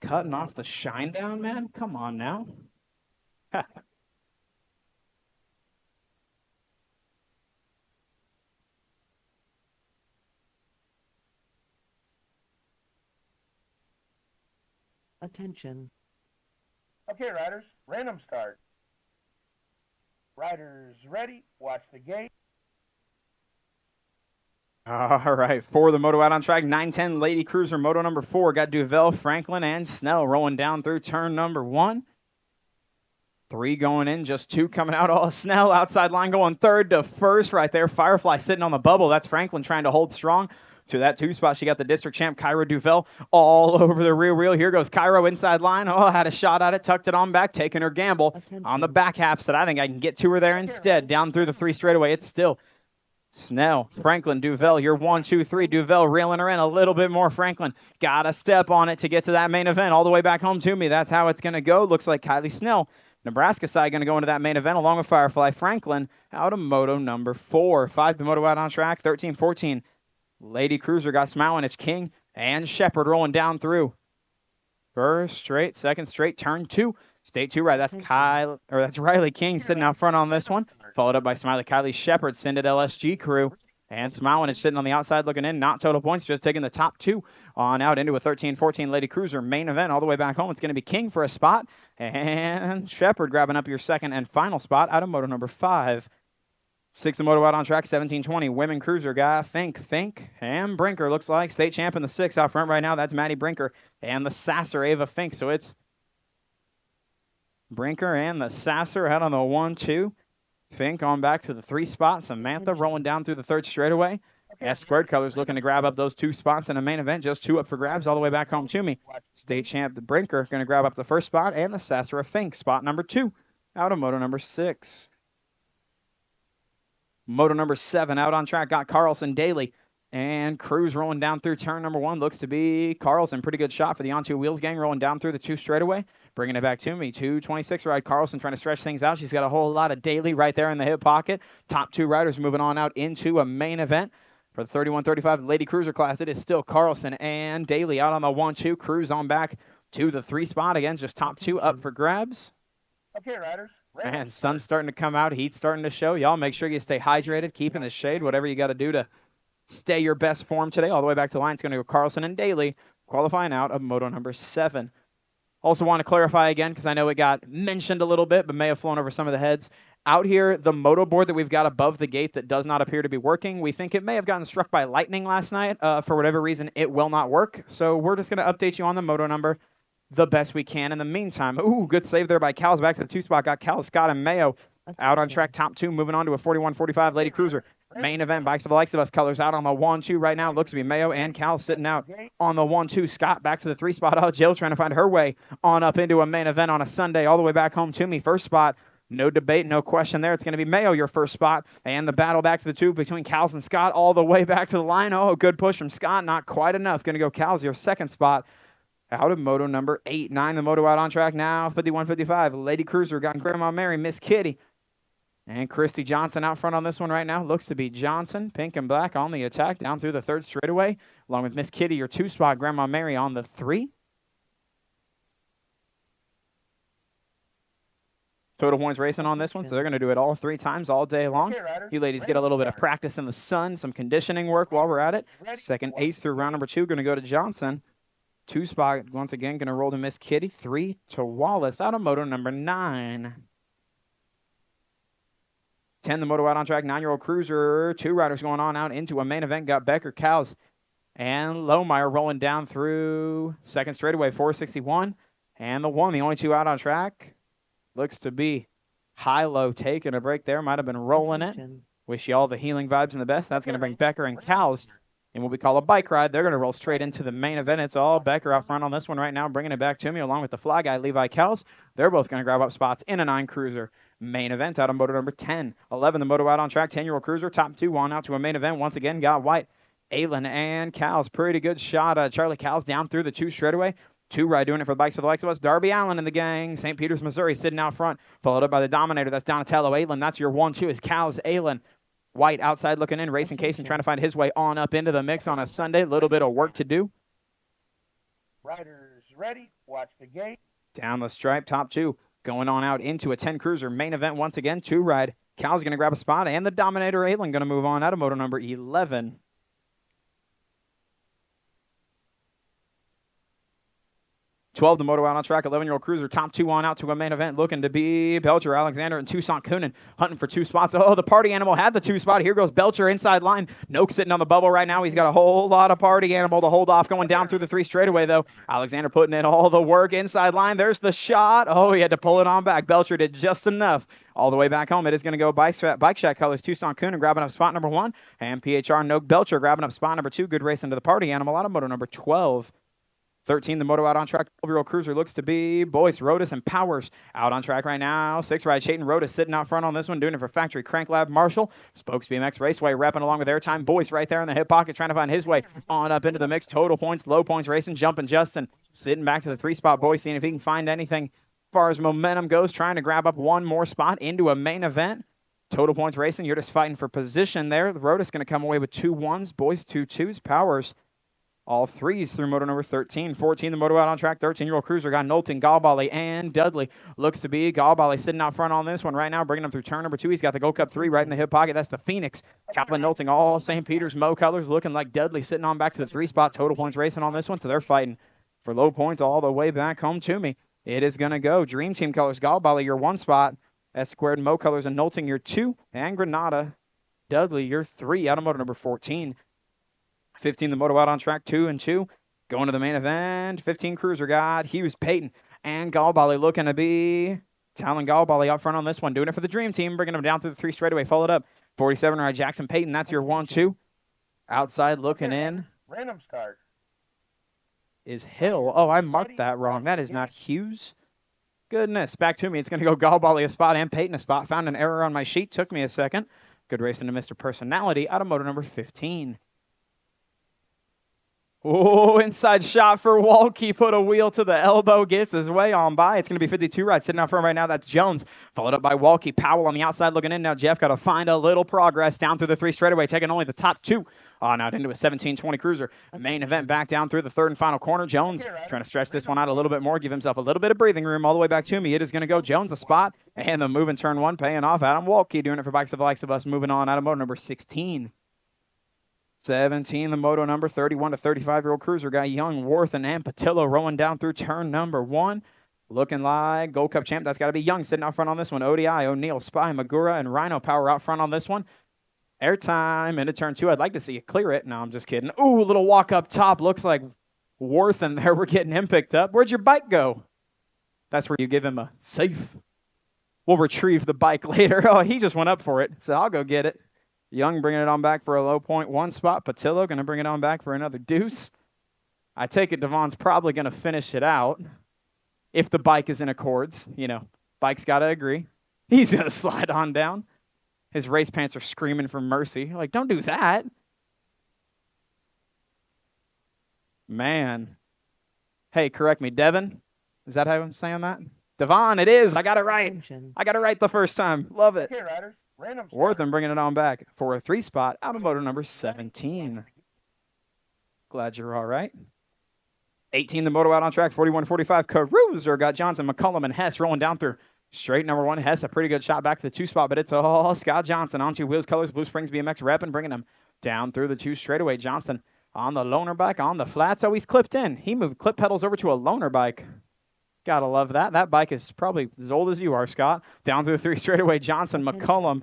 cutting off the shine down, man? Come on now. Attention. Okay, riders, random start. Riders ready, watch the gate. All right, for the moto out on track, 910 Lady Cruiser, moto number 4. Got Duvel, Franklin, and Snell rolling down through turn number 1. 3 going in, just 2 coming out. Oh, Snell outside line going third to first right there. Firefly sitting on the bubble. That's Franklin trying to hold strong. To that 2 spot, she got the district champ, Cairo Duvel, all over the rear wheel. Here goes Cairo inside line. Oh, had a shot at it, tucked it on back, taking her gamble on the back half. Said, I think I can get to her there instead. Down through the 3 straightaway. It's still Snell, Franklin, Duvel, you're 1, 2, 3. Duvel reeling her in a little bit more. Franklin got to step on it to get to that main event all the way back home to me. That's how it's going to go. Looks like Kylie Snell, Nebraska side, going to go into that main event along with Firefly. Franklin out of moto number 4. 5 to moto out on track. 13, 14. Lady Cruiser got smiling. It's King and Shepard rolling down through. First straight, second straight, turn 2. State 2 right. That's Riley King sitting out front on this one. Followed up by Smiley Kylie Shepard, Sended LSG crew. And Smilin is sitting on the outside looking in. Not total points, just taking the top 2 on out into a 13-14 Lady Cruiser main event all the way back home. It's going to be King for a spot. And Shepard grabbing up your second and final spot out of moto number 5. 6th moto out on track, 17-20. Women Cruiser guy, Fink, and Brinker. Looks like state champ in the 6 out front right now. That's Maddie Brinker and the Sasser, Ava Fink. So it's Brinker and the Sasser out on the 1-2. Fink on back to the 3 spot. Samantha rolling down through the 3rd straightaway. S Squared Colors looking to grab up those 2 spots in the main event. Just 2 up for grabs all the way back home to me. State champ the Brinker going to grab up the 1st spot, and the Sasser of Fink, spot number 2 out of moto number 6. Moto number 7 out on track got Carlson Daly and Cruz rolling down through turn number 1. Looks to be Carlson. Pretty good shot for the On Two Wheels gang rolling down through the 2 straightaway. Bringing it back to me. 226 ride. Carlson trying to stretch things out. She's got a whole lot of Daly right there in the hip pocket. Top 2 riders moving on out into a main event. For the 31-35 Lady Cruiser class, it is still Carlson and Daly out on the 1-2. Cruz on back to the 3 spot. Again, just top 2 up for grabs. Okay, riders. And sun's starting to come out. Heat's starting to show. Y'all make sure you stay hydrated, keep in the shade, whatever you got to do to stay your best form today. All the way back to the line, it's going to go Carlson and Daly, qualifying out of moto number 7. Also want to clarify again, because I know it got mentioned a little bit, but may have flown over some of the heads. Out here, the moto board that we've got above the gate that does not appear to be working, we think it may have gotten struck by lightning last night. For whatever reason, it will not work. So we're just going to update you on the moto number the best we can in the meantime. Ooh, good save there by Cal's. Back to the 2 spot. Got Cal, Scott, and Mayo out on track, top 2. Moving on to a 41-45 Lady Cruiser. Main event, bikes for the likes of us. Colors out on the 1-2 right now. Looks to be Mayo and Cal sitting out on the 1-2. Scott back to the 3 spot. Oh, Jill trying to find her way on up into a main event on a Sunday all the way back home to me. First spot. No debate, no question there. It's going to be Mayo, your first spot. And the battle back to the 2 between Cals and Scott all the way back to the line. Oh, good push from Scott. Not quite enough. Going to go Cals, your second spot. Out of moto number 8. 9, the moto out on track now. 51-55. Lady Cruiser got Grandma Mary, Miss Kitty. And Christy Johnson out front on this one right now. Looks to be Johnson, pink and black on the attack down through the 3rd straightaway. Along with Miss Kitty, your 2 spot. Grandma Mary on the 3. Total points racing on this one, so they're going to do it all 3 times all day long. You ladies get a little bit of practice in the sun, some conditioning work while we're at it. Second ace through round number 2 going to go to Johnson. 2 spot, once again, going to roll to Miss Kitty. 3 to Wallace out of moto number 9. 10, the moto out on track. 9-year-old Cruiser. 2 riders going on out into a main event. Got Becker, Cows, and Lohmeyer rolling down through 2nd straightaway. 461. And the 1, the only 2 out on track. Looks to be High-Low taking a break there. Might have been rolling it. Wish you all the healing vibes and the best. That's going to bring Becker and Cows in what we call a bike ride. They're going to roll straight into the main event. It's all Becker out front on this one right now, bringing it back to me along with the fly guy, Levi Cows. They're both going to grab up spots in a 9 Cruiser main event out of moto number 10. 11, the moto out on track. 10-year-old Cruiser, top 2 on out to a main event. Once again, got White, Aylin, and Cows. Pretty good shot. Charlie Cows down through the 2 straightaway. 2 ride doing it for the bikes for the likes of us. Darby Allen and the gang. St. Peters, Missouri sitting out front. Followed up by the Dominator. That's Donatello Aylin. That's your 1-2 is Cows, Aylin. White outside looking in, racing case and trying to find his way on up into the mix on a Sunday. A little bit of work to do. Riders ready, watch the gate. Down the stripe, top two. Going on out into a 10 cruiser. Main event once again, two ride. Cal's going to grab a spot, and the Dominator Aylin going to move on out of moto number 11. 12, the moto out on track, 11-year-old cruiser, top two on out to a main event, looking to be Belcher, Alexander, and Tucson Coonan, hunting for two spots. Oh, the party animal had the two spot. Here goes Belcher inside line. Noak sitting on the bubble right now. He's got a whole lot of party animal to hold off going down through the three straightaway, though. Alexander putting in all the work inside line. There's the shot. Oh, he had to pull it on back. Belcher did just enough. All the way back home, it is going to go Bike Shack Colors, Tucson Coonan grabbing up spot number 1, and PHR Noak Belcher grabbing up spot number 2. Good race into the party animal out of moto number 12. 13, the moto out on track, 12-year-old cruiser looks to be Boyce, Rodas, and Powers out on track right now. 6 ride, Chayton Rodas sitting out front on this one, doing it for Factory Crank Lab Marshall. Spokes BMX Raceway repping along with airtime. Boyce right there in the hip pocket trying to find his way on up into the mix. Total points, low points racing, jumping Justin. Sitting back to the 3-spot Boyce, seeing if he can find anything as far as momentum goes, trying to grab up one more spot into a main event. Total points racing, you're just fighting for position there. The Rodas going to come away with 2 1s, Boyce 2 2s, Powers all 3s through moto number 13. 14, the moto out on track, 13-year-old cruiser got Knowlton, Galbally, and Dudley. Looks to be Galbally sitting out front on this one right now, bringing him through turn number 2. He's got the Gold Cup 3 right in the hip pocket. That's the Phoenix. Kaplan Knowlton, all St. Peter's Mo colors, looking like Dudley sitting on back to the 3-spot. Total points racing on this one, so they're fighting for low points all the way back home to me. It is going to go Dream Team colors, Galbally, your 1 spot. S squared Mo colors and Knowlton, your 2. And Granada, Dudley, your 3 out of moto number 14. 15, the moto out on track, 2 and 2. Going to the main event, 15 cruiser got Hughes, Peyton, and Galbally looking to be Talon Galbally up front on this one, doing it for the Dream Team, bringing them down through the 3 straightaway, followed up. 47 ride Jackson Peyton, that's your 1-2. Outside looking in Random start. is Hill. Oh, I marked that wrong. That is not Hughes. Goodness, back to me. It's going to go Galbally a spot and Peyton a spot. Found an error on my sheet, took me a second. Good racing to Mr. Personality out of moto number 15. Oh, inside shot for Walke. Put a wheel to the elbow. Gets his way on by. It's going to be 52 right. Sitting out front right now. That's Jones. Followed up by Walke. Powell on the outside looking in. Now Jeff got to find a little progress down through the 3 straightaway. Taking only the top 2 on out into a 17-20 cruiser. Main event back down through the 3rd and final corner. Jones trying to stretch this one out a little bit more. Give himself a little bit of breathing room all the way back to me. It is going to go Jones a spot. And the move in turn 1 paying off. Adam Walke doing it for Bikes of the Likes of Us. Moving on out of moto number 16. 17, the moto number 31 to 35-year-old cruiser got Young, Worthen, and Patillo rolling down through turn number 1. Looking like Gold Cup champ. That's got to be Young sitting out front on this one. ODI, O'Neill, Spy, Magura, and Rhino Power out front on this one. Airtime into turn 2. I'd like to see you clear it. No, I'm just kidding. Ooh, little walk up top. Looks like Worthen there. We're getting him picked up. Where'd your bike go? That's where you give him a safe. We'll retrieve the bike later. Oh, he just went up for it, so I'll go get it. Young bringing it on back for a low point 1 spot. Patillo going to bring it on back for another deuce. I take it Devon's probably going to finish it out if the bike is in accords. You know, bike's got to agree. He's going to slide on down. His race pants are screaming for mercy. Like, don't do that. Man. Hey, correct me. Devin? Is that how I'm saying that? Devon, it is. I got it right. Attention. I got it right the first time. Love it. Okay, riders. Random start. Worthen bringing it on back for a 3 spot out of moto number 17. Glad you're all right. 18, the moto out on track, 41-45. Cruiser got Johnson, McCullum, and Hess rolling down through straight number 1. Hess, a pretty good shot back to the 2 spot, but it's all Scott Johnson on 2 wheels, colors, Blue Springs BMX repping, bringing him down through the 2 straightaway. Johnson on the loaner bike on the flat, so he's clipped in. He moved clip pedals over to a loaner bike. Gotta love that. That bike is probably as old as you are, Scott. Down through the 3 straightaway, Johnson, McCullum,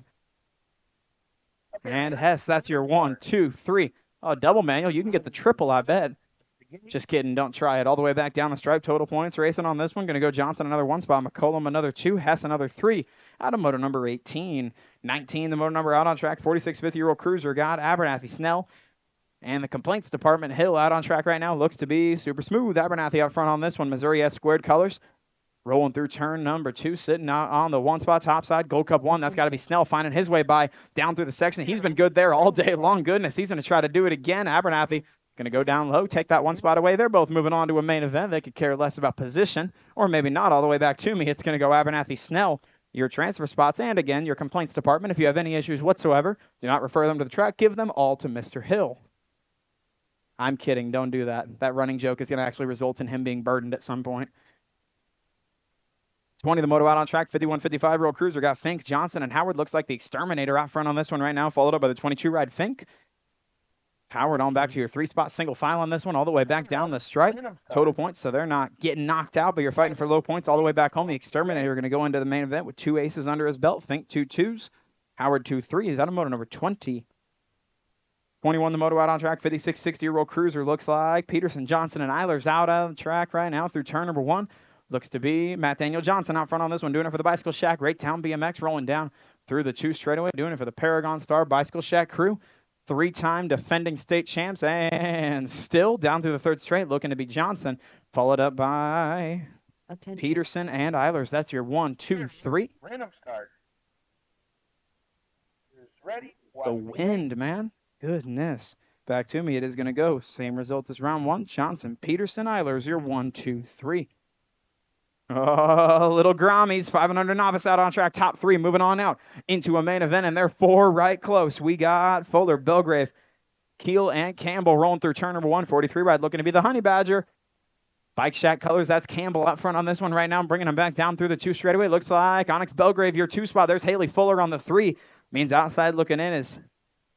and Hess. That's your 1, 2, 3. Oh, double manual. You can get the triple, I bet. Just kidding. Don't try it. All the way back down the stripe. Total points racing on this one. Going to go Johnson another 1 spot. McCullum another 2. Hess another 3. Out of moto number 18. 19, the moto number out on track. 46, 50-year-old cruiser got Abernathy, Snell. And the complaints department, Hill, out on track right now. Looks to be super smooth. Abernathy out front on this one. Missouri S squared colors. Rolling through turn number 2, sitting out on the 1 spot top side. Gold Cup 1. That's got to be Snell finding his way by down through the section. He's been good there all day long. Goodness, he's going to try to do it again. Abernathy going to go down low, take that 1 spot away. They're both moving on to a main event. They could care less about position, or maybe not all the way back to me. It's going to go Abernathy, Snell, your transfer spots, and again, your complaints department. If you have any issues whatsoever, do not refer them to the track. Give them all to Mr. Hill. I'm kidding. Don't do that. That running joke is going to actually result in him being burdened at some point. 20, the moto out on track. 51, 55-year-old cruiser got Fink, Johnson, and Howard. Looks like the Exterminator out front on this one right now, followed up by the 22 ride Fink. Howard on back to your 3-spot single file on this one, all the way back down the stripe. Total points, so they're not getting knocked out, but you're fighting for low points all the way back home. The Exterminator going to go into the main event with 2 aces under his belt. Fink 2 2s. Howard 2 3s. Out of moto number 20. 21, the moto out on track. 56, 60-year-old cruiser. Looks like Peterson, Johnson, and Eilers out on the track right now through turn number 1. Looks to be Matt Daniel Johnson out front on this one, doing it for the Bicycle Shack. Great Town BMX rolling down through the 2 straightaway, doing it for the Paragon Star Bicycle Shack crew. 3-time defending state champs, and still down through the 3rd straight, looking to be Johnson, followed up by Peterson and Eilers. That's your 1, 2, 3. Random start. Ready? The wind, man. Goodness. Back to me. It is going to go. Same result as round 1. Johnson, Peterson, Eilers, your 1, 2, 3. Oh, little Grommies, 500 novice out on track, top 3, moving on out into a main event, and they're 4 right close. We got Fuller, Belgrave, Keel, and Campbell rolling through turn number 1, 43 ride, looking to be the Honey Badger. Bike Shack colors, that's Campbell up front on this one right now, bringing him back down through the 2 straightaway. Looks like Onyx Belgrave, your 2 spot. There's Haley Fuller on the 3. Means outside looking in is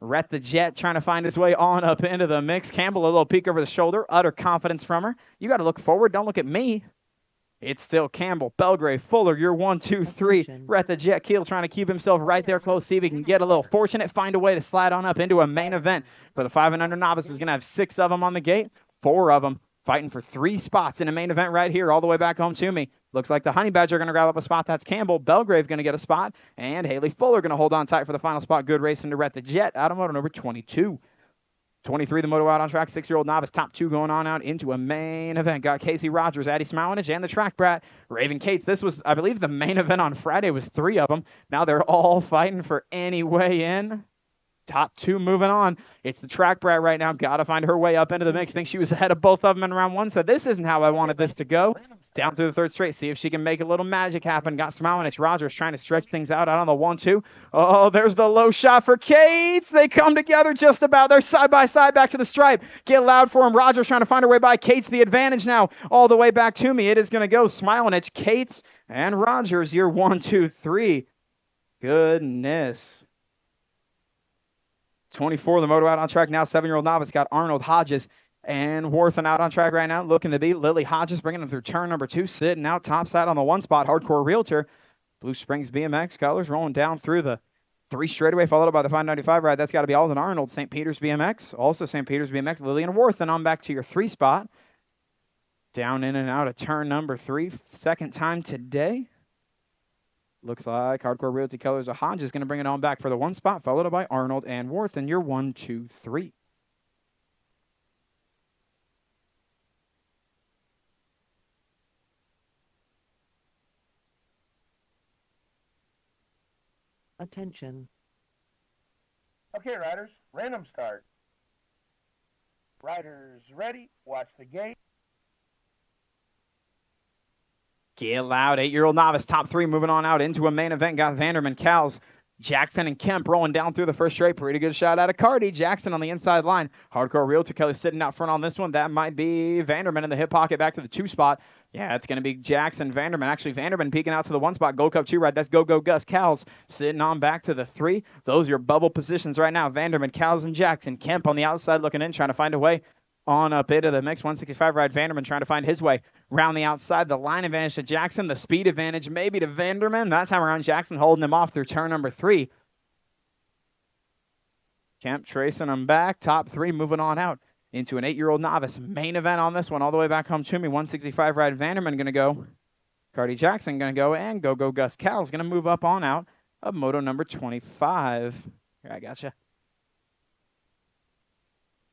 Rhett the Jet trying to find his way on up into the mix. Campbell, a little peek over the shoulder, utter confidence from her. You got to look forward, don't look at me. It's still Campbell, Belgrave, Fuller, you're 1, 2, 3. Rhett the Jet Keel trying to keep himself right there close, see if he can get a little fortunate, find a way to slide on up into a main event. For the 5 and under novices, going to have 6 of them on the gate, 4 of them fighting for 3 spots in a main event right here, all the way back home to me. Looks like the Honey Badger going to grab up a spot. That's Campbell. Belgrave going to get a spot. And Haley Fuller going to hold on tight for the final spot. Good racing to Rhett the Jet. Out of moto number 22. 23, the moto out on track. 6-year-old novice, top 2 going on out into a main event. Got Casey Rogers, Addie Smowanage, and the track brat, Raven Cates. This was, I believe, the main event on Friday was 3 of them. Now they're all fighting for any way in. Top 2 moving on. It's the track brat right now. Got to find her way up into the mix. Think she was ahead of both of them in round 1. So this isn't how I wanted this to go. Down through the 3rd straight. See if she can make a little magic happen. Got Smowanich. Rogers trying to stretch things out on the 1-2. Oh, there's the low shot for Cates. They come together just about. They're side by side back to the stripe. Get loud for him. Rogers trying to find her way by. Cates the advantage now. All the way back to me. It is going to go Smowanich, Cates, and Rogers. You're 1, 2, 3. Goodness. 24, the moto out on track now. 7-year-old novice got Arnold Hodges and Worthen out on track right now. Looking to be Lily Hodges, bringing them through turn number 2, sitting out topside on the 1 spot. Hardcore Realtor. Blue Springs BMX colors rolling down through the 3 straightaway, followed up by the 595 ride. That's got to be Alden Arnold, St. Peter's BMX. Also St. Peter's BMX, Lillian Worthen on back to your 3 spot. Down in and out of turn number 3, second time today. Looks like Hardcore Realty Colors of Hodges going to bring it on back for the 1 spot, followed up by Arnold and Worth, and you're 1, 2, 3. Attention. Okay, riders, random start. Riders ready, watch the gate. Get loud. 8-year-old novice, top 3, moving on out into a main event. Got Vanderman, Cowles, Jackson, and Kemp rolling down through the 1st straight. Pretty good shot out of Cardi. Jackson on the inside line. Hardcore Realtor Kelly sitting out front on this one. That might be Vanderman in the hip pocket back to the 2 spot. Yeah, it's going to be Jackson, Vanderman. Actually, Vanderman peeking out to the 1 spot. Gold Cup 2 ride. That's Go Gus. Cowles sitting on back to the 3. Those are your bubble positions right now. Vanderman, Cowles, and Jackson. Kemp on the outside looking in, trying to find a way on up into the mix. 165 ride Vanderman trying to find his way round the outside. The line advantage to Jackson. The speed advantage maybe to Vanderman. That time around, Jackson holding him off through turn number 3. Kemp tracing him back. Top 3 moving on out into an 8-year-old novice. Main event on this one all the way back home to me. 165 ride Vanderman going to go. Cardi Jackson going to go. And Go Gus Cowles going to move up on out of moto number 25. Here, I gotcha.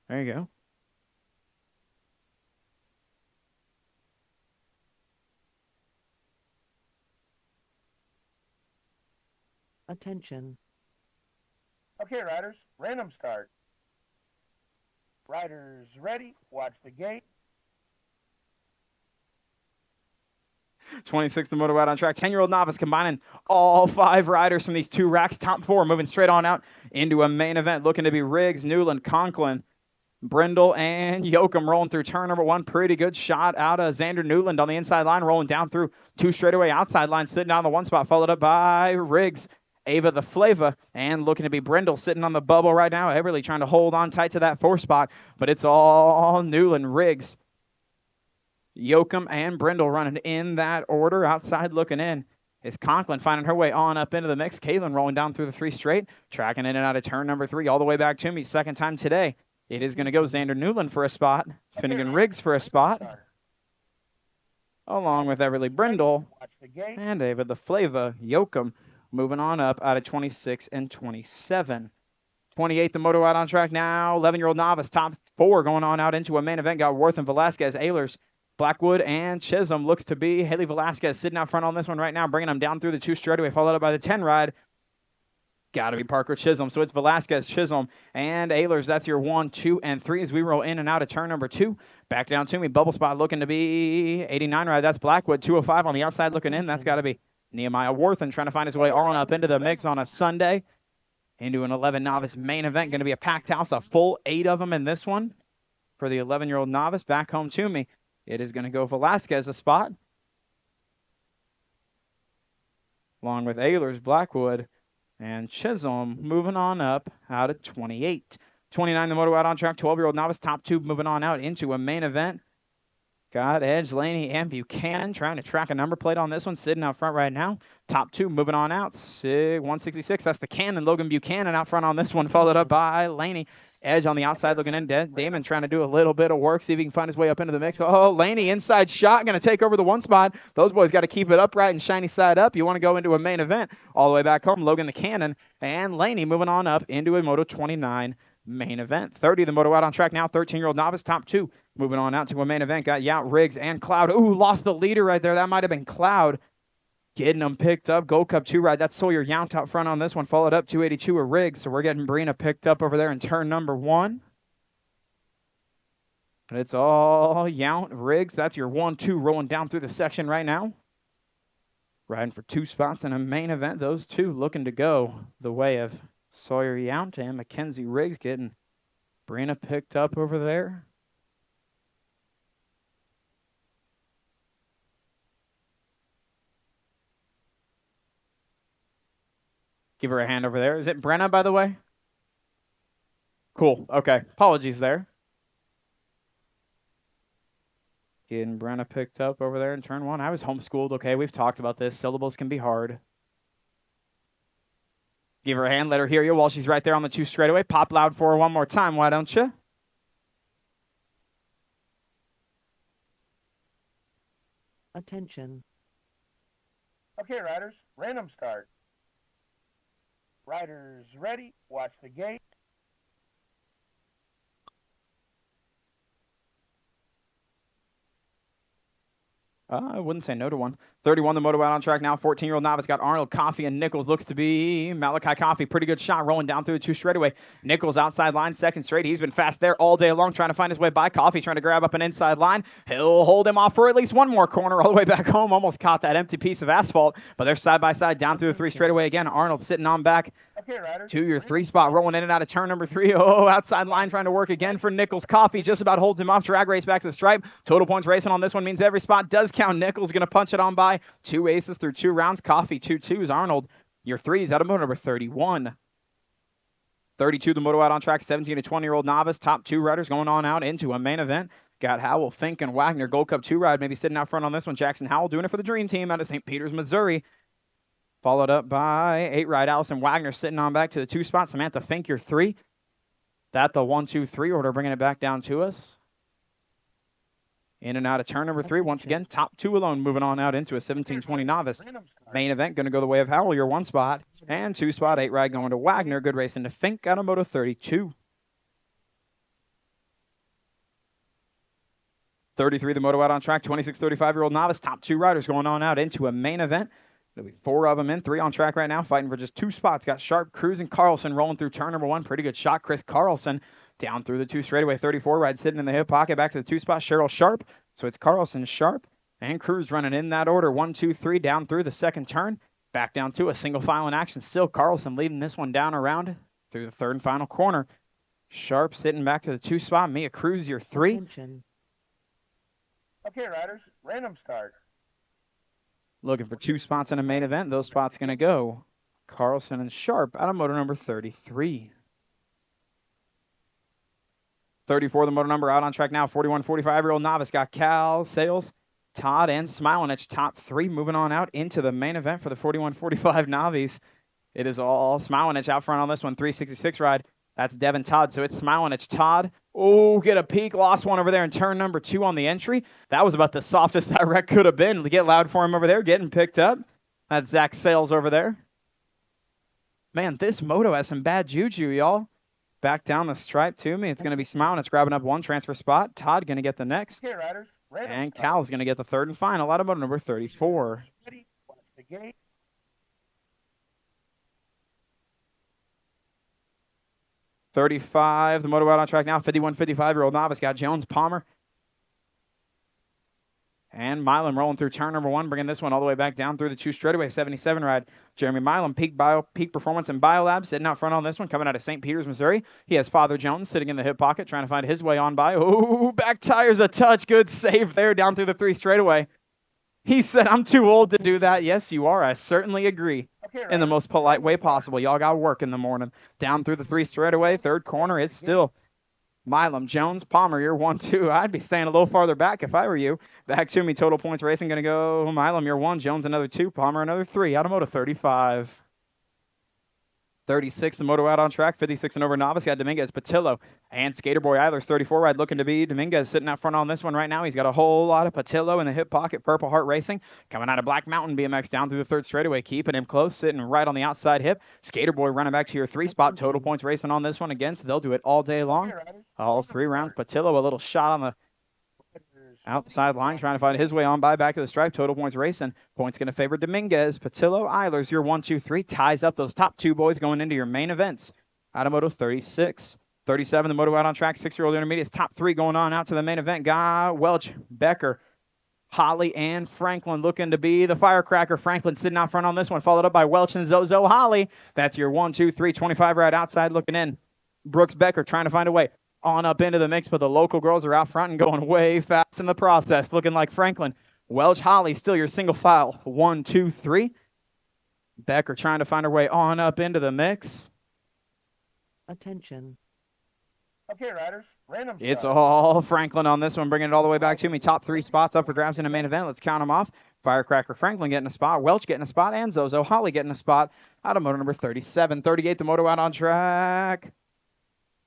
There you go. Attention. Okay, riders, random start. Riders ready, watch the gate. 26, the moto out on track. 10-year-old novice combining all 5 riders from these 2 racks. Top 4 moving straight on out into a main event. Looking to be Riggs, Newland, Conklin, Brindle and Yoakum rolling through turn number 1. Pretty good shot out of Xander Newland on the inside line, rolling down through 2 straightaway outside line, sitting down the 1 spot, followed up by Riggs. Ava the Flava, and looking to be Brindle sitting on the bubble right now. Everly trying to hold on tight to that 4 spot, but it's all Newland, Riggs, Yoakum, and Brindle running in that order. Outside looking in is Conklin finding her way on up into the mix. Kaylin rolling down through the 3 straight, tracking in and out of turn number 3 all the way back to me. Second time today. It is going to go Xander Newland for a spot, Finnegan Riggs for a spot, along with Everly Brindle and David the Flava, Yoakum, moving on up out of 26 and 27. 28, the moto out on track now. 11-year-old novice, top 4 going on out into a main event. Got Worth and Velasquez, Ehlers, Blackwood, and Chisholm. Looks to be Haley Velasquez sitting out front on this one right now, bringing them down through the 2 straightaway, followed up by the 10 ride. Got to be Parker Chisholm. So it's Velasquez, Chisholm, and Ehlers. That's your 1, 2, and 3 as we roll in and out of turn number 2. Back down to me. Bubble spot looking to be 89 ride. That's Blackwood. 205 on the outside looking in. That's got to be Nehemiah Worthen trying to find his way on up into the mix on a Sunday. Into an 11 novice main event. Going to be a packed house. A full 8 of them in this one for the 11-year-old novice. Back home to me. It is going to go Velasquez a spot, along with Ehlers, Blackwood, and Chisholm moving on up out of 28. 29, the moto out on track. 12-year-old novice, top 2 moving on out into a main event. Got Edge, Laney, and Buchanan trying to track a number plate on this one, sitting out front right now. Top 2 moving on out. 166, that's the Cannon. Logan Buchanan out front on this one, followed up by Laney. Edge on the outside looking in. Damon trying to do a little bit of work, see if he can find his way up into the mix. Oh, Laney, inside shot, going to take over the 1 spot. Those boys got to keep it upright and shiny side up. You want to go into a main event all the way back home. Logan the Cannon and Laney moving on up into a Moto 29 main event. 30, the moto out on track now. 13-year-old novice, top 2. Moving on out to a main event. Got Yout, Riggs, and Cloud. Ooh, lost the leader right there. That might have been Cloud. Getting them picked up. Gold Cup 2 ride. That's Sawyer Yount out front on this one. Followed up 282 of Riggs. So we're getting Brina picked up over there in turn number 1. It's all Yount, Riggs. That's your 1, 2 rolling down through the section right now. Riding for 2 spots in a main event. Those 2 looking to go the way of Sawyer Yount and Mackenzie Riggs, getting Brina picked up over there. Give her a hand over there. Is it Brenna, by the way? Cool. Okay. Apologies there. Getting Brenna picked up over there in turn 1. I was homeschooled. Okay, we've talked about this. Syllables can be hard. Give her a hand. Let her hear you while she's right there on the 2 straightaway. Pop loud for her one more time. Why don't you? Attention. Okay, riders, random start. Riders ready, watch the gate. I wouldn't say no to one. 31, the moto out on track now. 14-year-old novice got Arnold, Coffee, and Nichols. Looks to be Malachi Coffee. Pretty good shot rolling down through the 2 straightaway. Nichols outside line, second straight. He's been fast there all day long, trying to find his way by Coffee, trying to grab up an inside line. He'll hold him off for at least one more corner all the way back home. Almost caught that empty piece of asphalt, but they're side by side down through the 3 straightaway again. Arnold sitting on back to your 3 spot, rolling in and out of turn number 3. Oh, outside line trying to work again for Nichols. Coffee just about holds him off. Drag race back to the stripe. Total points racing on this one means every spot does count. Nichols going to punch it on by. 2 aces through 2 rounds. Coffee 2 2s. Arnold, your 3s out of moto number 31. 32, the moto out on track. 17 to 20-year-old novice. Top 2 riders going on out into a main event. Got Howell, Fink, and Wagner. Gold Cup 2 ride maybe sitting out front on this one. Jackson Howell doing it for the Dream Team out of St. Peters, Missouri. Followed up by 8 ride Allison Wagner sitting on back to the 2 spot. Samantha Fink, your 3. That the 1, 2, 3 order, bringing it back down to us. In and out of turn number 3. Once again, top 2 alone moving on out into a 17-20 novice. Main event going to go the way of Howell, your 1 spot. And 2 spot, 8 ride going to Wagner. Good racing to Fink out of moto 32. 33, the moto out on track. 26, 35-year-old novice. Top 2 riders going on out into a main event. There'll be 4 of them in, 3 on track right now, fighting for just 2 spots. Got Sharp, Cruz, and Carlson rolling through turn number 1. Pretty good shot. Chris Carlson down through the 2 straightaway. 34 ride sitting in the hip pocket. Back to the 2 spot. Cheryl Sharp. So it's Carlson, Sharp, and Cruz running in that order. 1, 2, 3 down through the second turn. Back down to a single file in action. Still Carlson leading this one down around through the 3rd and final corner. Sharp sitting back to the 2 spot. Mia Cruz, your 3. Attention. Okay, riders, random start. Looking for 2 spots in the main event. Those spots going to go Carlson and Sharp out of motor number 33. 34, the motor number out on track now. 41, 45-year-old novice got Cal, Sales, Todd, and Smilenich top 3 moving on out into the main event for the 41, 45 novice. It is all Smilenich out front on this one. 366 ride. That's Devin Todd. So it's Smilenich Todd. Oh, get a peek. Lost one over there in turn number 2 on the entry. That was about the softest that wreck could have been. Get loud for him over there. Getting picked up. That's Zach Sales over there. Man, this moto has some bad juju, y'all. Back down the stripe to me. It's going to be Smilenich grabbing up 1 transfer spot. Todd going to get the next. Okay, riders, random And start. Cal's going to get the 3rd and final out of moto number 34. Ready, watch the gate. 35, the moto out on track now. 51, 55-year-old novice got Jones, Palmer, and Milam rolling through turn number 1, bringing this one all the way back down through the 2 straightaway. 77 ride. Jeremy Milam, peak performance in Biolab, sitting out front on this one, coming out of St. Peters, Missouri. He has Father Jones sitting in the hip pocket, trying to find his way on by. Oh, back tires a touch. Good save there down through the 3 straightaway. He said, I'm too old to do that. Yes, you are. I certainly agree. Okay, In the riders, most polite way possible. Y'all got work in the morning. Down through the 3 straightaway, 3rd corner. It's still Milam, Jones, Palmer, you're 1-2. I'd be staying a little farther back if I were you. Back to me, total points racing. Going to go Milam, you're 1. Jones, another 2. Palmer, another 3. Automotive 35. 36, the moto out on track. 56 and over novice. Got Dominguez, Patillo, and Skater Boy Eilers. 34 ride looking to be Dominguez sitting out front on this one right now. He's got a whole lot of Patillo in the hip pocket. Purple Heart Racing coming out of Black Mountain BMX down through the 3rd straightaway. Keeping him close, sitting right on the outside hip. Skater Boy running back to your 3 spot. Total points racing on this one again, so they'll do it all day long. okay, riders, All 3 rounds. Patillo, a little shot on the outside line, trying to find his way on by back to the stripe. Total points racing. Points going to favor Dominguez. Patillo, Eilers, your 1-2-3. Ties up those top 2 boys going into your main events. Automoto 36. 37, the moto out on track. 6-year-old intermediates. Top 3 going on out to the main event. Guy, Welch, Becker, Holly, and Franklin looking to be the firecracker. Franklin sitting out front on this one, followed up by Welch and Zozo Holly. That's your 1-2-3, 25 right outside looking in. Brooks Becker trying to find a way on up into the mix, but the local girls are out front and going way fast in the process, looking like Franklin. Welch, Holly, still your single file. 1-2-3. Becker trying to find her way on up into the mix. Attention. okay, riders, random It's start. all Franklin on this one, bringing it all the way back to me. Top 3 spots up for grabs in the main event. Let's count them off. Firecracker Franklin getting a spot. Welch getting a spot. And Zozo Holly getting a spot. Out of moto number 37. 38, the moto out on track.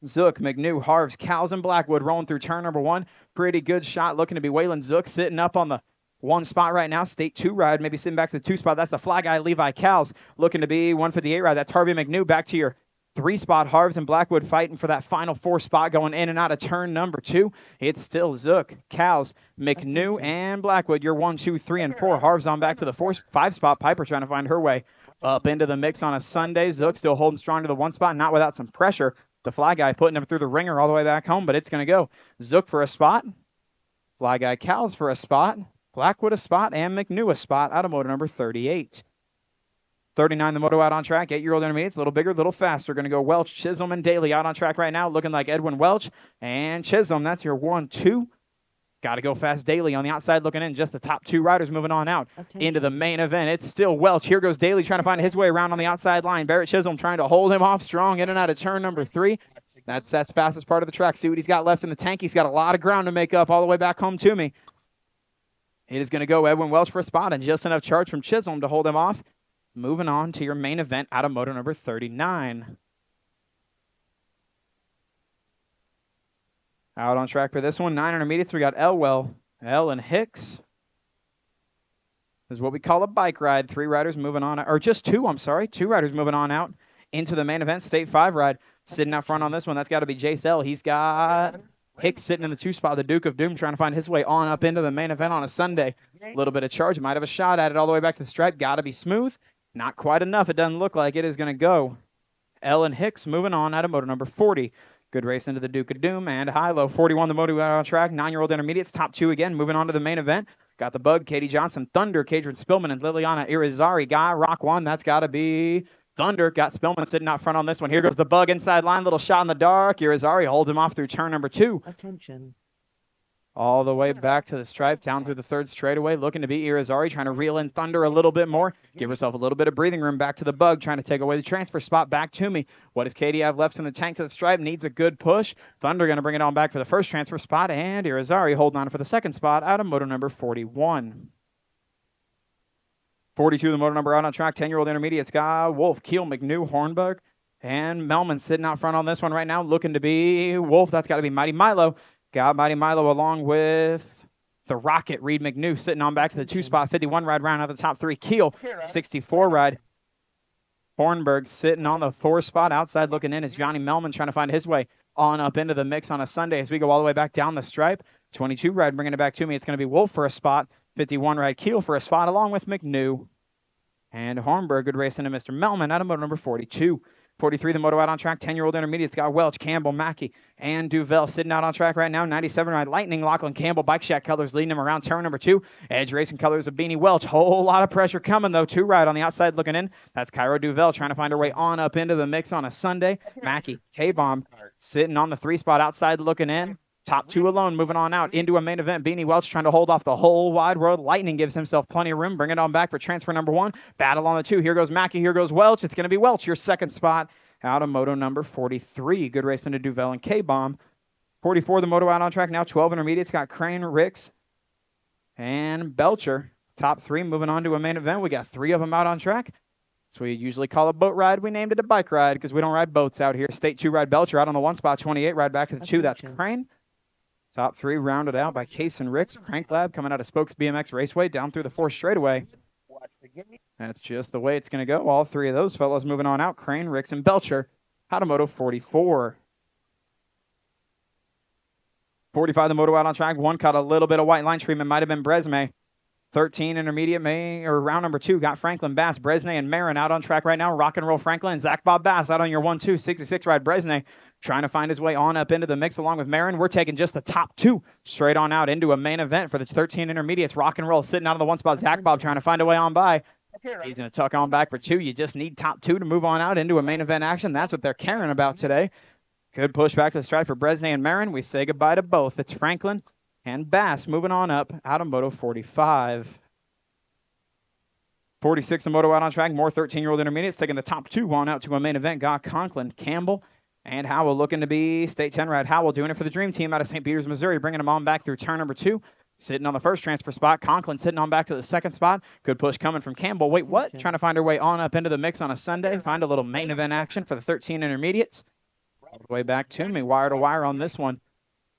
Zook, McNew, Harves, Cows, and Blackwood rolling through turn number 1. Pretty good shot. Looking to be Waylon Zook sitting up on the 1 spot right now. State 2 ride, maybe sitting back to the 2 spot. That's the fly guy, Levi Cows. Looking to be 158 ride. That's Harvey McNew back to your 3 spot. Harves and Blackwood fighting for that final 4 spot going in and out of turn number 2. It's still Zook, Cows, McNew, and Blackwood. You're 1, 2, 3, and 4. Harves on back to the 5 spot. Piper trying to find her way up into the mix on a Sunday. Zook still holding strong to the 1 spot, not without some pressure. The fly guy putting him through the ringer all the way back home, but it's going to go Zook for a spot. Fly guy Cows for a spot. Blackwood a spot, and McNew a spot. Out of moto number 38. 39, the moto out on track. 8-year-old intermediates, a little bigger, a little faster. Going to go Welch, Chisholm, and Daly out on track right now, looking like Edwin Welch and Chisholm. That's your 1-2. Got to go fast. Daly on the outside looking in. Just the top 2 riders moving on out into the main event. It's still Welch. Here goes Daly trying to find his way around on the outside line. Barrett Chisholm trying to hold him off strong in and out of turn number 3. That's fastest part of the track. See what he's got left in the tank. He's got a lot of ground to make up all the way back home to me. It is going to go Edwin Welch for a spot and just enough charge from Chisholm to hold him off. Moving on to your main event out of moto number 39. Out on track for this one, 9 intermediates. We got Elwell, L, and Hicks. This is what we call a bike ride. 3 riders moving on, or just 2, I'm sorry. 2 riders moving on out into the main event. State 5 ride. Sitting out front on this one, that's got to be Jace L. He's got Hicks sitting in the 2 spot, the Duke of Doom, trying to find his way on up into the main event on a Sunday. A little bit of charge. Might have a shot at it all the way back to the stripe. Got to be smooth. Not quite enough. It doesn't look like it is going to go. L and Hicks moving on out of moto number 40. Good race into the Duke of Doom and high-low. 41, the moto out on track. 9-year-old intermediates, top 2 again. Moving on to the main event. Got the Bug, Katie Johnson, Thunder, Kadrian Spillman, and Liliana Irizarry. Guy, Rock 1. That's got to be Thunder got Spillman sitting out front on this one. Here goes the Bug inside line, little shot in the dark. Irizarry holds him off through turn number 2. Attention. All the way back to the stripe, down through the third straightaway, looking to beat Irizarry, trying to reel in Thunder a little bit more, give herself a little bit of breathing room. Back to the Bug, trying to take away the transfer spot back to me. What does Katie have left in the tank to the stripe? Needs a good push. Thunder going to bring it on back for the first transfer spot, and Irizarry holding on for the second spot out of moto number 41. 42, the moto number out on track, 10-year-old intermediate, got Wolf, Keel, McNew, Hornberg, and Melman sitting out front on this one right now, looking to be Wolf. That's got to be Mighty Milo. Got Mighty Milo along with the Rocket, Reed McNew, sitting on back to the 2-spot, 51 ride round out of the top 3. Keel, 64 ride. Hornberg sitting on the 4 spot. Outside looking in is Johnny Melman trying to find his way on up into the mix on a Sunday as we go all the way back down the stripe. 22 ride bringing it back to me. It's going to be Wolf for a spot. 51 ride Keel for a spot along with McNew. And Hornberg, good racing to Mr. Melman out of moto number 42. 43, the moto out on track, 10-year-old intermediates, got Welch, Campbell, Mackey, and Duvel sitting out on track right now. 97 ride Lightning, Lachlan Campbell, Bike Shack Colors leading him around turn number 2. Edge Racing Colors of Beanie Welch. Whole lot of pressure coming, though. 2 ride on the outside looking in. That's Cairo Duvel trying to find her way on up into the mix on a Sunday. Mackey, K-Bomb, sitting on the 3 spot outside looking in. Top 2 alone, moving on out into a main event. Beanie Welch trying to hold off the whole wide road. Lightning gives himself plenty of room. Bring it on back for transfer number 1. Battle on the 2. Here goes Mackey. Here goes Welch. It's going to be Welch, your second spot out of moto number 43. Good racing to Duvel and K-Bomb. 44, the moto out on track now. 12 intermediates. Got Crane, Ricks, and Belcher. Top 3 moving on to a main event. We got 3 of them out on track. So we usually call a boat ride. We named it a bike ride because we don't ride boats out here. State 2 ride Belcher out on the 1 spot. 28 ride back to the 2. That's Crane. Top 3 rounded out by Case and Ricks. Crank Lab coming out of Spokes BMX Raceway down through the 4th straightaway. That's just the way it's going to go. All 3 of those fellows moving on out. Crane, Ricks, and Belcher out of moto 44. 45, the moto out on track. 1 caught a little bit of white line treatment. Might have been Bresme. 13 intermediate round number 2 got Franklin Bass, Bresnay, and Marin out on track right now. Rock and Roll Franklin and Zach Bob Bass out on your 1-2. 66 ride Bresnay trying to find his way on up into the mix along with Marin. We're taking just the top 2 straight on out into a main event for the 13 intermediates. Rock and Roll sitting out of the 1 spot. Zach Bob trying to find a way on by. He's going to tuck on back for 2. You just need top 2 to move on out into a main event action. That's what they're caring about today. Good push back to the stripe for Bresnay and Marin. We say goodbye to both. It's Franklin and Bass moving on up out of moto 45. 46, the moto out on track. More 13-year-old intermediates taking the top 2 on out to a main event. Got Conklin, Campbell, and Howell looking to be state 10 ride. Howell doing it for the Dream Team out of St. Peters, Missouri, bringing him on back through turn number 2. Sitting on the first transfer spot. Conklin sitting on back to the second spot. Good push coming from Campbell. Wait, what? Trying to find her way on up into the mix on a Sunday. Find a little main event action for the 13 intermediates. All the way back to me. Wire to wire on this one.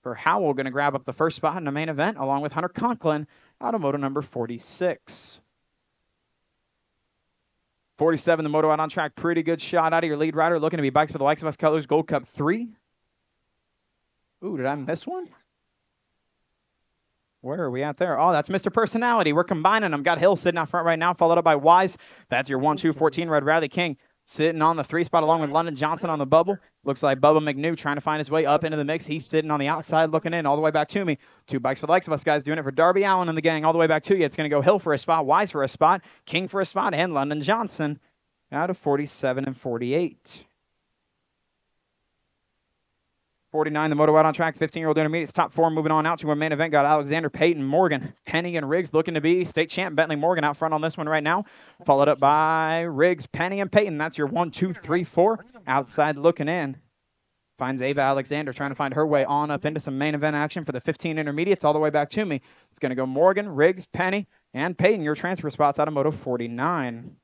For Howell, going to grab up the first spot in the main event along with Hunter Conklin out of moto number 46. 47, the moto out on track. Pretty good shot out of your lead rider. Looking to be Bikes for the Likes of Us Colors Gold Cup 3. Ooh, did I miss one? Where are we at there? Oh, that's Mr. Personality. We're combining them. Got Hill sitting out front right now, followed up by Wise. That's your 1-2, 14 red Riley King sitting on the 3 spot along with London Johnson on the bubble. Looks like Bubba McNew trying to find his way up into the mix. He's sitting on the outside looking in all the way back to me. 2 Bikes for the Likes of Us guys doing it for Darby Allen and the gang all the way back to you. It's going to go Hill for a spot, Wise for a spot, King for a spot, and London Johnson out of 47 and 48. 49, the moto out on track, 15-year-old intermediates, top 4 moving on out to a main event. Got Alexander, Peyton, Morgan, Penny, and Riggs looking to be state champ. Bentley Morgan out front on this one right now, followed up by Riggs, Penny, and Peyton. That's your 1, 2, 3, 4. Outside looking in. Finds Ava Alexander trying to find her way on up into some main event action for the 15 intermediates all the way back to me. It's going to go Morgan, Riggs, Penny, and Peyton, your transfer spots out of moto 49.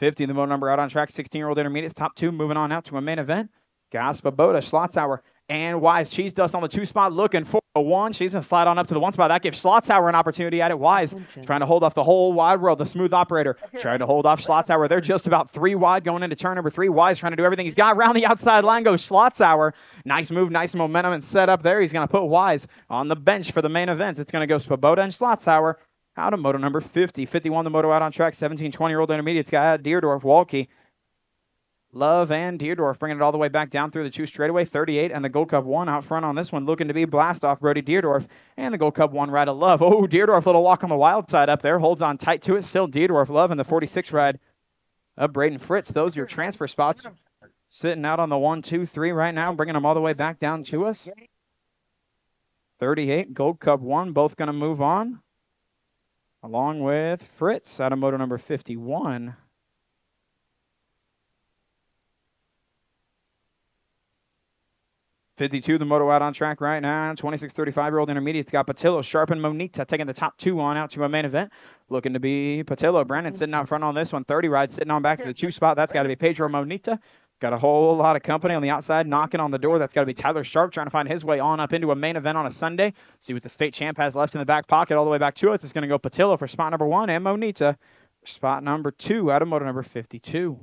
50, the moto number out on track, 16-year-old intermediates, top 2 moving on out to a main event. Gaspa, Boda, Schlotzauer, and Wise. Cheese Dust on the 2 spot looking for a 1. She's going to slide on up to the 1 spot. That gives Schlotzauer an opportunity at it. Wise trying to hold off the whole wide world. The smooth operator trying to hold off Schlotzauer. They're just about 3 wide going into turn number 3. Wise trying to do everything he's got. Around the outside line goes Schlotzauer. Nice move, nice momentum and set up there. He's going to put Wise on the bench for the main events. It's going to go Svoboda and Schlotzauer out of moto number 50. 51, the moto out on track, 17, 20-year-old intermediates got Deerdorf, Walke, Love and Deerdorf bringing it all the way back down through the 2 straightaway. 38 and the Gold Cup 1 out front on this one, looking to be blast off Brody Deerdorf and the Gold Cup 1 ride of Love. Oh, Deerdorf, little walk on the wild side up there, holds on tight to it. Still Deerdorf, Love in the 46 ride of Braden Fritz. Those are your transfer spots. Sitting out on the 1, 2, 3 right now, bringing them all the way back down to us. 38, Gold Cup 1, both going to move on. Along with Fritz out of moto number 51. 52, the moto out on track right now. 26, 35-year-old intermediate's got Patillo, Sharp, and Monita taking the top 2 on out to a main event. Looking to be Patillo. Brandon sitting out front on this one. 30 ride sitting on back to the 2 spot. That's got to be Pedro Monita. Got a whole lot of company on the outside knocking on the door. That's got to be Tyler Sharp trying to find his way on up into a main event on a Sunday. See what the state champ has left in the back pocket all the way back to us. It's going to go Patillo for spot number 1 and Monita for spot number 2 out of moto number 52.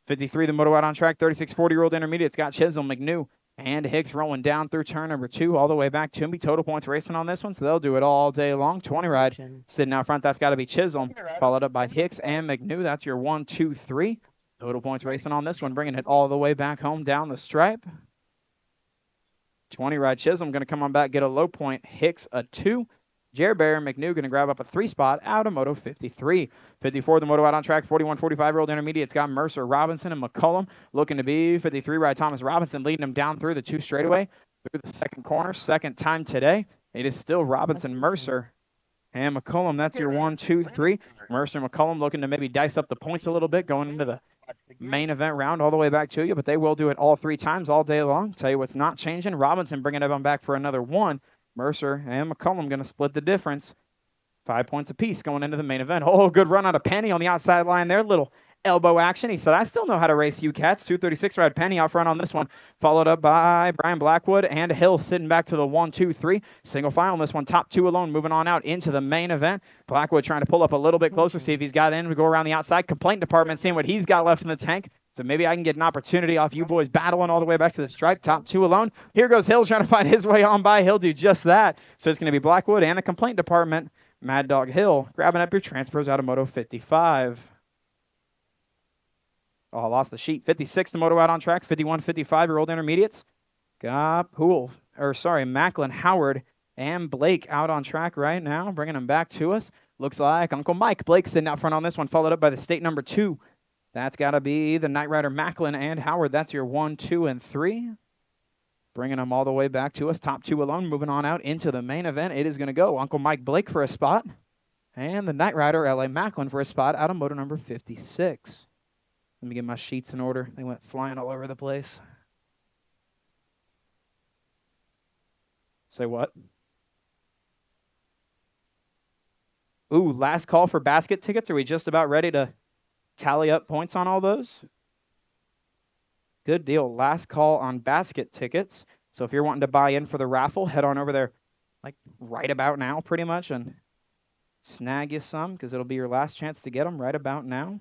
53, the moto out on track. 36, 40-year-old intermediate's got Chisholm, McNew, and Hicks rolling down through turn number 2 all the way back to me. Total points racing on this one, so they'll do it all day long. 20 ride sitting out front. That's got to be Chisholm, followed up by Hicks and McNew. That's your 1, 2, 3. Total points racing on this one, bringing it all the way back home down the stripe. 20 ride Chisholm going to come on back, get a low point. Hicks a 2. Jared Bear and McNew going to grab up a 3 spot out of moto 53. 54, the moto out on track. 41, 45-year-old intermediate's got Mercer, Robinson, and McCullum. Looking to be 53 ride Thomas Robinson, leading him down through the 2 straightaway. Through the second corner, second time today. It is still Robinson, Mercer, and McCullum. That's your 1, 2, 3. Mercer and McCullum looking to maybe dice up the points a little bit going into the main event round all the way back to you, but they will do it all 3 times all day long. Tell you what's not changing. Robinson bringing it on back for another 1. Mercer and McCullum going to split the difference. 5 points apiece going into the main event. Oh, good run out of Penny on the outside line there. Little elbow action. He said, I still know how to race you cats. 236 ride Penny out front on this one. Followed up by Brian Blackwood and Hill sitting back to the 1, 2, 3. Single file on this one. Top 2 alone moving on out into the main event. Blackwood trying to pull up a little bit closer, see if he's got in. We go around the outside. Complaint department seeing what he's got left in the tank. So maybe I can get an opportunity off you boys battling all the way back to the stripe. Top 2 alone. Here goes Hill trying to find his way on by. He'll do just that. So it's going to be Blackwood and the complaint department. Mad Dog Hill grabbing up your transfers out of moto 55. Oh, I lost the sheet. 56, the moto out on track. 51, 55-year-old intermediates. Got Macklin, Howard, and Blake out on track right now. Bringing them back to us. Looks like Uncle Mike Blake sitting out front on this one. Followed up by the state number 2. That's got to be the Knight Rider Macklin and Howard. That's your 1, 2, and 3. Bringing them all the way back to us. Top 2 alone. Moving on out into the main event. It is going to go Uncle Mike Blake for a spot. And the Knight Rider L.A. Macklin for a spot out of moto number 56. Let me get my sheets in order. They went flying all over the place. Say what? Ooh, last call for basket tickets. Are we just about ready to tally up points on all those? Good deal. Last call on basket tickets. So if you're wanting to buy in for the raffle, head on over there like right about now pretty much and snag you some because it'll be your last chance to get them right about now.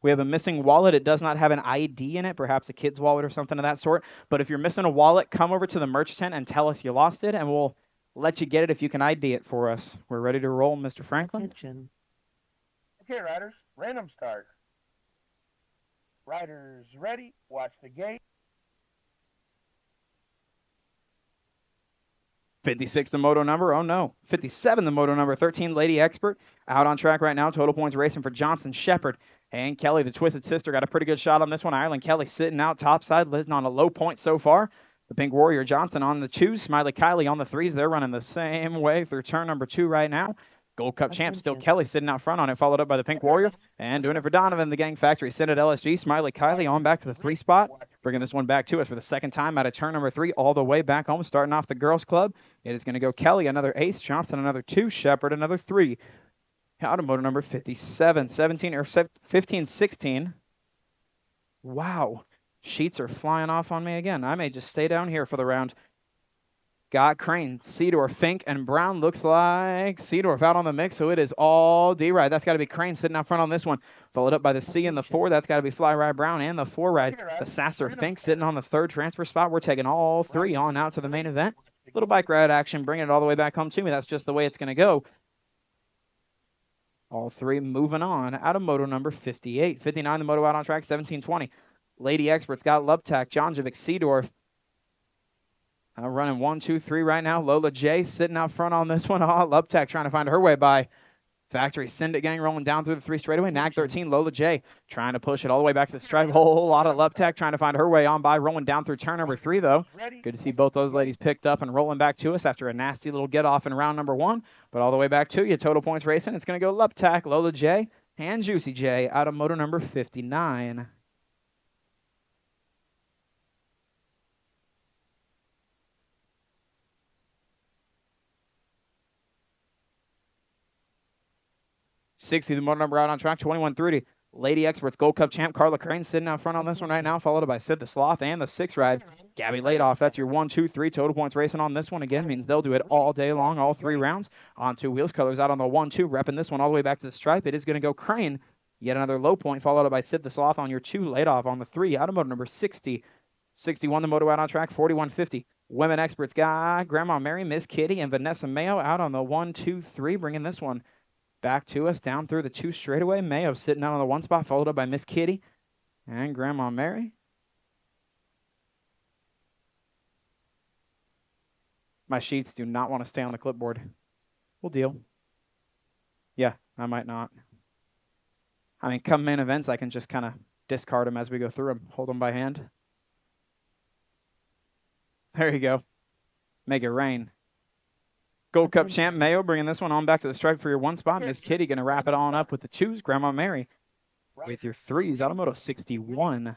We have a missing wallet. It does not have an ID in it, perhaps a kid's wallet or something of that sort. But if you're missing a wallet, come over to the merch tent and tell us you lost it, and we'll let you get it if you can ID it for us. We're ready to roll, Mr. Franklin. Attention. Okay, riders, random start. Riders ready, watch the gate. 56, the moto number. Oh, no. 57, the moto number. 13, Lady Expert. Out on track right now. Total points racing for Johnson, Shepard, and Kelly, the Twisted Sister. Got a pretty good shot on this one. Ireland Kelly sitting out topside, living on a low point so far. The Pink Warrior Johnson on the 2s. Smiley Kylie on the 3s. They're running the same way through turn number 2 right now. Gold Cup champ, still Kelly sitting out front on it, followed up by the Pink Warrior. And doing it for Donovan, the Gang Factory. Sent at LSG. Smiley Kylie on back to the 3 spot. Bringing this one back to us for the second time out of turn number 3, all the way back home, starting off the girls' club. It is going to go Kelly, another ace. Johnson, another 2. Shepard, another 3. Out of moto number 57, 17, or 15, 16. Wow. Sheets are flying off on me again. I may just stay down here for the round. Got Crane, Seedorf, Fink, and Brown. Looks like Seedorf out on the mix, so it is all D-Ride. That's got to be Crane sitting out front on this one. Followed up by the C and the 4. That's got to be Fly Ride Brown and the 4 ride. The Sasser Fink sitting on the 3rd transfer spot. We're taking all 3 on out to the main event. Little bike ride action, bringing it all the way back home to me. That's just the way it's going to go. All three moving on out of moto number 58. 59, the moto out on track, 17-20. Lady Experts got Lubtak, Jonjovic, Seedorf. Running 1, 2, 3 right now. Lola J sitting out front on this one. Lubtak trying to find her way by. Factory Syndicate Gang rolling down through the 3 straightaway. Nag 13, Lola J trying to push it all the way back to the stripe. Whole lot of Lubtak trying to find her way on by. Rolling down through turn number 3, though. Good to see both those ladies picked up and rolling back to us after a nasty little get off in round number 1. But all the way back to you. Total points racing. It's going to go Lubtak, Lola J, and Juicy J out of moto number 59. '60, the motor number out on track, 21-30. Lady Experts Gold Cup champ Carla Crane sitting out front on this one right now, followed by Sid the Sloth and the 6 ride. Gabby Ladoff, that's your 1, 2, 3 total points racing on this one. Again, means they'll do it all day long, all 3 rounds. On 2 wheels, colors out on the 1, 2, repping this one all the way back to the stripe. It is going to go Crane. Yet another low point, followed by Sid the Sloth on your 2, Ladoff on the 3. Out of motor number 60. 61, the moto out on track, 41-50. Women Experts got Grandma Mary, Miss Kitty, and Vanessa Mayo out on the 1, 2, 3, bringing this one back to us down through the 2 straightaway. Mayo sitting out on the 1 spot, followed up by Miss Kitty and Grandma Mary. My sheets do not want to stay on the clipboard. We'll deal. Yeah, I might not. I mean, come main events, I can just kind of discard them as we go through them. Hold them by hand. There you go. Make it rain. Gold Cup champ Mayo bringing this one on back to the stripe for your 1 spot. Miss Kitty going to wrap it on up with the 2s. Grandma Mary with your 3s. Automoto 61.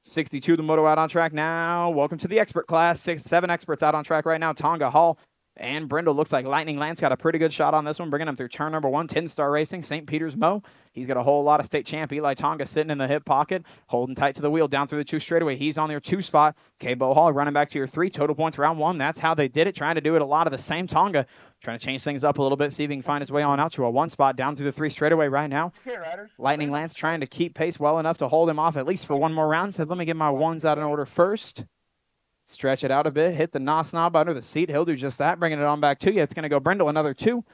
62, the moto out on track now. Welcome to the expert class. 7 experts out on track right now. Tonga, Hall, and Brindle. Looks like Lightning Lance got a pretty good shot on this one, bringing him through turn number 1. 10-star Racing, St. Peter's Mo. He's got a whole lot of state champ. Eli Tonga sitting in the hip pocket, holding tight to the wheel down through the 2 straightaway. He's on their 2 spot. K-Bo Hall running back to your 3. Total points round 1. That's how they did it. Trying to do it a lot of the same. Tonga trying to change things up a little bit, see if he can find his way on out to a 1 spot down through the 3 straightaway right now. Lightning Lance trying to keep pace well enough to hold him off at least for 1 more round. Said, let me get my 1s out in order first. Stretch it out a bit. Hit the nos knob under the seat. He'll do just that. Bringing it on back to you. It's going to go Brindle, another 2.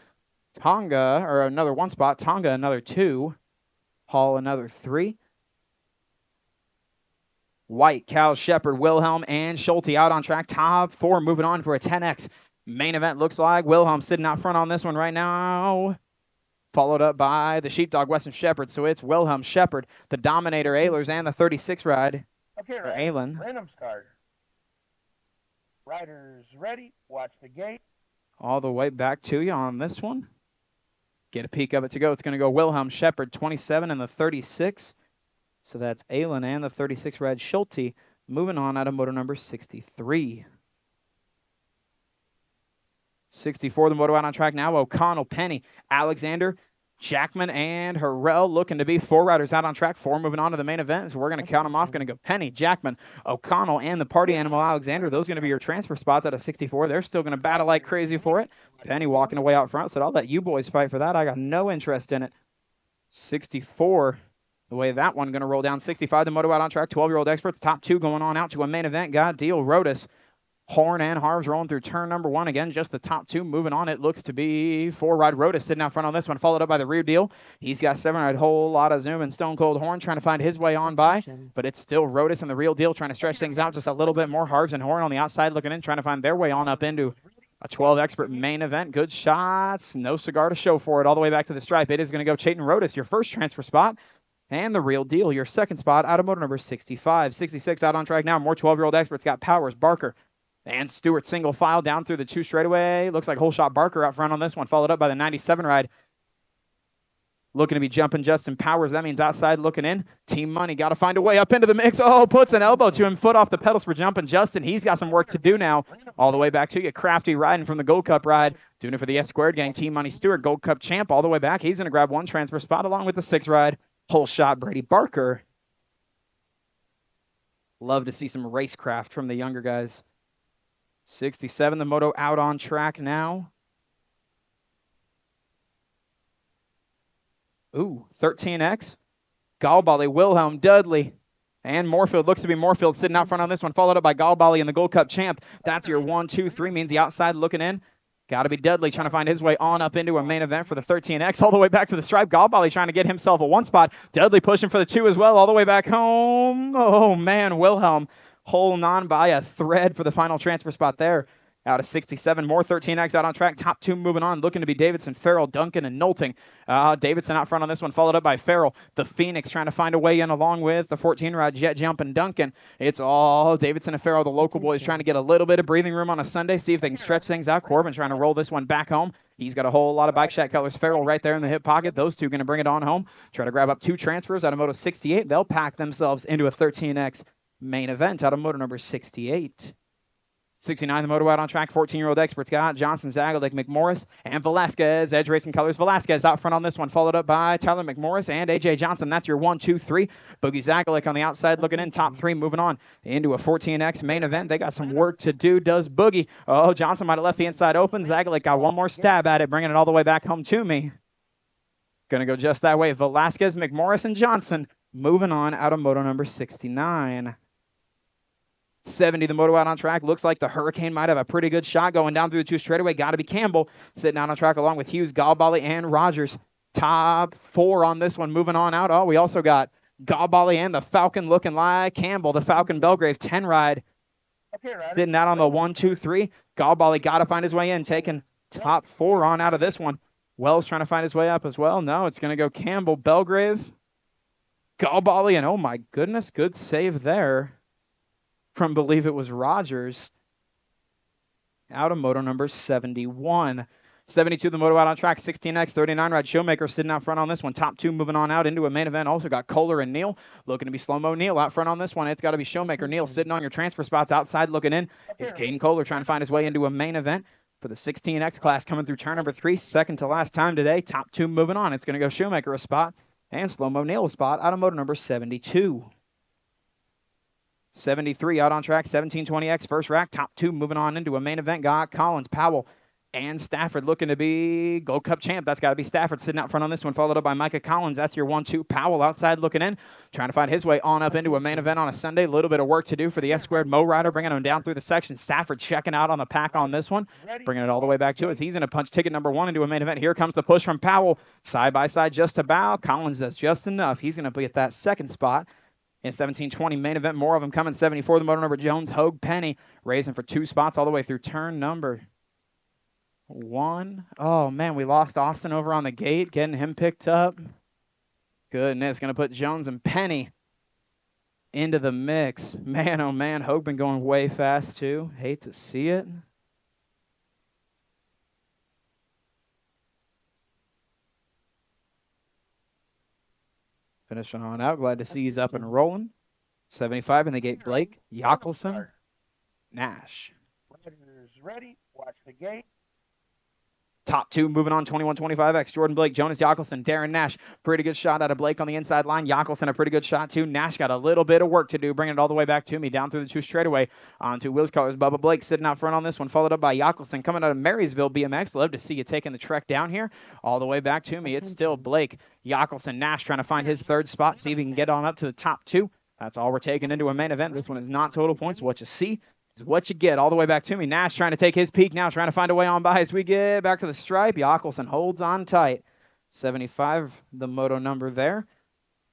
Tonga, or another 1 spot. Tonga, another 2. Hall, another 3. White, Cal, Shepard, Wilhelm, and Schulte out on track. Top 4 moving on for a 10X. Main event looks like Wilhelm sitting out front on this one right now. Followed up by the Sheepdog, Western Shepherd. So it's Wilhelm, Shepard, the Dominator, Ehlers, and the 36 ride. Okay, Or Aylin. random start. Riders ready, watch the gate. All the way back to you on this one. Get a peek of it to go. It's going to go Wilhelm, Shepard, 27, and the 36. So that's Aylin and the 36 ride Schulte. Moving on out of moto number 63. 64, the moto out on track now. O'Connell, Penny, Alexander, Jackman, and Harrell looking to be 4 riders out on track. 4 moving on to the main event. So we're going to count them off. Going to go Penny, Jackman, O'Connell, and the party animal Alexander. Those are going to be your transfer spots out of 64. They're still going to battle like crazy for it. Penny walking away out front. Said, I'll let you boys fight for that. I got no interest in it. 64. The way that one going to roll down. 65, the moto out on track. 12-year-old experts. Top 2 going on out to a main event. God deal. Rotus, Horn, and Harves rolling through turn number 1. Again, just the top 2 moving on. It looks to be 4-ride Rotus sitting out front on this one, followed up by the rear deal. He's got 7-ride whole lot of zoom and Stone Cold Horn trying to find his way on by. But it's still Rotus and the real deal trying to stretch things out just a little bit more. Harves and Horn on the outside looking in, trying to find their way on up into a 12 expert main event. Good shots. No cigar to show for it all the way back to the stripe. It is going to go Chayton Rotus, your first transfer spot. And the real deal, your second spot out of motor number 65. 66 out on track now. More 12-year-old experts got Powers, Barker, and Stewart single file down through the 2 straightaway. Looks like whole shot Barker out front on this one, followed up by the 97 ride. Looking to be jumping Justin Powers. That means outside looking in. Team Money got to find a way up into the mix. Oh, puts an elbow to him. Foot off the pedals for jumping Justin. He's got some work to do now. All the way back to you. Crafty riding from the Gold Cup ride. Doing it for the S Squared gang. Team Money Stewart, Gold Cup champ all the way back. He's going to grab 1 transfer spot along with the 6 ride. Whole shot Brady Barker. Love to see some racecraft from the younger guys. 67, the moto out on track now. Ooh, 13X. Galbali, Wilhelm, Dudley, And Moorfield looks to be Moorfield sitting out front on this one, followed up by Galbali and the Gold Cup champ. That's your 1, 2, 3, means the outside looking in. Got to be Dudley trying to find his way on up into a main event for the 13X, all the way back to the stripe. Galbali trying to get himself a 1 spot. Dudley pushing for the 2 as well, all the way back home. Oh, man, Wilhelm holding on by a thread for the final transfer spot there. Out of 67, more 13X out on track. Top 2 moving on, looking to be Davidson, Farrell, Duncan, and Knowlting. Davidson out front on this one, followed up by Farrell. The Phoenix trying to find a way in along with the 14-rod Jet Jump and Duncan. It's all Davidson and Farrell, the local boys, trying to get a little bit of breathing room on a Sunday, see if they can stretch things out. Corbin trying to roll this one back home. He's got a whole lot of bike shack colors. Farrell right there in the hip pocket. Those two going to bring it on home. Try to grab up 2 transfers out of Moto 68. They'll pack themselves into a 13X main event out of Moto number 68. 69, the moto out on track, 14-year-old expert Scott Johnson, Zagalik, McMorris, and Velasquez. Edge Racing Colors. Velasquez out front on this one, followed up by Tyler McMorris and A.J. Johnson. That's your 1, 2, 3. Boogie Zagalik on the outside looking in. Top 3 moving on into a 14X main event. They got some work to do, does Boogie. Oh, Johnson might have left the inside open. Zagalik got one more stab at it, bringing it all the way back home to me. Going to go just that way. Velasquez, McMorris, and Johnson moving on out of moto number 69. 70, the moto out on track. Looks like the Hurricane might have a pretty good shot going down through the 2 straightaway. Got to be Campbell sitting out on track along with Hughes, Galbali, and Rogers. Top 4 on this one moving on out. Oh, we also got Galbali and the Falcon looking like Campbell. The Falcon Belgrave 10 ride sitting out on the 1, 2, 3. Galbali got to find his way in, taking top 4 on out of this one. Wells trying to find his way up as well. No, it's going to go Campbell, Belgrave, Galbali, and oh my goodness, good save there from, believe it was Rogers, out of moto number 71. 72, the moto out on track, 16X, 39 ride. Showmaker sitting out front on this one. Top 2 moving on out into a main event. Also got Kohler and Neal looking to be slow-mo. Neal out front on this one. It's got to be Showmaker. Neal sitting on your transfer spots outside looking in. It's Caden Kohler trying to find his way into a main event for the 16X class coming through turn number 3, second to last time today. Top 2 moving on. It's going to go Showmaker a spot and slow-mo Neal a spot out of moto number 72. 73 out on track, 1720X first rack. Top 2 moving on into a main event. Got Collins, Powell, and Stafford looking to be Gold Cup champ. That's got to be Stafford sitting out front on this one, followed up by Micah Collins. That's your 1, 2. Powell outside looking in, trying to find his way on up into a main event on a Sunday. A little bit of work to do for the S-Squared Mo Rider, bringing him down through the section. Stafford checking out on the pack on this one, bringing it all the way back to us. He's going to punch ticket number 1 into a main event. Here comes the push from Powell. Side by side just about. Collins does just enough. He's going to be at that second spot. In 1720 main event, more of them coming. 74, the motor number Jones, Hogue, Penny, racing for 2 spots all the way through turn number 1. Oh, man, we lost Austin over on the gate, getting him picked up. Goodness, going to put Jones and Penny into the mix. Man, oh, man, Hogue been going way fast, too. Hate to see it. Finishing on out. Glad to see he's up and rolling. 75 in the gate. Blake, Jockelson, Nash. Riders ready. Watch the gate. Top 2 moving on, 21-25X. Jordan Blake, Jonas Jockelson, Darren Nash. Pretty good shot out of Blake on the inside line. Jockelson a pretty good shot too. Nash got a little bit of work to do, bringing it all the way back to me, down through the 2 straightaway onto Will's Colors. Bubba Blake sitting out front on this one, followed up by Jockelson coming out of Marysville BMX. Love to see you taking the trek down here all the way back to me. It's still Blake, Jockelson, Nash trying to find his 3rd spot, see if he can get on up to the top 2. That's all we're taking into a main event. This one is not total points. What you see is what you get all the way back to me. Nash trying to take his peak now, trying to find a way on by as we get back to the stripe. Jockelson holds on tight. 75, the moto number there.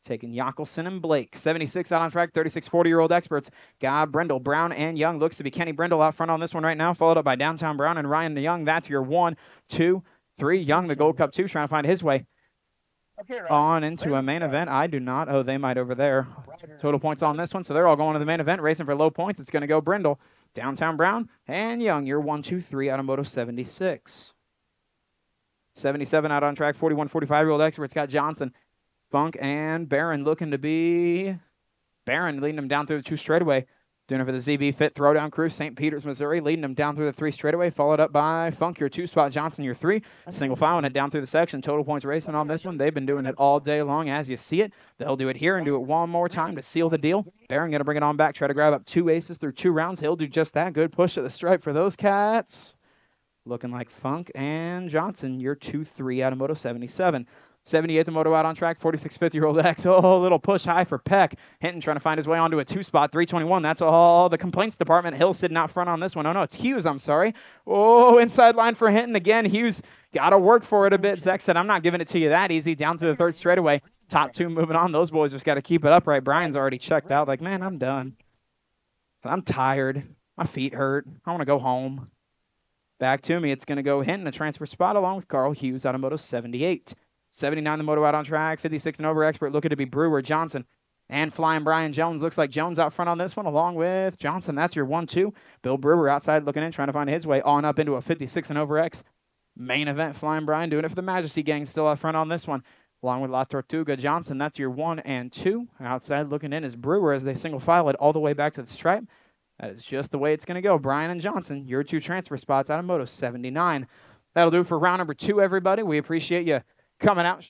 Taking Jockelson and Blake. 76 out on track, 36 40-year-old experts. Got Brindle, Brown, and Young. Looks to be Kenny Brindle out front on this one right now, followed up by Downtown Brown and Ryan Young. That's your 1, 2, 3. Young, the Gold Cup 2, trying to find his way on into a main event. I do not. Oh, they might over there. Total points on this one, so they're all going to the main event, racing for low points. It's going to go Brindle, Downtown Brown, and Young. Your 1, 2, 3 out of moto 76. 77 out on track, 41 45-year-old experts. Got Johnson, Funk, and Barron looking to be Barron leading them down through the 2 straightaway. Doing it for the ZB Fit Throwdown Crew, St. Peters, Missouri, leading them down through the 3 straightaway, followed up by Funk, your 2 spot, Johnson, your 3. Single filing it down through the section. Total points racing on this one. They've been doing it all day long as you see it. They'll do it here and do it one more time to seal the deal. Barron going to bring it on back, try to grab up 2 aces through 2 rounds. He'll do just that. Good push at the stripe for those cats. Looking like Funk and Johnson, your 2, 3 out of moto 77. 78 the moto out on track, 4650-year-old X. Oh, a little push high for Peck. Hinton trying to find his way onto a 2-spot, 321. That's all the complaints department. Hill sitting out front on this one. Oh, no, it's Hughes, I'm sorry. Oh, inside line for Hinton again. Hughes got to work for it a bit. Zach said, I'm not giving it to you that easy. Down to the third straightaway. Top two moving on. Those boys just got to keep it upright. Brian's already checked out. Like, man, I'm done. I'm tired. My feet hurt. I want to go home. Back to me. It's going to go Hinton, a transfer spot, along with Carl Hughes out of Moto 78. 79 the moto out on track. 56 and over expert looking to be Brewer, Johnson, and flying Brian Jones. Looks like Jones out front on this one, along with Johnson. That's your 1-2. Bill Brewer outside looking in, trying to find his way on up into a 56 and over X. Main event, flying Brian doing it for the Majesty Gang, still out front on this one, along with La Tortuga Johnson. That's your 1 and 2. Outside looking in is Brewer as they single file it all the way back to the stripe. That is just the way it's going to go. Brian and Johnson, your 2 transfer spots out of Moto 79. That'll do it for round number 2, everybody. We appreciate you coming out.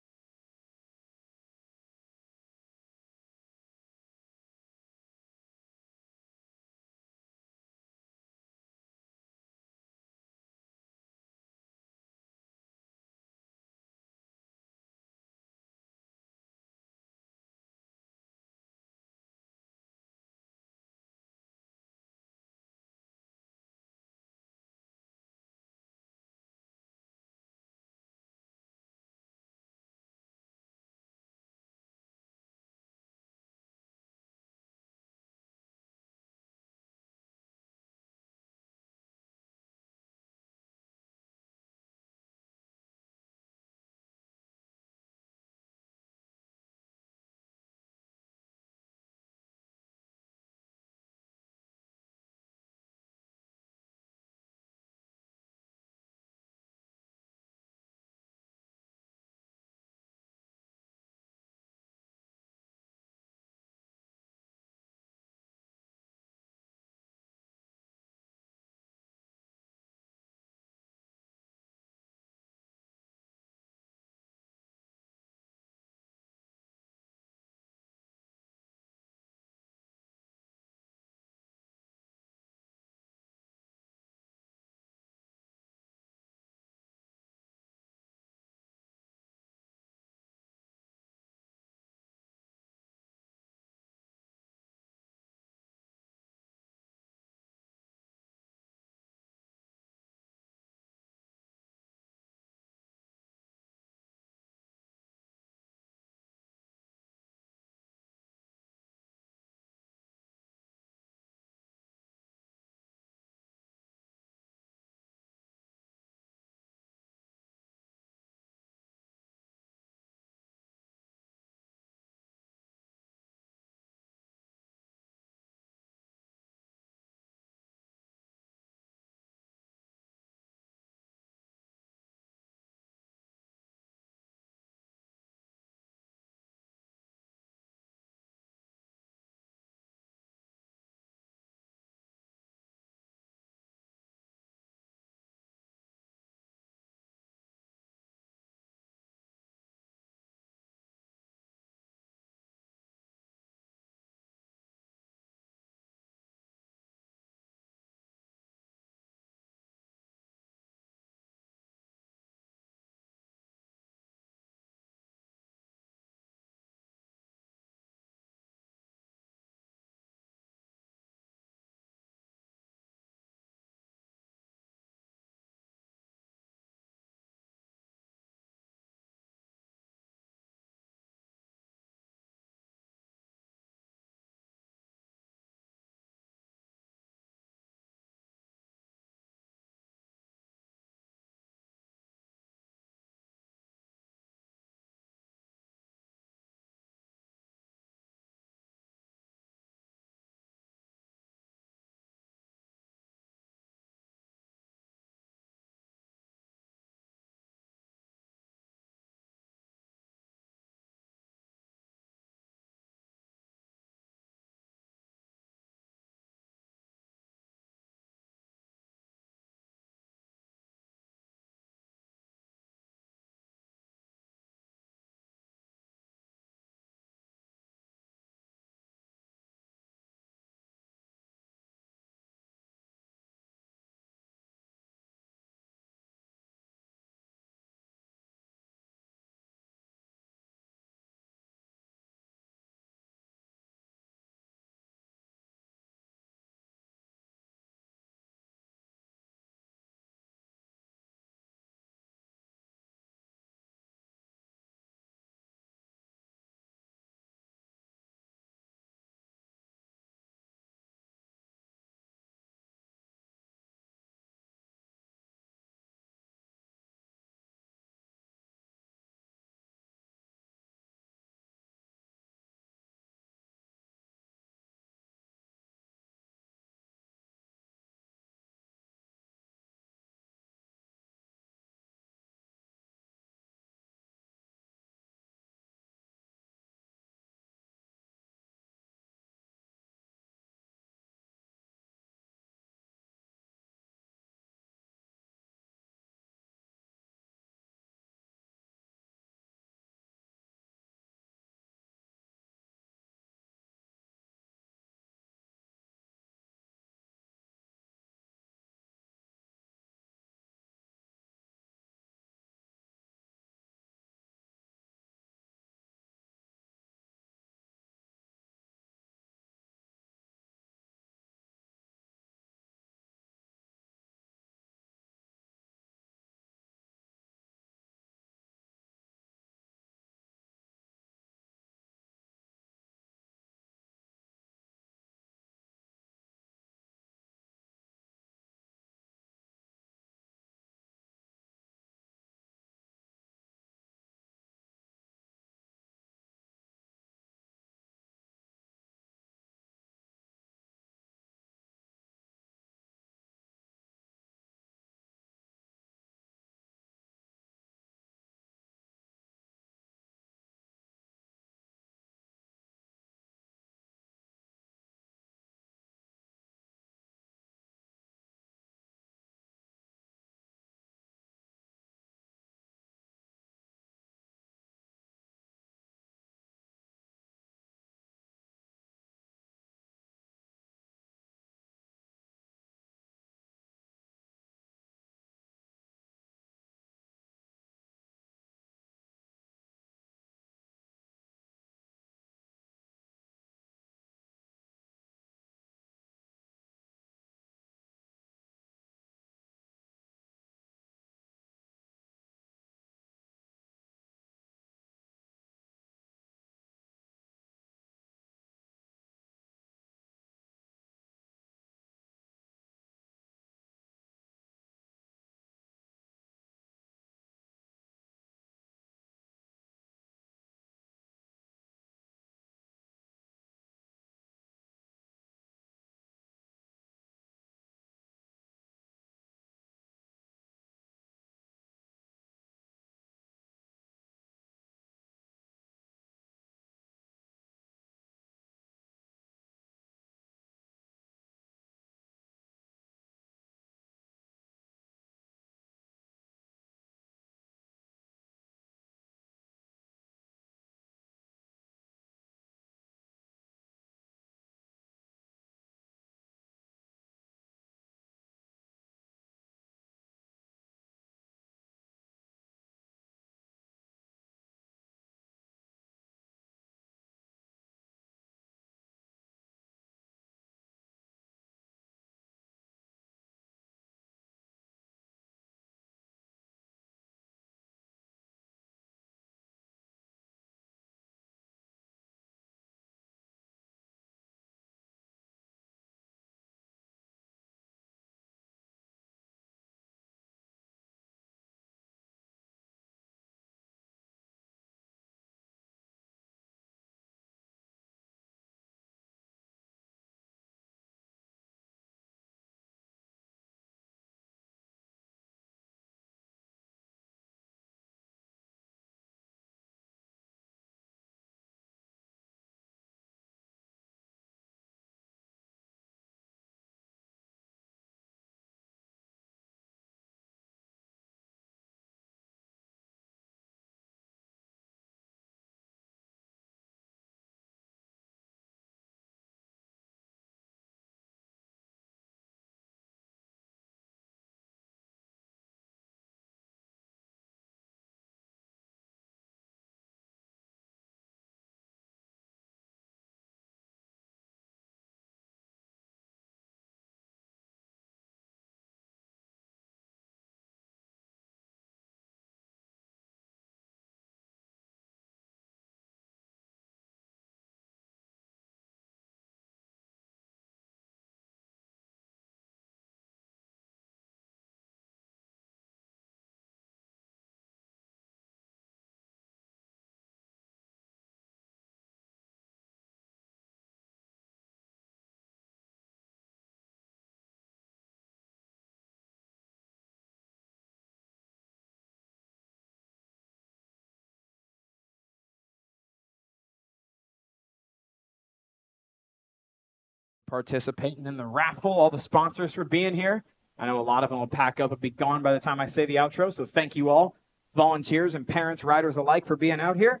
participating in the raffle, all the sponsors for being here. I know a lot of them will pack up and be gone by the time I say the outro, so thank you all, volunteers and parents, riders alike, for being out here.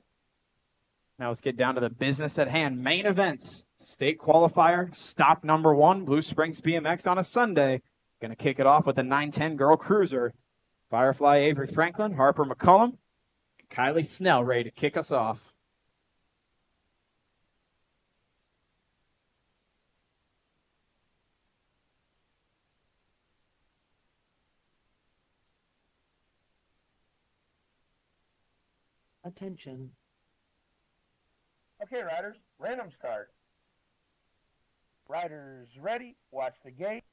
Now let's get down to the business at hand. Main events, state qualifier, stop number 1, Blue Springs BMX on a Sunday. Going to kick it off with the 910 Girl Cruiser. Firefly Avery Franklin, Harper McCullum, and Kylie Snell ready to kick us off. Attention. Okay, riders, random start. Riders ready, watch the gate.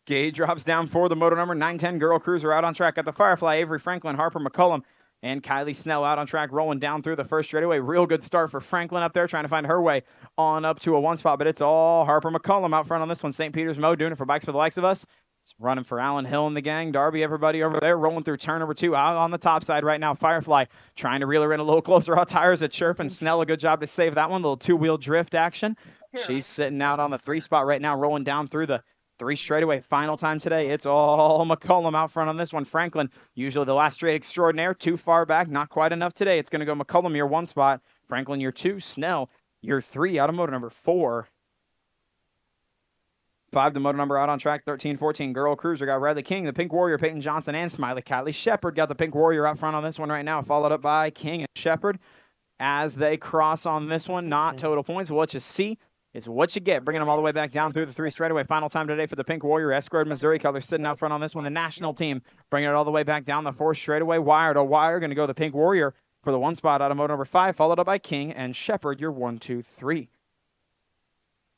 Gate drops down for the moto number 910 Girl Cruiser out on track at the Firefly. Avery Franklin, Harper McCullum, and Kylie Snell out on track, rolling down through the first straightaway. Real good start for Franklin up there, trying to find her way on up to a 1 spot, but it's all Harper McCullum out front on this one. St. Peter's Mo doing it for Bikes for the Likes of Us. It's running for Alan Hill and the gang. Darby, everybody over there, rolling through turn number 2 out on the top side right now. Firefly trying to reel her in a little closer. Hot tires at chirp, and Snell, a good job to save that one. Little 2-wheel drift action. She's sitting out on the 3 spot right now, rolling down through the 3 straightaway. Final time today. It's all McCullum out front on this one. Franklin, usually the last straight extraordinaire, too far back, not quite enough today. It's going to go McCullum, your 1 spot. Franklin, your 2. Snell, your 3. Out of moto number 4. 5, the moto number out on track. 13-14, Girl Cruiser got Riley King, the Pink Warrior, Peyton Johnson, and Smiley Kylie Shepard got the Pink Warrior out front on this one right now, followed up by King and Shepard. As they cross on this one, not total points. What you see is what you get. Bringing them all the way back down through the 3 straightaway. Final time today for the Pink Warrior. Escort Missouri colors sitting out front on this one. The national team bringing it all the way back down the 4 straightaway. Wire to wire. Going to go the Pink Warrior for the 1 spot out of moto number 5, followed up by King and Shepard, your 1, 2, 3.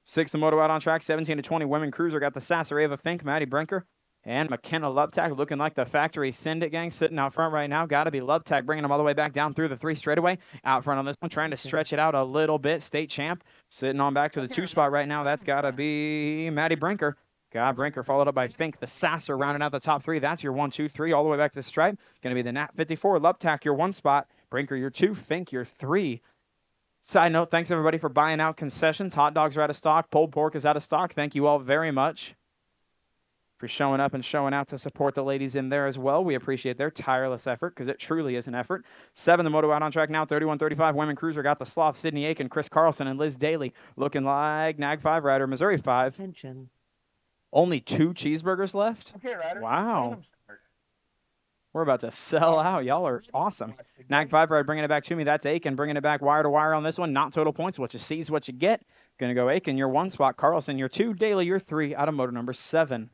6, the moto out on track. 17-20, Women Cruiser got the Sasser, Ava Fink, Maddie Brinker, and McKenna Lubtack, looking like the factory Send It gang, sitting out front right now. Got to be Lubtack, bringing them all the way back down through the 3 straightaway. Out front on this one, trying to stretch it out a little bit. State champ, sitting on back to the 2 spot right now. That's got to be Maddie Brinker. Got Brinker, followed up by Fink, the Sasser, rounding out the top 3. That's your 1, 2, 3, all the way back to the stripe. Going to be the Nat 54, Lubtack, your 1 spot. Brinker, your 2. Fink, your 3. Side note, thanks everybody for buying out concessions. Hot dogs are out of stock. Pulled pork is out of stock. Thank you all very much for showing up and showing out to support the ladies in there as well. We appreciate their tireless effort, because it truly is an effort. 7, the moto out on track now. 31-35, Women Cruiser got the Sloth, Sydney Aiken, Chris Carlson, and Liz Daly, looking like Nag 5 rider, Missouri 5. Attention. Only 2 cheeseburgers left? Okay, riders, Wow. random start. We're about to sell out. Y'all are awesome. Nag 5 ride bringing it back to me. That's Aiken bringing it back wire to wire on this one. Not total points. What you see is what you get. Going to go Aiken, your 1 spot. Carlson, your 2. Daly, your 3. Out of moto number 7.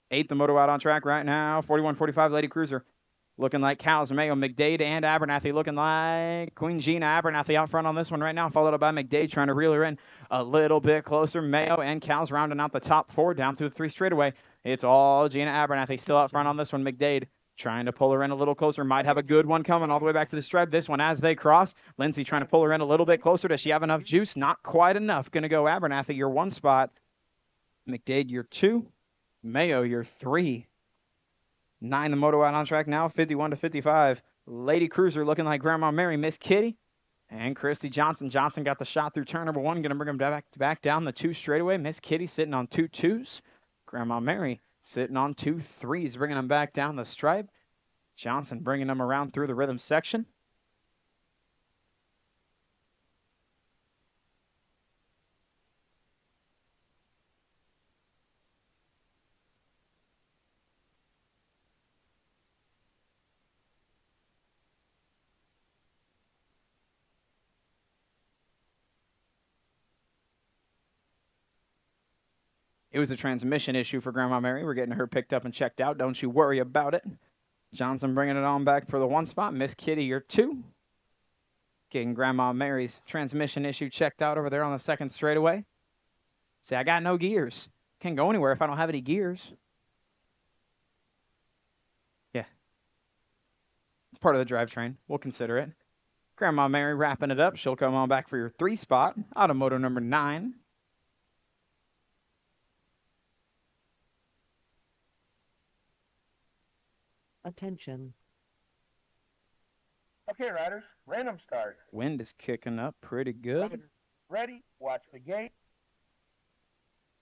8, the moto out on track right now. 41-45, Lady Cruiser. Looking like Cows, Mayo, McDade, and Abernathy. Looking like Queen Gina Abernathy out front on this one right now. Followed up by McDade, trying to reel her in a little bit closer. Mayo and Cows rounding out the top 4 down through the 3 straightaway. It's all Gina Abernathy still out front on this one. McDade trying to pull her in a little closer. Might have a good one coming all the way back to the stripe. This one as they cross. Lindsay trying to pull her in a little bit closer. Does she have enough juice? Not quite enough. Going to go Abernathy, your 1 spot. McDade, your 2. Mayo, your 3. 9, the moto out on track now. 51-55. Lady Cruiser looking like Grandma Mary, Miss Kitty, and Christy Johnson. Johnson got the shot through turn number 1. Going to bring him back down the 2 straightaway. Miss Kitty sitting on 2 2s. Grandma Mary sitting on 2 3s, bringing them back down the stripe. Johnson bringing them around through the rhythm section. It was a transmission issue for Grandma Mary. We're getting her picked up and checked out. Don't you worry about it. Johnson bringing it on back for the 1 spot. Miss Kitty, your 2. Getting Grandma Mary's transmission issue checked out over there on the 2nd straightaway. Say, I got no gears. Can't go anywhere if I don't have any gears. Yeah. It's part of the drivetrain. We'll consider it. Grandma Mary wrapping it up. She'll come on back for your 3 spot. Out of moto number 9. Attention. Okay, riders, random start. Wind is kicking up pretty good. Riders ready, watch the gate.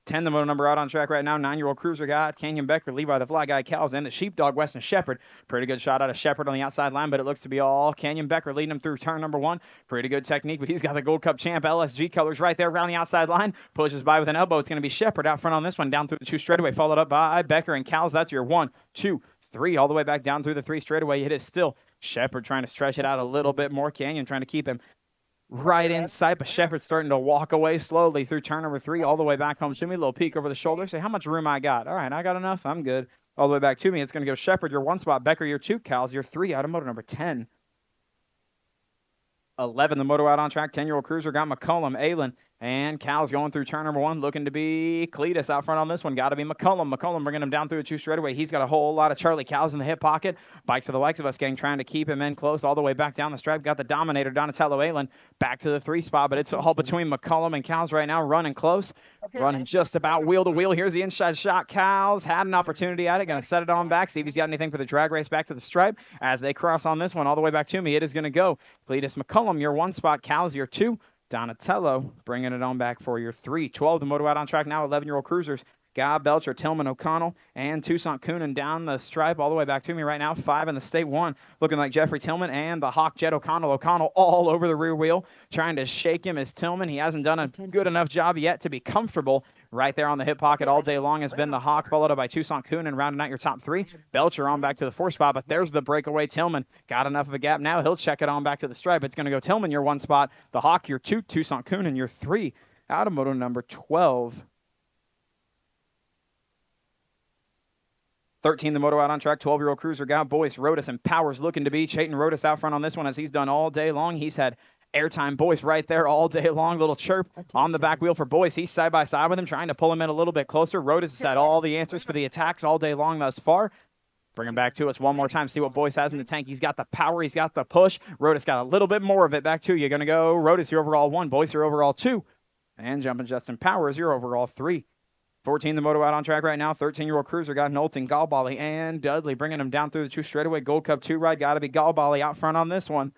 10, the moto number out on track right now. 9-year-old Cruiser guy, Canyon Becker, Levi the Fly Guy, Cal's in. The Sheepdog, Weston Shepherd. Pretty good shot out of Shepherd on the outside line, but it looks to be all Canyon Becker leading him through turn number 1. Pretty good technique, but he's got the Gold Cup champ LSG colors right there around the outside line. Pushes by with an elbow. It's going to be Shepherd out front on this one, down through the 2 straightaway, followed up by Becker and Cal's. That's your 1, 2, 3, all the way back down through the 3 straightaway. It is still Shepherd trying to stretch it out a little bit more. Canyon trying to keep him right in sight, but Shepherd's starting to walk away slowly through turn number 3, all the way back home to me. A little peek over the shoulder. Say, how much room I got? All right, I got enough. I'm good. All the way back to me. It's going to go Shepherd, your 1 spot. Becker, your 2. Cal's, your 3. Automotive number 10. 11, the moto out on track. 10-year-old Cruiser got McCullum, Aylin, and Cal's going through turn number 1, looking to be Cletus out front on this one. Got to be McCullum. McCullum bringing him down through the 2 straightaway. He's got a whole lot of Charlie Cal's in the hip pocket. Bikes for the likes of us gang trying to keep him in close all the way back down the stripe. Got the Dominator, Donatello Aylin, back to the 3 spot, but it's all between McCullum and Cal's right now, running close. Okay, Running just about wheel to wheel. Here's the inside shot. Cal's had an opportunity at it. Going to set it on back. See if he's got anything for the drag race back to the stripe. As they cross on this one all the way back to me, it is going to go Cletus McCullum, your 1 spot. Cal's, your 2. Donatello bringing it on back for your 3. 12, the moto out on track now. 11-year-old Cruisers. Guy Belcher, Tillman O'Connell, and Toussaint Coonan down the stripe all the way back to me right now. 5 in the state 1, looking like Jeffrey Tillman and the Hawk Jet O'Connell. O'Connell all over the rear wheel, trying to shake him as Tillman. He hasn't done a good enough job yet to be comfortable. Right there on the hip pocket all day long has been the Hawk, followed up by Toussaint Coonan, rounding out your top 3. Belcher on back to the 4 spot, but there's the breakaway. Tillman got enough of a gap now. He'll check it on back to the stripe. It's going to go Tillman, your 1 spot. The Hawk, your 2. Toussaint Coonan, your 3. Automoto number 12. 13, the moto out on track. 12-year-old Cruiser guy, Boyce, Rodas, and Powers looking to be. Chayton Rodas out front on this one as he's done all day long. He's had airtime. Boyce right there all day long. Little chirp on the back wheel for Boyce. He's side by side with him, trying to pull him in a little bit closer. Rodas has had all the answers for the attacks all day long thus far. Bring him back to us one more time. See what Boyce has in the tank. He's got the power. He's got the push. Rodas got a little bit more of it. Back to you. Going to go Rodas, your overall 1. Boyce, your overall 2. And jumping Justin Powers, your overall 3. 14, the moto out on track right now. 13-year-old Cruiser got Knowlton, Galbally, and Dudley bringing him down through the 2 straightaway. Gold Cup 2 ride. Got to be Galbally out front on this one.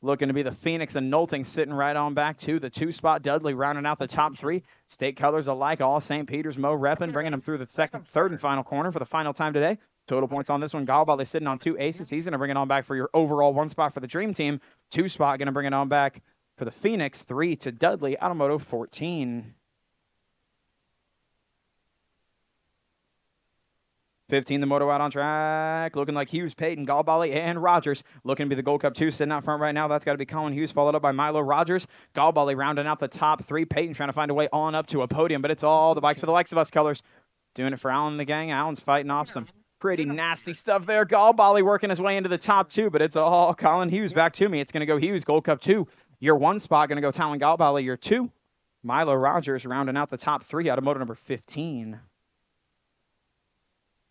Looking to be the Phoenix and Knowlton sitting right on back to the 2 spot. Dudley rounding out the top 3. State colors alike. All St. Peter's Mo repping, bringing him through the 2nd, 3rd, and final corner for the final time today. Total points on this one. Galbally sitting on 2 aces. He's going to bring it on back for your overall 1 spot for the Dream Team. 2 spot going to bring it on back for the Phoenix. 3 to Dudley. Automoto 14. 15, the moto out on track, looking like Hughes, Peyton, Galbally, and Rogers. Looking to be the Gold Cup 2 sitting out front right now. That's got to be Colin Hughes, followed up by Milo Rogers. Galbally rounding out the top 3. Peyton trying to find a way on up to a podium, but it's all the bikes for the likes of us colors. Doing it for Alan and the gang. Alan's fighting off some pretty nasty stuff there. Galbally working his way into the top 2, but it's all Colin Hughes. Back to me. It's going to go Hughes, Gold Cup 2. Your 1 spot going to go Talon Galbally. Your 2. Milo Rogers rounding out the top 3. Automoto number 15.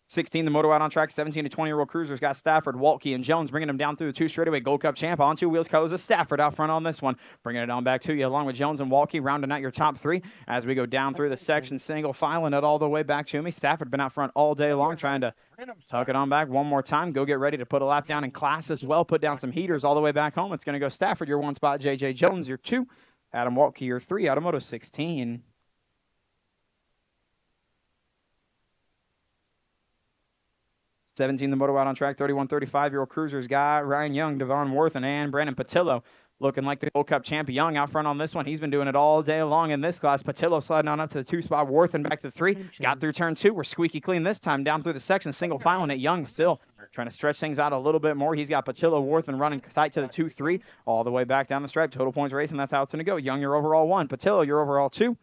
16, the moto out on track. 17 to 20-year-old Cruisers got Stafford, Waltke, and Jones bringing them down through the 2 straightaway. Gold Cup champ on 2 wheels. Colors of Stafford out front on this one. Bringing it on back to you along with Jones and Waltke, rounding out your top 3 as we go down through the section, single filing it all the way back to me. Stafford been out front all day long trying to tuck it on back one more time. Go get ready to put a lap down in class as well. Put down some heaters all the way back home. It's going to go Stafford, your 1 spot. J.J. Jones, your 2. Adam Waltke, your 3. Automoto 16. 17, the moto out on track. 31, 35-year-old Cruisers guy, Ryan Young, Devon Worthen, and Brandon Patillo. Looking like the Gold Cup champ. Young out front on this one. He's been doing it all day long in this class. Patillo sliding on up to the 2 spot. Worthen back to the 3. Got through turn 2. We're squeaky clean this time. Down through the section. Single filing it. Young still trying to stretch things out a little bit more. He's got Patillo, Worthen running tight to the 2-3. All the way back down the stripe. Total points racing. That's how it's going to go. Young, your overall 1. Patillo, your overall 2.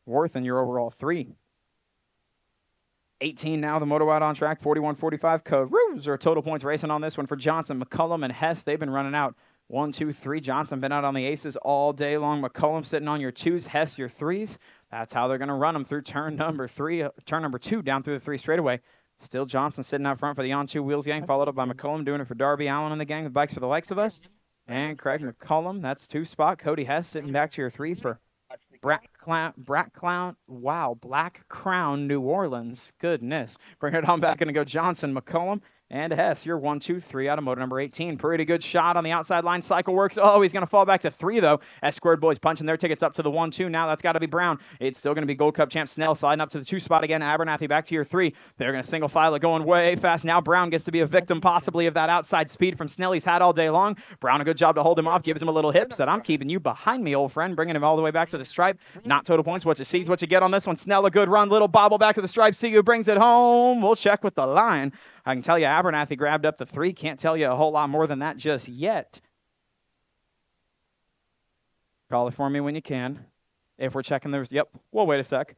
Worthen, your overall 3. 18 now, the moto out on track. 41-45. Cruiser total points racing on this one for Johnson, McCullum, and Hess. They've been running out 1, 2, 3. Johnson been out on the aces all day long. McCullum sitting on your 2s. Hess your 3s. That's how they're going to run them through turn number 2 down through the 3 straightaway. Still Johnson sitting out front for the on 2 wheels gang, followed up by McCullum doing it for Darby Allen and the gang with bikes for the likes of us. And Craig McCullum, that's 2 spot. Cody Hess sitting back to your 3 for Black Crown, New Orleans. Goodness. Bring it on back and go Johnson, McCullum, And Hess, you're 1, 2, 3 out of moto number 18. Pretty good shot on the outside line. Cycle works. Oh, he's going to fall back to 3, though. S Squared boys punching their tickets up to the 1, 2. Now that's got to be Brown. It's still going to be Gold Cup champ Snell sliding up to the 2 spot again. Abernathy back to your 3. They're going to single file it going way fast. Now Brown gets to be a victim possibly of that outside speed from Snell he's had all day long. Brown, a good job to hold him off. Gives him a little hip. Said, I'm keeping you behind me, old friend. Bringing him all the way back to the stripe. Not total points. What you see is what you get on this one. Snell, a good run. Little bobble back to the stripe. See who brings it home. We'll check with the line. I can tell you Abernathy grabbed up the 3. Can't tell you a whole lot more than that just yet. Call it for me when you can. If we're checking those. Yep. Well, wait a sec.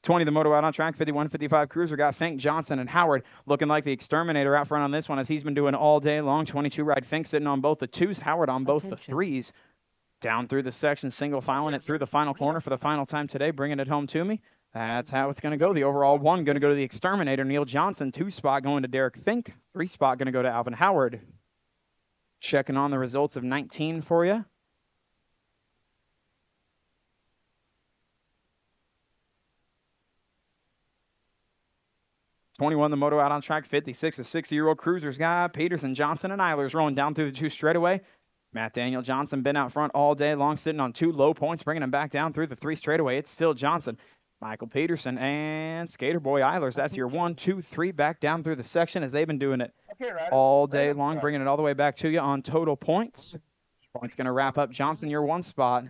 20 the moto out on track. 51-55 Cruiser got Fink, Johnson, and Howard looking like the exterminator out front on this one as he's been doing all day long. 22 ride Fink sitting on both the 2s. Howard on both the 3s. Down through the section, single filing it through the final corner for the final time today, bringing it home to me. That's how it's going to go. The overall 1 going to go to the exterminator, Neil Johnson. 2 spot going to Derek Fink. 3 spot going to go to Alvin Howard. Checking on the results of 19 for you. The moto out on track. 56 a 60-year-old Cruisers guy. Peterson, Johnson, and Eilers rolling down through the 2 straightaway. Matt Daniel Johnson been out front all day long, sitting on 2 low points, bringing him back down through the 3 straightaway. It's still Johnson, Michael Peterson, and Skater Boy Eilers. That's your 1, 2, 3 back down through the section as they've been doing it all day long, bringing it all the way back to you on total points. Points going to wrap up Johnson, your 1 spot.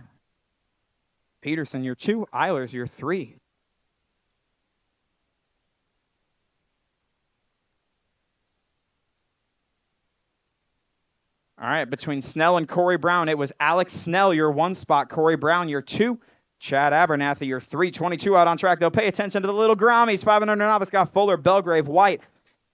Peterson, your 2. Eilers, your 3. All right, between Snell and Corey Brown, it was Alex Snell, your 1 spot. Corey Brown, your 2. Chad Abernathy, your 3. 22 out on track. They'll pay attention to the little Grammies. 500 novice got Fuller, Belgrave, White,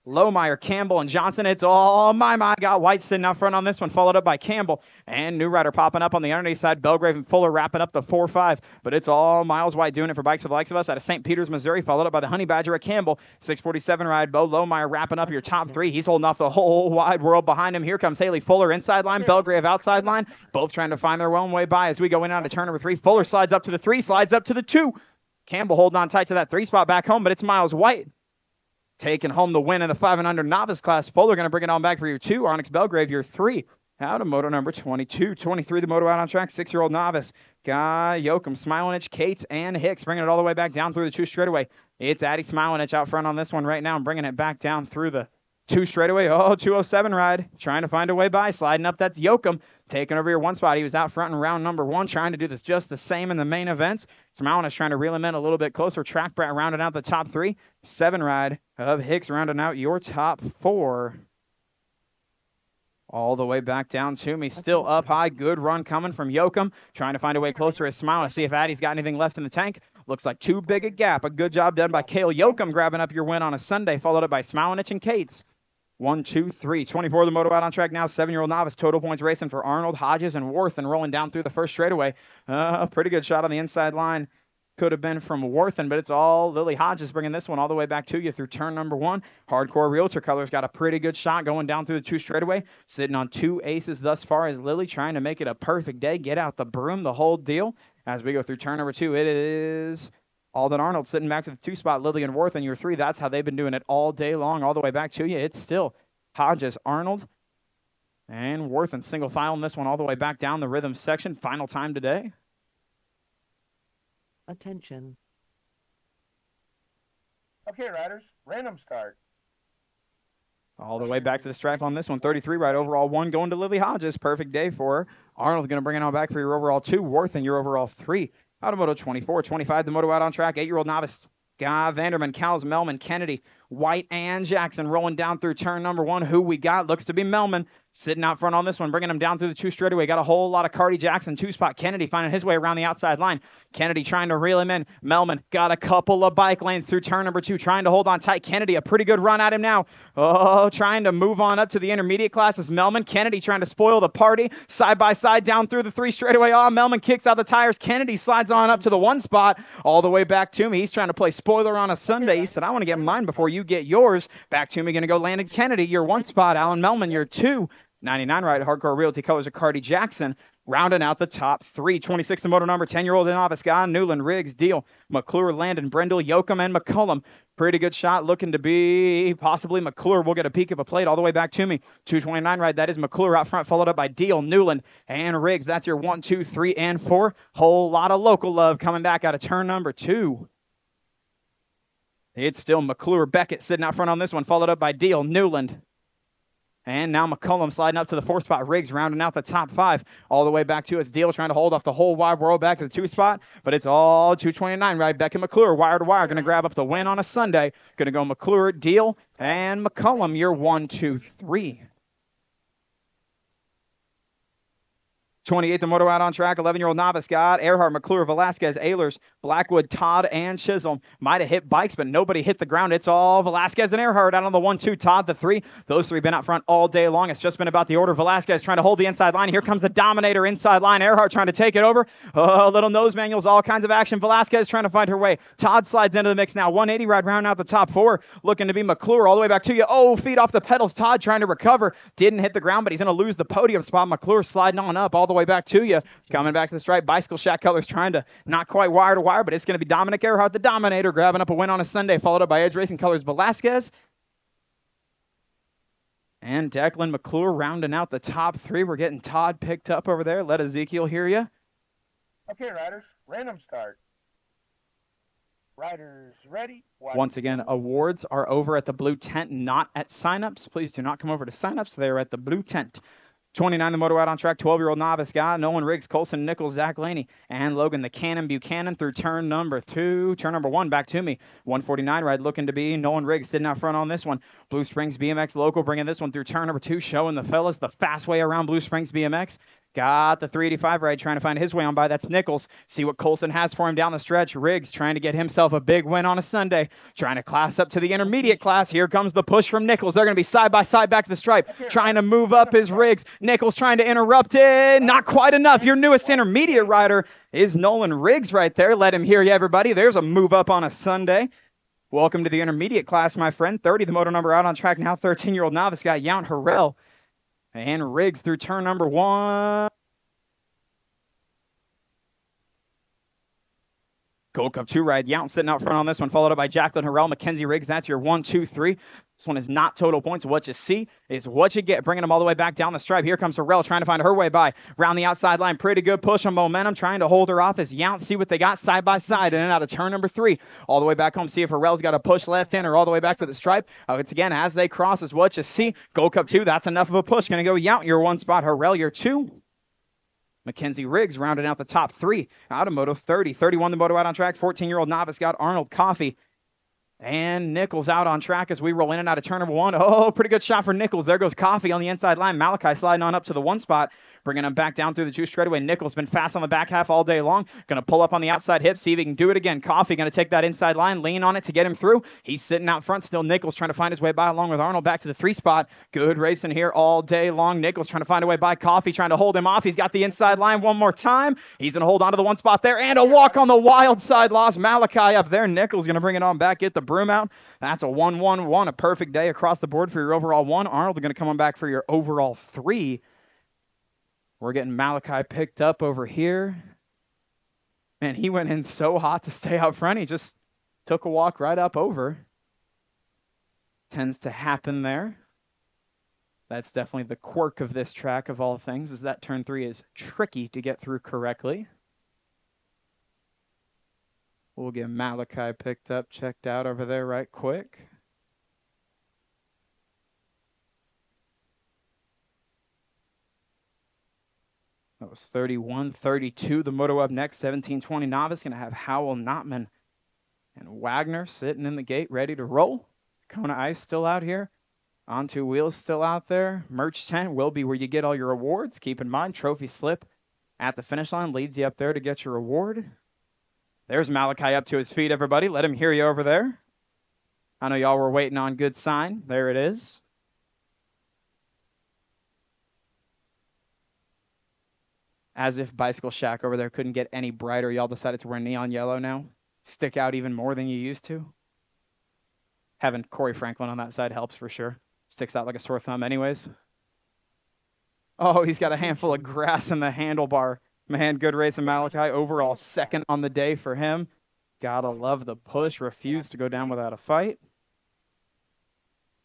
Lohmeyer, Campbell, and Johnson. It's all my got White sitting out front on this one, followed up by Campbell. And New Rider popping up on the underneath side. Belgrave and Fuller wrapping up the 4-5. But it's all Miles White doing it for Bikes for the Likes of Us out of St. Peters, Missouri, followed up by the Honey Badger at Campbell. 647 ride, Bo Lohmeyer wrapping up your top 3. He's holding off the whole wide world behind him. Here comes Haley Fuller inside line, Belgrave outside line. Both trying to find their own way by as we go in on to turn number 3. Fuller slides up to the 3, slides up to the 2. Campbell holding on tight to that 3 spot back home, but it's Miles White taking home the win in the 5 and under novice class. Fuller going to bring it on back for your 2. Onyx Belgrave, your 3. Out of moto number 22. 23, the moto out on track. 6-year-old novice. Guy Yoakum, Smilinich, Cates, and Hicks bringing it all the way back down through the 2 straightaway. It's Addy Smilinich out front on this one right now and bringing it back down through the 2 straightaway. Oh, 207 ride. Trying to find a way by. Sliding up. That's Yoakum. Taking over your 1 spot. He was out front in round number 1, trying to do this just the same in the main events. Smilinich trying to reel him in a little bit closer. Track Brat rounding out the top 3. 7 ride of Hicks rounding out your top 4. All the way back down to me. Still up high. Good run coming from Yoakum. Trying to find a way closer as Smilinich. See if Addy's got anything left in the tank. Looks like too big a gap. A good job done by Cale Yoakum grabbing up your win on a Sunday, followed up by Smilinich and Cates. 1, 2, 3. 24 the moto out on track now. 7-year-old novice. Total points racing for Arnold, Hodges, and Worth and rolling down through the 1st straightaway. Pretty good shot on the inside line. Could have been from Worthen, but it's all Lily Hodges bringing this one all the way back to you through turn number 1. Hardcore Realtor Colors got a pretty good shot going down through the 2 straightaway. Sitting on 2 aces thus far as Lily trying to make it a perfect day. Get out the broom, the whole deal. As we go through turn number 2, it is Alden Arnold sitting back to the 2 spot. Lily and Worthen, your 3. That's how they've been doing it all day long, all the way back to you. It's still Hodges, Arnold, and Worthen single file in this one all the way back down the rhythm section. Final time today. Attention. Okay, riders, random start. All the way back to the stripe on this one. 33 ride overall 1 going to Lily Hodges. Perfect day for her. Arnold going to bring it on back for your overall 2. Worthen, your overall 3. Out of moto 24. 25, the moto out on track. 8-year-old novice. Guy Vanderman, Cowles, Melman, Kennedy, White, and Jackson rolling down through turn number 1. Who we got? Looks to be Melman. Sitting out front on this one, bringing him down through the 2 straightaway. Got a whole lot of Cardi Jackson, 2 spot. Kennedy finding his way around the outside line. Kennedy trying to reel him in. Melman got a couple of bike lanes through turn number 2, trying to hold on tight. Kennedy, a pretty good run at him now. Oh, trying to move on up to the intermediate classes. Melman, Kennedy trying to spoil the party. Side by side down through the 3 straightaway. Oh, Melman kicks out the tires. Kennedy slides on up to the 1 spot. All the way back to me. He's trying to play spoiler on a Sunday. He said, I want to get mine before you get yours. Back to me, going to go Landon Kennedy, your 1 spot. Alan Melman, your 2. 99 right, Hardcore Realty Colors of Cardi Jackson, rounding out the top 3. 26 the moto number, 10-year-old novice guy, Newland, Riggs, Deal, McClure, Landon, Brendel, Yoakum, and McCullum. Pretty good shot, looking to be possibly McClure. We'll get a peek of a plate all the way back to me. 229 right, that is McClure out front, followed up by Deal, Newland, and Riggs. That's your 1, 2, 3, and 4. Whole lot of local love coming back out of turn number 2. It's still McClure, Beckett sitting out front on this one, followed up by Deal, Newland. And now McCullum sliding up to the 4th spot. Riggs rounding out the top 5. All the way back to us. Deal trying to hold off the whole wide world back to the 2 spot. But it's all 229 right. Beck and McClure wire to wire. Going to grab up the win on a Sunday. Going to go McClure, Deal, and McCullum. Your 1, 2, 3. 28th, the moto out on track. 11-year-old novice got Earhart, McClure, Velasquez, Ehlers, Blackwood, Todd, and Chisholm. Might have hit bikes, but nobody hit the ground. It's all Velasquez and Earhart out on the 1, 2, Todd the 3. Those 3 been out front all day long. It's just been about the order. Velasquez trying to hold the inside line. Here comes the Dominator inside line. Earhart trying to take it over. Oh, little nose manuals, all kinds of action. Velasquez trying to find her way. Todd slides into the mix now. 180 ride round out the top 4. Looking to be McClure all the way back to you. Oh, feet off the pedals. Todd trying to recover. Didn't hit the ground, but he's going to lose the podium spot. McClure sliding on up all the way back to you. Coming back to the stripe, Bicycle Shack Colors trying to not quite wire to wire, but it's going to be Dominic Earhart, the Dominator, grabbing up a win on a Sunday, followed up by Edge Racing Colors Velasquez. And Declan McClure rounding out the top 3. We're getting Todd picked up over there. Let Ezekiel hear you. Okay, riders, random start. Riders ready? Once again, awards are over at the blue tent, not at signups. Please do not come over to signups. They're at the blue tent. 29, the moto out on track, 12-year-old novice guy, Nolan Riggs, Colson Nichols, Zach Laney, and Logan the Cannon Buchanan through turn number 2. Turn number 1, back to me. 149 ride looking to be Nolan Riggs sitting out front on this one. Blue Springs BMX local bringing this one through turn number 2, showing the fellas the fast way around Blue Springs BMX. Got the 385 ride trying to find his way on by. That's Nichols. See what Colson has for him down the stretch. Riggs trying to get himself a big win on a Sunday. Trying to class up to the intermediate class. Here comes the push from Nichols. They're going to be side by side back to the stripe. Trying to move up is Riggs. Nichols trying to interrupt it. Not quite enough. Your newest intermediate rider is Nolan Riggs right there. Let him hear you, everybody. There's a move up on a Sunday. Welcome to the intermediate class, my friend. 30, the moto number out on track now. 13-year-old novice guy, Yount Harrell. And Riggs through turn number 1. Gold Cup 2 ride. Yount sitting out front on this one, followed up by Jacqueline Harrell, Mackenzie Riggs. That's your 1, 2, 3. This one is not total points. What you see is what you get. Bringing them all the way back down the stripe. Here comes Harrell trying to find her way by. Round the outside line. Pretty good push on momentum. Trying to hold her off as Yount see what they got side by side. In and out of turn number 3. All the way back home. See if Harrell's got a push left in or all the way back to the stripe. It's again, as they cross is what you see. Gold Cup 2. That's enough of a push. Going to go Yount. Your 1 spot. Harrell, your 2. Mackenzie Riggs rounding out the top 3. Automoto 30. 31 the moto out on track. 14-year-old novice got Arnold Coffey. And Nichols out on track as we roll in and out of turn number 1. Oh, pretty good shot for Nichols. There goes Coffey on the inside line. Malachi sliding on up to the 1 spot. Bringing him back down through the 2 straightaway. Nichols been fast on the back half all day long. Going to pull up on the outside hip. See if he can do it again. Coffey going to take that inside line. Lean on it to get him through. He's sitting out front still. Nichols trying to find his way by along with Arnold back to the 3 spot. Good racing here all day long. Nichols trying to find a way by Coffey. Trying to hold him off. He's got the inside line one more time. He's going to hold on to the 1 spot there. And a walk on the wild side. Lost Malachi up there. Nichols going to bring it on back. Get the broom out. That's a 1-1-1. A perfect day across the board for your overall 1. Arnold going to come on back for your overall 3. We're getting Malachi picked up over here. Man, he went in so hot to stay out front. He just took a walk right up over. Tends to happen there. That's definitely the quirk of this track of all things, is that turn 3 is tricky to get through correctly. We'll get Malachi picked up, checked out over there right quick. That was 31, 32. The moto up next, 1720 novice. Going to have Howell, Notman, and Wagner sitting in the gate ready to roll. Kona Ice still out here. On 2 wheels still out there. Merch tent will be where you get all your awards. Keep in mind, trophy slip at the finish line leads you up there to get your award. There's Malachi up to his feet, everybody. Let him hear you over there. I know y'all were waiting on good sign. There it is. As if Bicycle Shack over there couldn't get any brighter, y'all decided to wear neon yellow now. Stick out even more than you used to. Having Corey Franklin on that side helps for sure. Sticks out like a sore thumb anyways. Oh, he's got a handful of grass in the handlebar. Man, good race in Malachi. Overall second on the day for him. Gotta love the push. Refused to go down without a fight.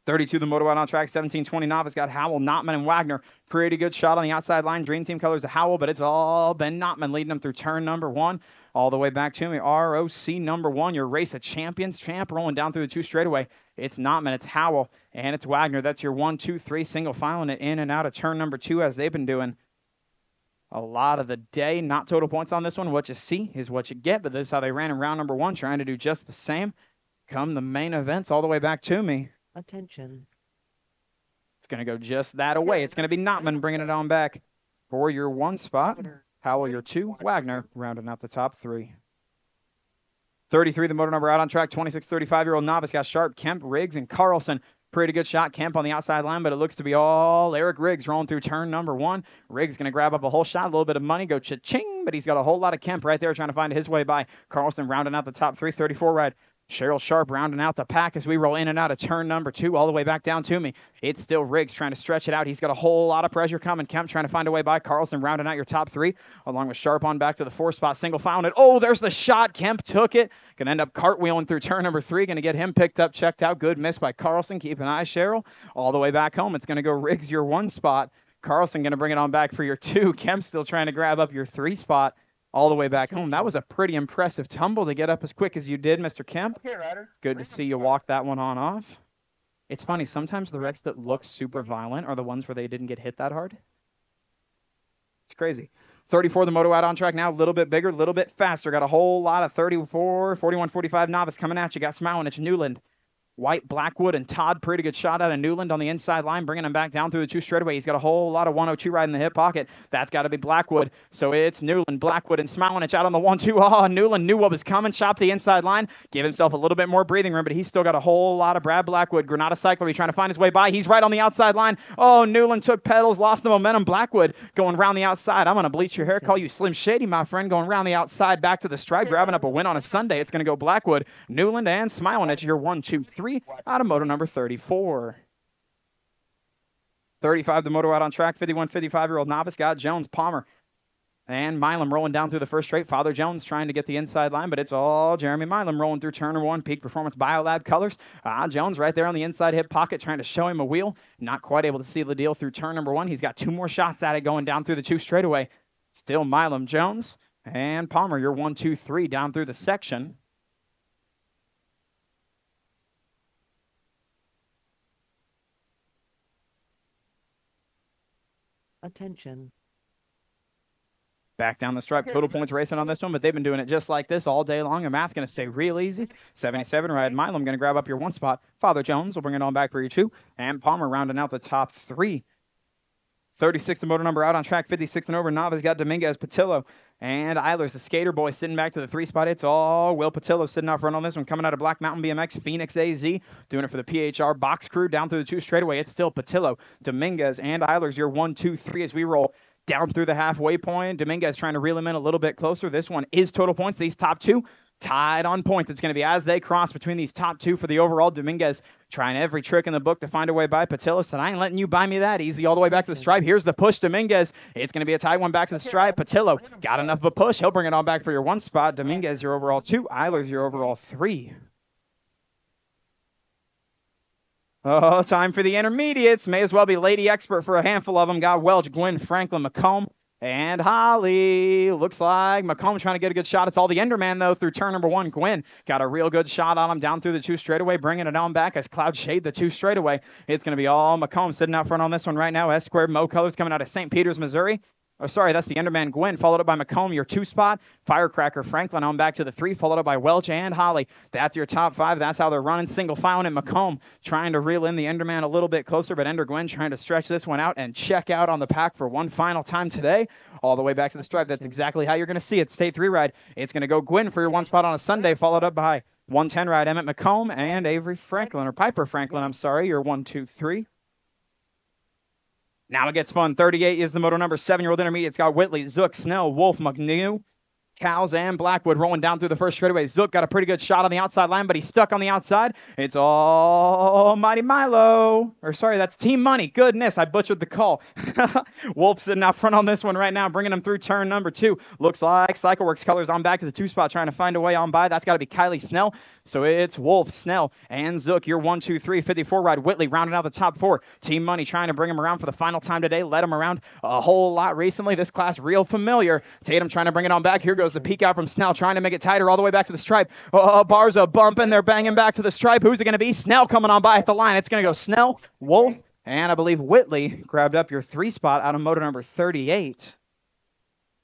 32, the motor out on track. 17-20 novice. Got Howell, Notman, and Wagner. Pretty good shot on the outside line. Dream Team colors of Howell, but it's all been Notman leading them through turn number 1. All the way back to me. ROC number 1. Your race of champions. Champ rolling down through the 2 straightaway. It's Notman, it's Howell, and it's Wagner. That's your 1, 2, 3 single filing it in and out of turn number 2 as they've been doing a lot of the day. Not total points on this one. What you see is what you get, but this is how they ran in round number 1, trying to do just the same. Come the main events all the way back to me. Attention. It's going to go just that away. It's going to be Notman bringing it on back for your 1 spot. Howell, your 2. Wagner rounding out the top 3. 33, the motor number out on track. 26, 35-year-old novice. Got Sharp, Kemp, Riggs, and Carlson. Pretty good shot. Kemp on the outside line, but it looks to be all Eric Riggs rolling through turn number 1. Riggs going to grab up a whole shot, a little bit of money, go cha-ching, but he's got a whole lot of Kemp right there trying to find his way by. Carlson rounding out the top 3. 34 ride. Cheryl Sharp rounding out the pack as we roll in and out of turn number 2 all the way back down to me. It's still Riggs trying to stretch it out. He's got a whole lot of pressure coming. Kemp trying to find a way by. Carlson rounding out your top 3 along with Sharp on back to the 4 spot. Single filing it. Oh, there's the shot. Kemp took it. Going to end up cartwheeling through turn number 3. Going to get him picked up, checked out. Good miss by Carlson. Keep an eye, Cheryl. All the way back home. It's going to go Riggs your 1 spot. Carlson going to bring it on back for your 2. Kemp still trying to grab up your 3 spot. All the way back home. That was a pretty impressive tumble to get up as quick as you did, Mr. Kemp. Okay, Ryder. Good to see you walk that one on off. It's funny, sometimes the wrecks that look super violent are the ones where they didn't get hit that hard. It's crazy. 34, the moto out on track now, a little bit bigger, a little bit faster. Got a whole lot of 34, 41, 45 novice coming at you. Got Smiling, it's Newland. White, Blackwood, and Todd. Pretty good shot out of Newland on the inside line, bringing him back down through the 2 straightaway. He's got a whole lot of 102 right in the hip pocket. That's got to be Blackwood. So it's Newland, Blackwood, and Smilinich out on the 1-2. Oh, Newland knew what was coming. Chopped the inside line. Give himself a little bit more breathing room, but he's still got a whole lot of Brad Blackwood. Granada Cycler, he's trying to find his way by. He's right on the outside line. Oh, Newland took pedals, lost the momentum. Blackwood going around the outside. I'm going to bleach your hair, call you Slim Shady, my friend. Going around the outside back to the stripe, grabbing up a win on a Sunday. It's going to go Blackwood, Newland, and Smilinich. Your 1, 2, 3 out of moto number 34. 35, the moto out on track. 51, 55-year-old novice. Got Jones, Palmer, and Milam rolling down through the first straight. Father Jones trying to get the inside line, but it's all Jeremy Milam rolling through turn 1. Peak Performance Biolab colors. Jones right there on the inside hip pocket trying to show him a wheel. Not quite able to seal the deal through turn number 1. He's got 2 more shots at it going down through the 2 straightaway. Still Milam, Jones, and Palmer. Your 1, 2, 3 down through the section. Attention. Back down the stripe. Total points racing on this one, but they've been doing it just like this all day long. The math going to stay real easy. 77 ride Milam going to grab up your 1 spot. Father Jones will bring it on back for your 2. And Palmer rounding out the top 3. 36, the motor number out on track. 56 and over novice. Got Dominguez, Patillo, and Eilers, the skater boy, sitting back to the 3 spot. It's all Will Patillo sitting out front on this one. Coming out of Black Mountain BMX, Phoenix AZ. Doing it for the PHR box crew down through the 2 straightaway. It's still Patillo, Dominguez, and Eilers. Your 1, 2, 3 as we roll down through the halfway point. Dominguez trying to reel him in a little bit closer. This one is total points. These top 2 tied on points. It's going to be as they cross between these top 2 for the overall. Dominguez trying every trick in the book to find a way by. Patillo said, I ain't letting you buy me that easy. All the way back to the stripe. Here's the push. Dominguez. It's going to be a tight one back to the stripe. Patillo got enough of a push. He'll bring it on back for your 1 spot. Dominguez, your overall 2. Eilers, your overall 3. Oh, time for the intermediates. May as well be Lady Expert for a handful of them. Got Welch, Gwynn, Franklin, McComb, and Holly. Looks like McComb trying to get a good shot. It's all the Enderman, though, through turn number 1. Gwynn got a real good shot on him down through the 2 straightaway, bringing it on back as Cloud shade the 2 straightaway. It's going to be all McComb sitting out front on this one right now. S squared Mo colors coming out of St. Peters, Missouri. Oh, sorry, that's the Enderman Gwynn, followed up by McComb, your 2 spot. Firecracker Franklin on back to the 3, followed up by Welch and Holly. That's your top 5. That's how they're running. Single filing and McComb trying to reel in the Enderman a little bit closer, but Ender Gwynn trying to stretch this one out and check out on the pack for one final time today. All the way back to the stripe. That's exactly how you're going to see it. State 3 ride. It's going to go Gwynn for your 1 spot on a Sunday, followed up by 110 ride Emmett McComb and Avery Franklin, or Piper Franklin, I'm sorry, your 1, 2, 3. Now it gets fun. 38 is the moto number 7-year-old intermediate. It's got Whitley, Zook, Snell, Wolf, McNew, Cows and Blackwood rolling down through the first straightaway. Zook got a pretty good shot on the outside line, but he's stuck on the outside. It's Almighty Milo. Or sorry, that's Team Money. Goodness, I butchered the call. Wolf sitting out front on this one right now, bringing him through turn number 2. Looks like CycleWorks Colors on back to the 2 spot, trying to find a way on by. That's got to be Kylie Snell. So it's Wolf, Snell, and Zook. Your 1, 2, 3, 54 ride. Whitley rounding out the top 4. Team Money trying to bring him around for the final time today. Led him around a whole lot recently. This class real familiar. Tatum trying to bring it on back. Here goes the peek out from Snell, trying to make it tighter all the way back to the stripe. Bars are bumping. They're banging back to the stripe. Who's it going to be? Snell coming on by at the line. It's going to go Snell, Wolf, and I believe Whitley grabbed up your 3 spot out of motor number 38.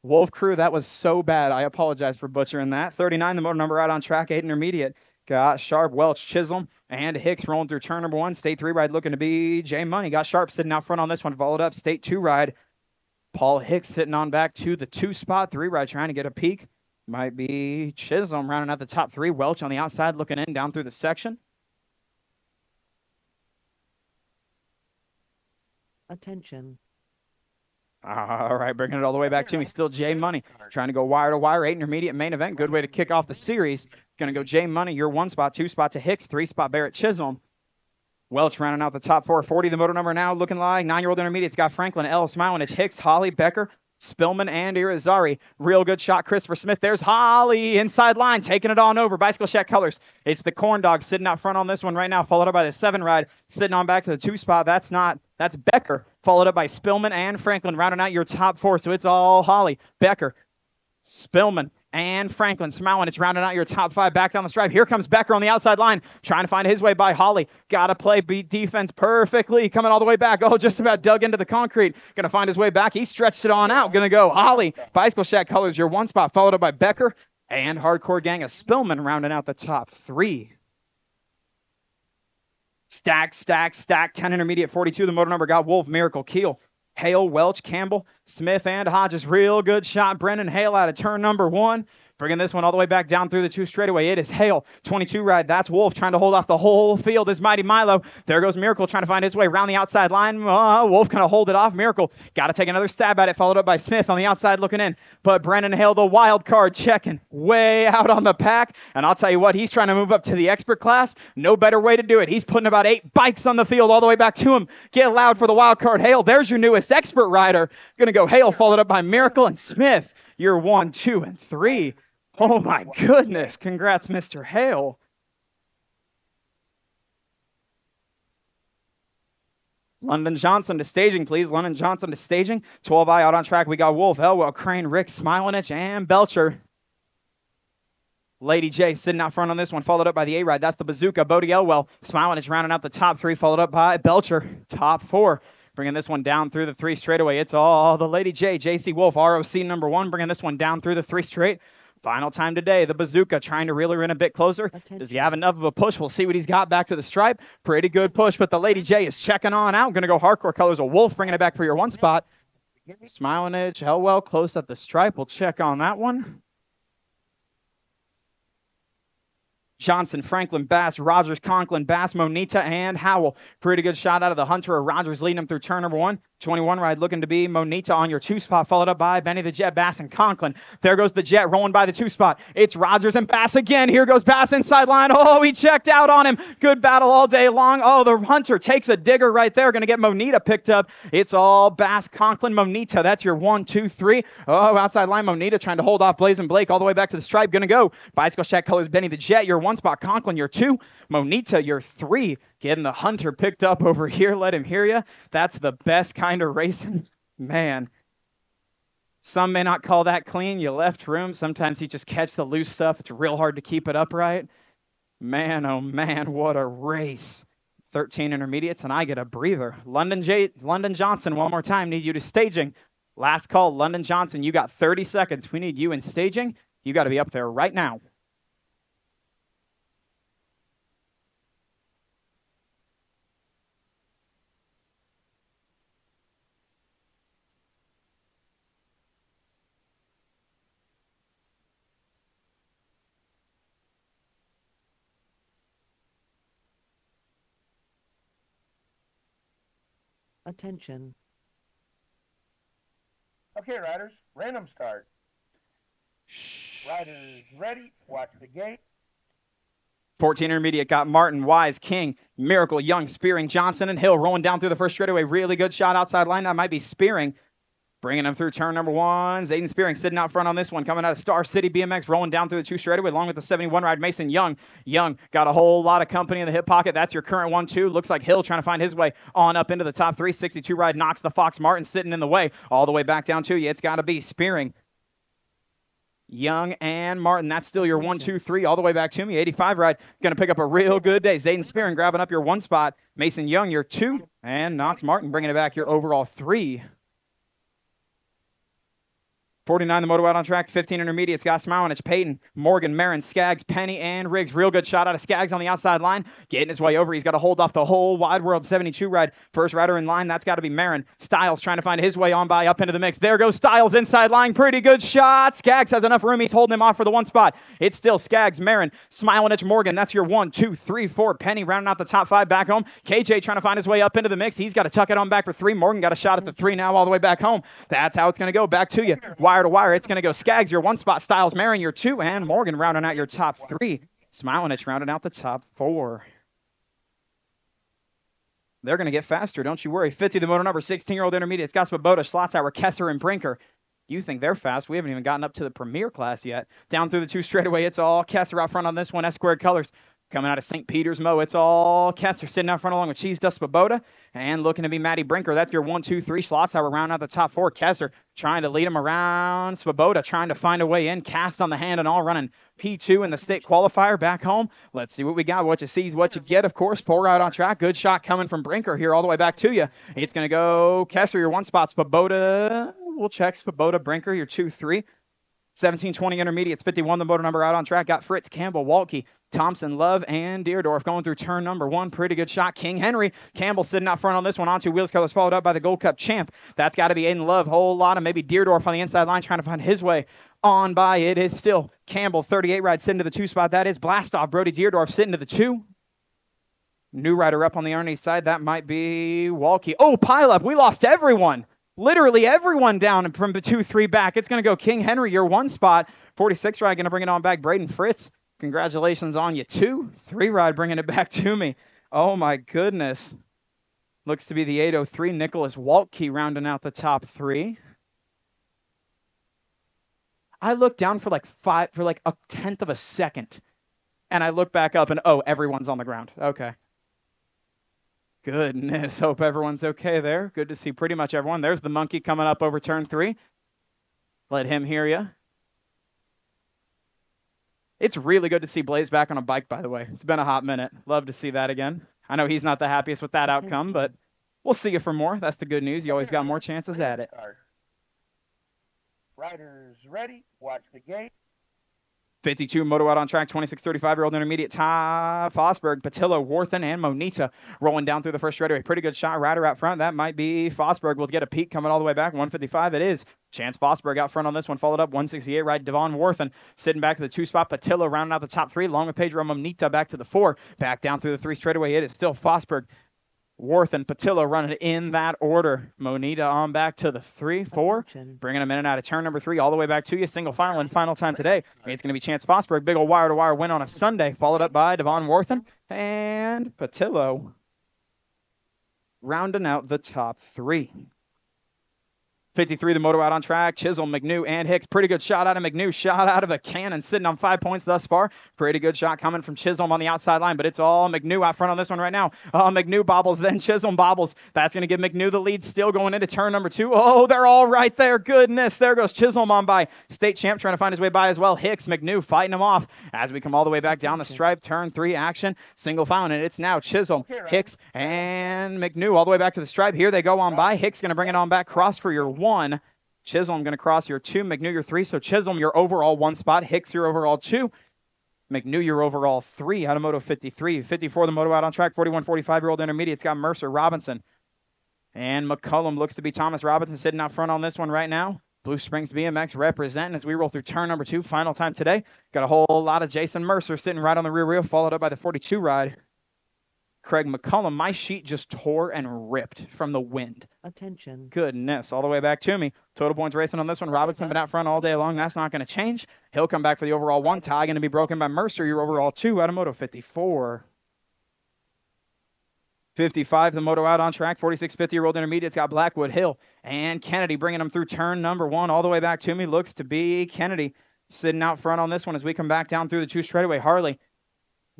Wolf crew, that was so bad. I apologize for butchering that. 39, the motor number out on track, 8 intermediate. Got Sharp, Welch, Chisholm, and Hicks rolling through turn number 1. State 3 ride looking to be J Money. Got Sharp sitting out front on this one. Followed up, State 2 ride. Paul Hicks sitting on back to the 2 spot. 3 ride trying to get a peek. Might be Chisholm rounding out the top 3. Welch on the outside looking in down through the section. Attention. All right, bringing it all the way back to me. Still J Money trying to go wire to wire. 8 intermediate main event. Good way to kick off the series. It's going to go J Money, your 1 spot, 2 spot to Hicks, 3 spot Barrett Chisholm. Welch rounding out the top 4. 40 the motor number now, looking like 9-year-old intermediates. Got Franklin, L, Smiling. It's Hicks, Holly, Becker, Spillman, and Irizarry. Real good shot, Christopher Smith. There's Holly, inside line, taking it on over. Bicycle Shack Colors. It's the Corn Dog sitting out front on this one right now, followed up by the 7 ride, sitting on back to the 2 spot. That's Becker, followed up by Spillman and Franklin, rounding out your top 4. So it's all Holly, Becker, Spillman, and Franklin. Smiling, it's rounding out your top 5 back down the stripe. Here comes Becker on the outside line, trying to find his way by Holly. Got to play beat defense perfectly. Coming all the way back. Oh, just about dug into the concrete. Going to find his way back. He stretched it on out. Going to go Holly. Bicycle Shack Colors, your 1 spot, followed up by Becker and Hardcore Gang of Spillman, rounding out the top 3. Stack, 10 intermediate, 42. The motor number got Wolf, Miracle, Keel, Hale, Welch, Campbell, Smith, and Hodges. Real good shot. Brennan Hale out of turn number 1. Bringing this one all the way back down through the 2 straightaway. It is Hale. 22 ride. That's Wolf trying to hold off the whole field. Is Mighty Milo. There goes Miracle trying to find his way around the outside line. Wolf going to hold it off. Miracle got to take another stab at it. Followed up by Smith on the outside looking in. But Brennan Hale, the wild card, checking way out on the pack. And I'll tell you what, he's trying to move up to the expert class. No better way to do it. He's putting about 8 bikes on the field all the way back to him. Get loud for the wild card. Hale, there's your newest expert rider. Going to go Hale, followed up by Miracle and Smith. You're 1, 2, and 3. Oh, my goodness. Congrats, Mr. Hale. London Johnson to staging, please. London Johnson to staging. 12i out on track. We got Wolf, Elwell, Crane, Rick, Smilinich, and Belcher. Lady J sitting out front on this one, followed up by the A-Ride. That's the Bazooka. Bodie Elwell. Smilinich rounding out the top 3, followed up by Belcher. Top 4. Bringing this one down through the 3 straightaway. It's all the Lady J. JC Wolf, ROC number 1. Bringing this one down through the 3 straight. Final time today, the Bazooka trying to reel her in a bit closer. Attention. Does he have enough of a push? We'll see what he's got back to the stripe. Pretty good push, but the Lady J is checking on out. Going to go Hardcore Colors. A Wolf bringing it back for your 1 spot. Smilinich, Elwell close at the stripe. We'll check on that one. Johnson, Franklin, Bass, Rogers, Conklin, Bass, Monita, and Howell. Pretty good shot out of the Hunter. Rogers leading him through turn number 1. 21 ride looking to be Monita on your 2 spot, followed up by Benny the Jet, Bass, and Conklin. There goes the Jet rolling by the 2 spot. It's Rogers and Bass again. Here goes Bass inside line. Oh, he checked out on him. Good battle all day long. Oh, the Hunter takes a digger right there. Going to get Monita picked up. It's all Bass, Conklin, Monita. That's your 1, 2, 3. Oh, outside line Monita trying to hold off Blazing Blake all the way back to the stripe. Going to go Bicycle Shack Colors, Benny the Jet, your 1 spot. Conklin, your 2. Monita, your 3. Getting the Hunter picked up over here. Let him hear you. That's the best kind of racing. Man. Some may not call that clean. You left room. Sometimes you just catch the loose stuff. It's real hard to keep it upright. Man, oh man, what a race. 13 intermediates, and I get a breather. London Johnson, one more time. Need you to staging. Last call, London Johnson. You got 30 seconds. We need you in staging. You got to be up there right now. Attention. Okay, riders, random start. Shh. Riders ready, watch the gate. 14 intermediate got Martin, Wise, King, Miracle, Young, Spearing, Johnson, and Hill rolling down through the first straightaway. Really good shot outside line. That might be Spearing. Bringing them through turn number one. Zayden Spearing sitting out front on this one. Coming out of Star City BMX, rolling down through the two straightaway, along with the 71 ride Mason Young. Young got a whole lot of company in the hip pocket. That's your current 1-2. Looks like Hill trying to find his way on up into the top three. 62 ride knocks the Fox Martin sitting in the way. All the way back down to you. It's got to be Spearing, Young, and Martin. That's still your 1-2-3 all the way back to me. 85 ride going to pick up a real good day. Zayden Spearing grabbing up your one spot. Mason Young your 2, and Knox Martin bringing it back your overall 3. 49 the moto out on track, 15 intermediate. Scott Smilenich, Peyton, Morgan, Marin, Skaggs, Penny, and Riggs. Real good shot out of Skaggs on the outside line. Getting his way over. He's got to hold off the whole Wide World 72 ride. First rider in line, that's got to be Marin. Styles trying to find his way on by up into the mix. There goes Styles inside line. Pretty good shot. Skaggs has enough room. He's holding him off for the one spot. It's still Skaggs, Marin, Smilenich, Morgan. That's your 1, 2, 3, 4. Penny rounding out the top 5 back home. KJ trying to find his way up into the mix. He's got to tuck it on back for 3. Morgan got a shot at the 3 now all the way back home. That's how it's going to go. Back to you. Wire to wire. It's going to go Skaggs, your 1 spot. Styles, Marin, your 2. And Morgan rounding out your top 3. Smilenich rounding out the top 4. They're going to get faster, don't you worry. 50, the moto number, 16-year-old intermediate. Scott Svoboda, Schlotzauer, Kessler, and Brinker. You think they're fast? We haven't even gotten up to the premier class yet. Down through the 2 straightaway, it's all Kessler out front on this one. S-squared colors. Coming out of St. Peter's Mo, it's all Kessler sitting out front along with Cheese Dust Svoboda. And looking to be Matty Brinker. That's your 1, 2, 3. Schlotzauer round out the top 4. Kessler trying to lead him around. Svoboda trying to find a way in. Cast on the hand and all running P2 in the state qualifier back home. Let's see what we got. What you see is what you get, of course. 4 out on track. Good shot coming from Brinker here all the way back to you. It's going to go Kessler, your 1 spot. Svoboda, we'll check. Svoboda, Brinker, your 2, 3. 17-20 intermediates, 51 the motor number out on track. Got Fritz, Campbell, Walke, Thompson, Love, and Deerdorf going through turn number 1. Pretty good shot. King Henry, Campbell sitting out front on this one. On 2 wheels colors, followed up by the Gold Cup champ. That's got to be Aiden Love. Whole lot of maybe Deerdorf on the inside line trying to find his way on by. It is still Campbell, 38 ride, sitting to the 2 spot. That is Blastoff, Brody Deerdorf sitting to the 2. New rider up on the underneath side. That might be Walke. Oh, pile up. We lost everyone. Literally everyone down from the 2, 3 back. It's going to go King Henry, your 1 spot. 46 ride going to bring it on back. Braden Fritz, congratulations on you. 2, 3 ride bringing it back to me. Oh, my goodness. Looks to be the 803. Nicholas Walke rounding out the top 3. I looked down for like a tenth of a second. And I look back up and, oh, everyone's on the ground. Okay. Goodness, hope everyone's okay there. Good to see pretty much everyone. There's the monkey coming up over turn 3. Let him hear you. It's really good to see Blaze back on a bike, by the way. It's been a hot minute. Love to see that again. I know he's not the happiest with that outcome, but we'll see you for more. That's the good news. You always got more chances at it. Riders ready, watch the gate. 52 moto out on track, 26, 35-year-old intermediate, Ty Fosberg, Patillo, Warthen, and Monita rolling down through the first straightaway. Pretty good shot. Rider out front. That might be Fosberg. We'll get a peek coming all the way back. 155 it is. Chance Fosberg out front on this one. Followed up 168 right. Devon Warthen sitting back to the 2 spot. Patillo rounding out the top 3 along with Pedro Monita back to the 4. Back down through the 3 straightaway. It is still Fosberg, Worth, and Patillo running in that order. Monita on back to the 3, 4. Bringing him in and out of turn number 3 all the way back to you. Single final and final time today. It's going to be Chance Fosberg. Big old wire-to-wire win on a Sunday. Followed up by Devon Worthen and Patillo rounding out the top 3. 53, the moto out on track. Chisholm, McNew, and Hicks. Pretty good shot out of McNew. Shot out of a cannon, sitting on 5 points thus far. Pretty good shot coming from Chisholm on the outside line, but it's all McNew out front on this one right now. McNew bobbles, then Chisholm bobbles. That's going to give McNew the lead still going into turn number 2. Oh, they're all right there. Goodness. There goes Chisholm on by. State champ trying to find his way by as well. Hicks, McNew fighting him off as we come all the way back down the stripe. Turn 3 action. Single final, and it's now Chisholm, Hicks, and McNew all the way back to the stripe. Here they go on by. Hicks going to bring it on back. Cross for your 1. Chisholm going to cross your 2, McNew your 3. So Chisholm, your overall 1 spot. Hicks, your overall 2. McNew, your overall 3 out of Moto 53. 54, the moto out on track. 41, 45-year-old intermediate's got Mercer, Robinson. And McCullum looks to be Thomas Robinson sitting out front on this one right now. Blue Springs BMX representing as we roll through turn number 2. Final time today. Got a whole lot of Jason Mercer sitting right on the rear wheel, followed up by the 42 ride. Craig McCullum. My sheet just tore and ripped from the wind. Attention. Goodness, all the way back to me. Total points racing on this one. Robinson been out front all day long. That's not going to change. He'll come back for the overall 1. Tie going to be broken by Mercer. Your overall 2 out of Moto 54. 55, the moto out on track. 4650 rolled intermediates got Blackwood, Hill, and Kennedy bringing them through turn number 1 all the way back to me. Looks to be Kennedy sitting out front on this one as we come back down through the 2 straightaway. Harley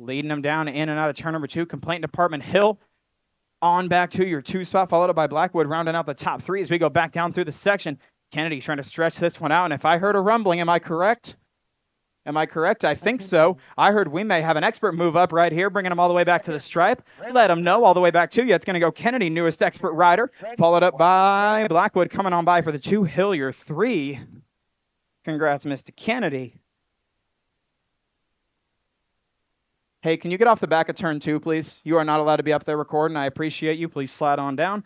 leading them down in and out of turn number 2. Complaint department, Hill on back to your 2 spot, followed up by Blackwood rounding out the top 3 as we go back down through the section. Kennedy trying to stretch this one out, and if I heard a rumbling, am I correct? I think so. I heard we may have an expert move up right here, bringing him all the way back to the stripe. Let him know all the way back to you. It's going to go Kennedy, newest expert rider, followed up by Blackwood coming on by for the 2. Hillier 3. Congrats, Mr. Kennedy. Hey, can you get off the back of turn 2, please? You are not allowed to be up there recording. I appreciate you. Please slide on down.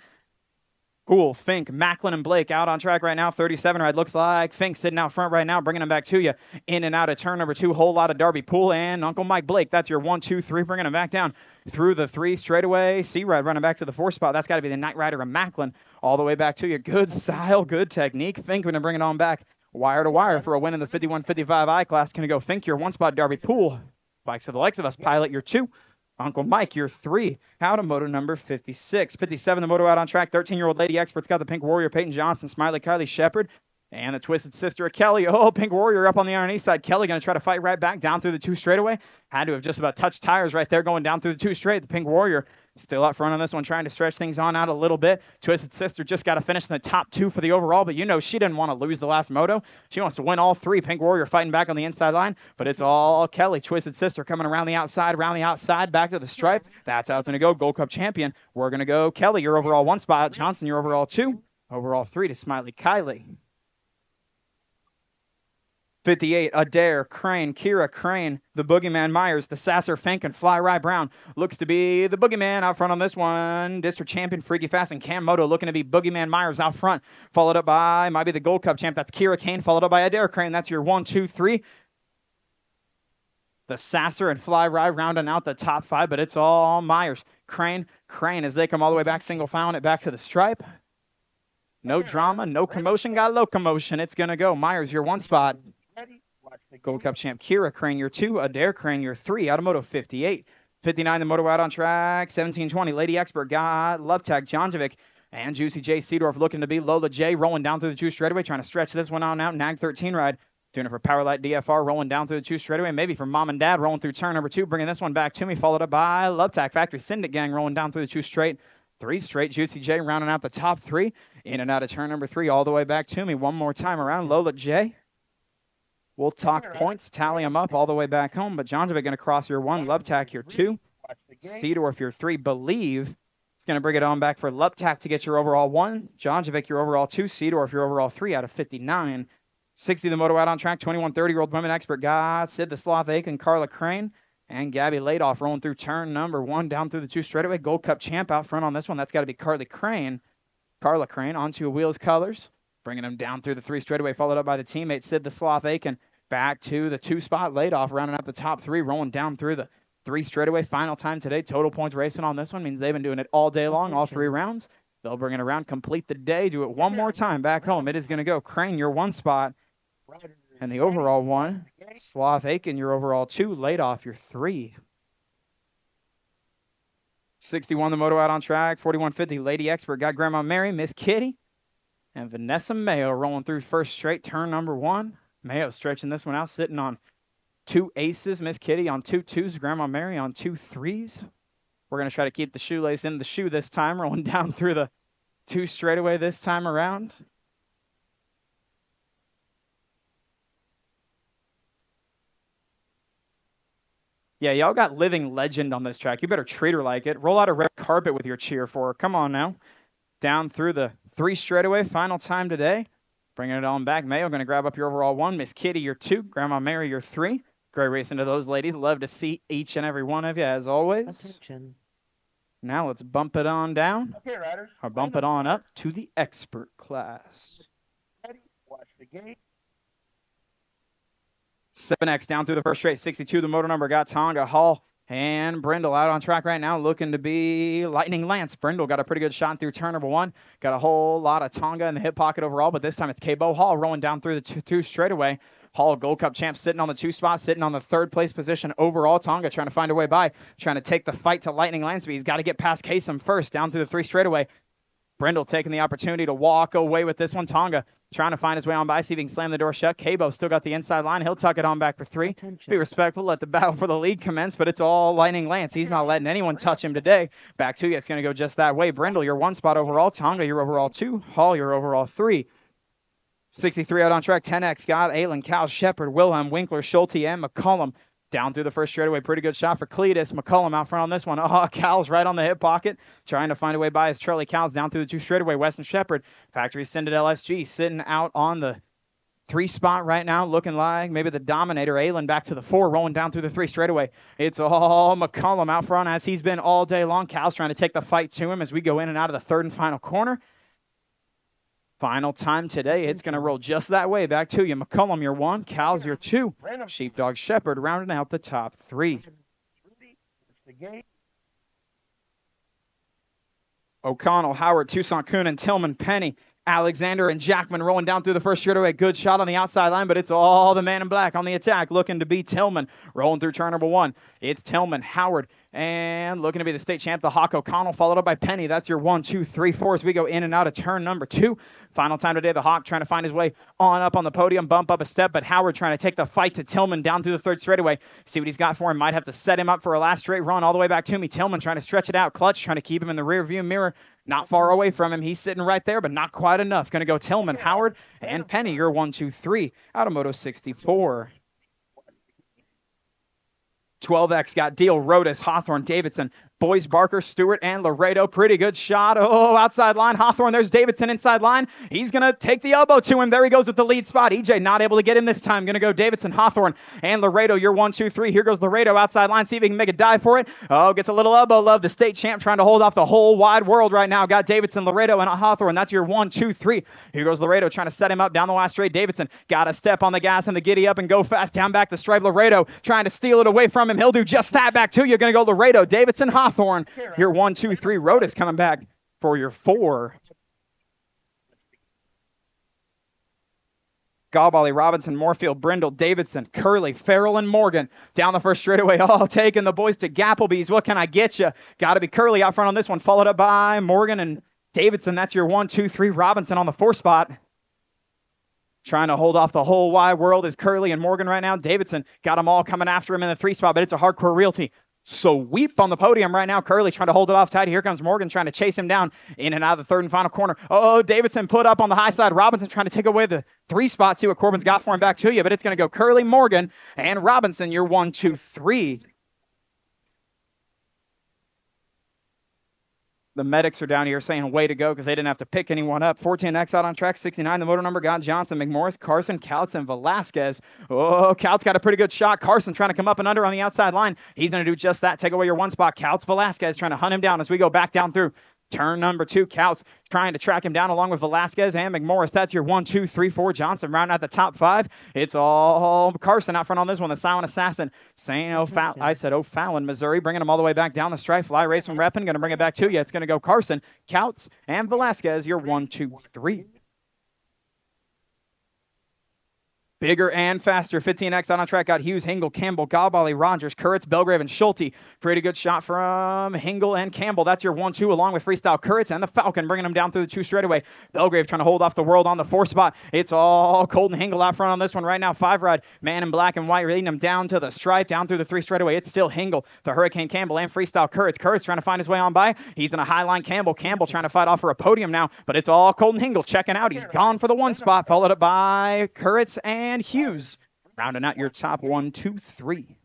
Cool. Fink, Macklin, and Blake out on track right now. 37 ride looks like. Fink sitting out front right now, bringing him back to you. In and out of turn number 2. Whole lot of Darby Poole and Uncle Mike Blake. That's your 1, 2, 3. Bringing him back down through the 3 straightaway. C-Ride running back to the 4 spot. That's got to be the Night Rider of Macklin. All the way back to you. Good style, good technique. Fink going to bring it on back. Wire to wire for a win in the 51-55 I-Class. Going to go Fink, your 1 spot. Darby Poole. Bikes of the likes of us. Pilot, your 2. Uncle Mike, your 3. Out of moto number 56. 57, the moto out on track. 13-year-old Lady Expert's got the Pink Warrior, Peyton Johnson, Smiley, Kylie Shepard, and the Twisted Sister of Kelly. Oh, Pink Warrior up on the underneath side. Kelly going to try to fight right back down through the 2 straightaway. Had to have just about touched tires right there going down through the 2 straight. The Pink Warrior still up front on this one, trying to stretch things on out a little bit. Twisted Sister just got to finish in the top 2 for the overall, but you know she didn't want to lose the last moto. She wants to win all 3. Pink Warrior fighting back on the inside line, but it's all Kelly. Twisted Sister coming around the outside, back to the stripe. That's how it's going to go. Gold Cup champion. We're going to go Kelly, your overall 1 spot. Johnson, your overall 2. Overall 3 to Smiley Kylie. 58, Adair, Crane, Kira, Crane, the Boogeyman Myers, the Sasser, Fink, and Fly Rye Brown. Looks to be the Boogeyman out front on this one. District Champion, Freaky Fast, and Cam Moto looking to be Boogeyman Myers out front. Followed up by, might be the Gold Cup champ. That's Kira Kane, followed up by Adair Crane. That's your 1, 2, 3. The Sasser and Fly Rye rounding out the top 5, but it's all Myers. Crane as they come all the way back, single filing it back to the stripe. No drama, no commotion, got locomotion. It's going to go. Myers, your 1 spot. Gold Cup champ Kira Crane, your 2. Adair Crane, your 3. Out of moto 58. 59, the moto out on track. 1720, Lady Expert got Love Tag, Jonjovic, and Juicy J. Seedorf looking to be Lola J. Rolling down through the 2 straightaway, trying to stretch this one on out. Nag 13 ride. Doing it for Powerlight DFR, rolling down through the 2 straightaway. Maybe for Mom and Dad, rolling through turn number 2, bringing this one back to me. Followed up by Love Tag Factory Syndicate Gang, rolling down through the 2 straight. 3 straight. Juicy J rounding out the top 3. In and out of turn number 3, all the way back to me. One more time around. Lola J. We'll talk points, tally them up all the way back home. But Jonjovic going to cross your 1, Luptak your 2, Seedorf your 3. Believe it's going to bring it on back for Luptak to get your overall 1, Jonjovic your overall 2, Seedorf your overall 3 out of 59. 60 the moto out on track. 21 30-year-old women expert got Sid the Sloth Aiken, Carla Crane, and Gabby Ladoff rolling through turn number 1 down through the 2 straightaway. Gold Cup champ out front on this one. That's got to be Carla Crane onto Wheels Colors. Bringing him down through the 3 straightaway, followed up by the teammate Sid the Sloth Aiken. Back to the 2 spot, laid off, rounding up the top 3, rolling down through the 3 straightaway. Final time today. Total points racing on this one means they've been doing it all day long, all 3 rounds. They'll bring it around, complete the day, do it one more time back home. It is going to go Crane, your 1 spot, and the overall 1. Sloth Aiken, your overall 2, laid off your 3. 61 the moto out on track. 4150 Lady Expert got Grandma Mary, Miss Kitty, and Vanessa Mayo rolling through first straight, turn number 1. Mayo stretching this one out, sitting on 2 aces. Miss Kitty on 2 2s. Grandma Mary on 2 3s. We're going to try to keep the shoelace in the shoe this time, rolling down through the 2 straightaway this time around. Yeah, y'all got living legend on this track. You better treat her like it. Roll out a red carpet with your cheer for her. Come on now. Down through the 3 straightaway. Final time today. Bringing it on back. Mayo going to grab up your overall 1. Miss Kitty, your 2. Grandma Mary, your 3. Great racing to those ladies. Love to see each and every one of you, as always. Attention. Now let's bump it on down. Okay, riders. Or bump it on up to the expert class. Ready? Watch the gate. 7X down through the first straight. 62, the motor number got Tonga Hall. And Brindle out on track right now, looking to be Lightning Lance. Brindle got a pretty good shot through turn number 1. Got a whole lot of Tonga in the hip pocket overall, but this time it's K-Bo Hall rolling down through the two straightaway. Hall, Gold Cup champ, sitting on the 2 spot, sitting on the 3rd place position overall. Tonga trying to find a way by, trying to take the fight to Lightning Lance, but he's got to get past Kasem first, down through the 3 straightaway. Brindle taking the opportunity to walk away with this one. Tonga trying to find his way on by, see if he can slam the door shut. K-Bo still got the inside line. He'll tuck it on back for 3. Attention. Be respectful, let the battle for the lead commence, but it's all Lightning Lance. He's not letting anyone touch him today. Back to you. It's going to go just that way. Brindle, you're 1 spot overall. Tonga, you're overall 2. Hall, you're overall 3. 63 out on track. 10X, Scott, Aylin, Cal, Shepard, Wilhelm, Winkler, Schulte, and McCullum. Down through the 1st straightaway. Pretty good shot for Cletus. McCullum out front on this one. Oh, Cal's right on the hip pocket. Trying to find a way by his Charlie Cal's down through the 2 straightaway. Weston Shepard, Factory Sended LSG, sitting out on the 3 spot right now, looking like maybe the dominator. Aylin back to the 4, rolling down through the 3 straightaway. It's all McCullum out front as he's been all day long. Cal's trying to take the fight to him as we go in and out of the 3rd and final corner. Final time today. It's going to roll just that way. Back to you. McCullum, you're 1. Cal's, you're 2. Sheepdog Shepard rounding out the top 3. Ready, watch the game. O'Connell, Howard, Tucson, Coonan, Tillman, Penny, Alexander, and Jackman rolling down through the 1st straightaway. Good shot on the outside line, but it's all the man in black on the attack, looking to be Tillman, rolling through turn number 1. It's Tillman, Howard, and looking to be the state champ, the Hawk O'Connell, followed up by Penny. That's your 1, 2, 3, 4 as we go in and out of turn number 2. Final time today, the Hawk trying to find his way on up on the podium, bump up a step, but Howard trying to take the fight to Tillman down through the 3rd straightaway. See what he's got for him. Might have to set him up for a last straight run all the way back to me. Tillman trying to stretch it out. Clutch trying to keep him in the rear view mirror. Not far away from him. He's sitting right there, but not quite enough. Going to go Tillman, Howard, and Penny. You're 1, 2, 3 out of Moto 64. 12X got Deal, Rodas, Hawthorne, Davidson, Boys, Barker, Stewart, and Laredo. Pretty good shot. Oh, outside line. Hawthorne, there's Davidson inside line. He's going to take the elbow to him. There he goes with the lead spot. EJ not able to get him this time. Going to go Davidson, Hawthorne, and Laredo. You're 1, 2, 3. Here goes Laredo outside line. See if he can make a dive for it. Oh, gets a little elbow love. The state champ trying to hold off the whole wide world right now. Got Davidson, Laredo, and Hawthorne. That's your 1, 2, 3. Here goes Laredo trying to set him up down the last straight. Davidson got to step on the gas and the giddy up and go fast down back the stripe. Laredo trying to steal it away from him. He'll do just that. Back to you. Going to go Laredo, Davidson, Hawthorne. Your 1, 2, 3. Rodas coming back for your 4. Gawbally, Robinson, Moorfield, Brindle, Davidson, Curley, Farrell, and Morgan down the 1st straightaway. Oh, taking the boys to Gapplebee's. What can I get you? Got to be Curley out front on this one, followed up by Morgan and Davidson. That's your 1, 2, 3. Robinson on the 4 spot. Trying to hold off the whole wide world is Curley and Morgan right now. Davidson got them all coming after him in the 3 spot, but it's a hardcore realty. Sweep on the podium right now. Curley trying to hold it off tight. Here comes Morgan trying to chase him down in and out of the 3rd and final corner. Oh, Davidson put up on the high side. Robinson trying to take away the 3 spot. See what Corbin's got for him. Back to you, but it's going to go Curley, Morgan, and Robinson. You're 1, 2, 3. The medics are down here saying way to go because they didn't have to pick anyone up. 14X out on track. 69, the motor number got Johnson, McMorris, Carson, Couts, and Velasquez. Oh, Couts got a pretty good shot. Carson trying to come up and under on the outside line. He's going to do just that. Take away your 1 spot. Couts, Velasquez trying to hunt him down as we go back down through turn number 2. Couts trying to track him down along with Velasquez and McMorris. That's your 1, 2, 3, 4. Johnson rounding out the top 5. It's all Carson out front on this one. The silent assassin. St. O'Fallon, Missouri. Bringing him all the way back down the stripe. Fly race from Reppin. Going to bring it back to you. It's going to go Carson, Couts, and Velasquez. You're 1, 2, 3. Bigger and faster. 15X out on track. Got Hughes, Hingle, Campbell, Gawbally, Rogers, Kurtz, Belgrave, and Schulte. Pretty good shot from Hingle and Campbell. That's your 1, 2 along with Freestyle Kurtz and the Falcon bringing them down through the 2 straightaway. Belgrave trying to hold off the world on the 4 spot. It's all Colton Hingle out front on this one right now. 5 ride. Man in black and white leading him down to the stripe, down through the 3 straightaway. It's still Hingle, the Hurricane Campbell, and Freestyle Kurtz. Kurtz trying to find his way on by. He's in a high line. Campbell trying to fight off for a podium now, but it's all Colton Hingle checking out. He's gone for the 1 spot, followed up by Kurtz and Hughes. Rounding out your top 1, 2, 3.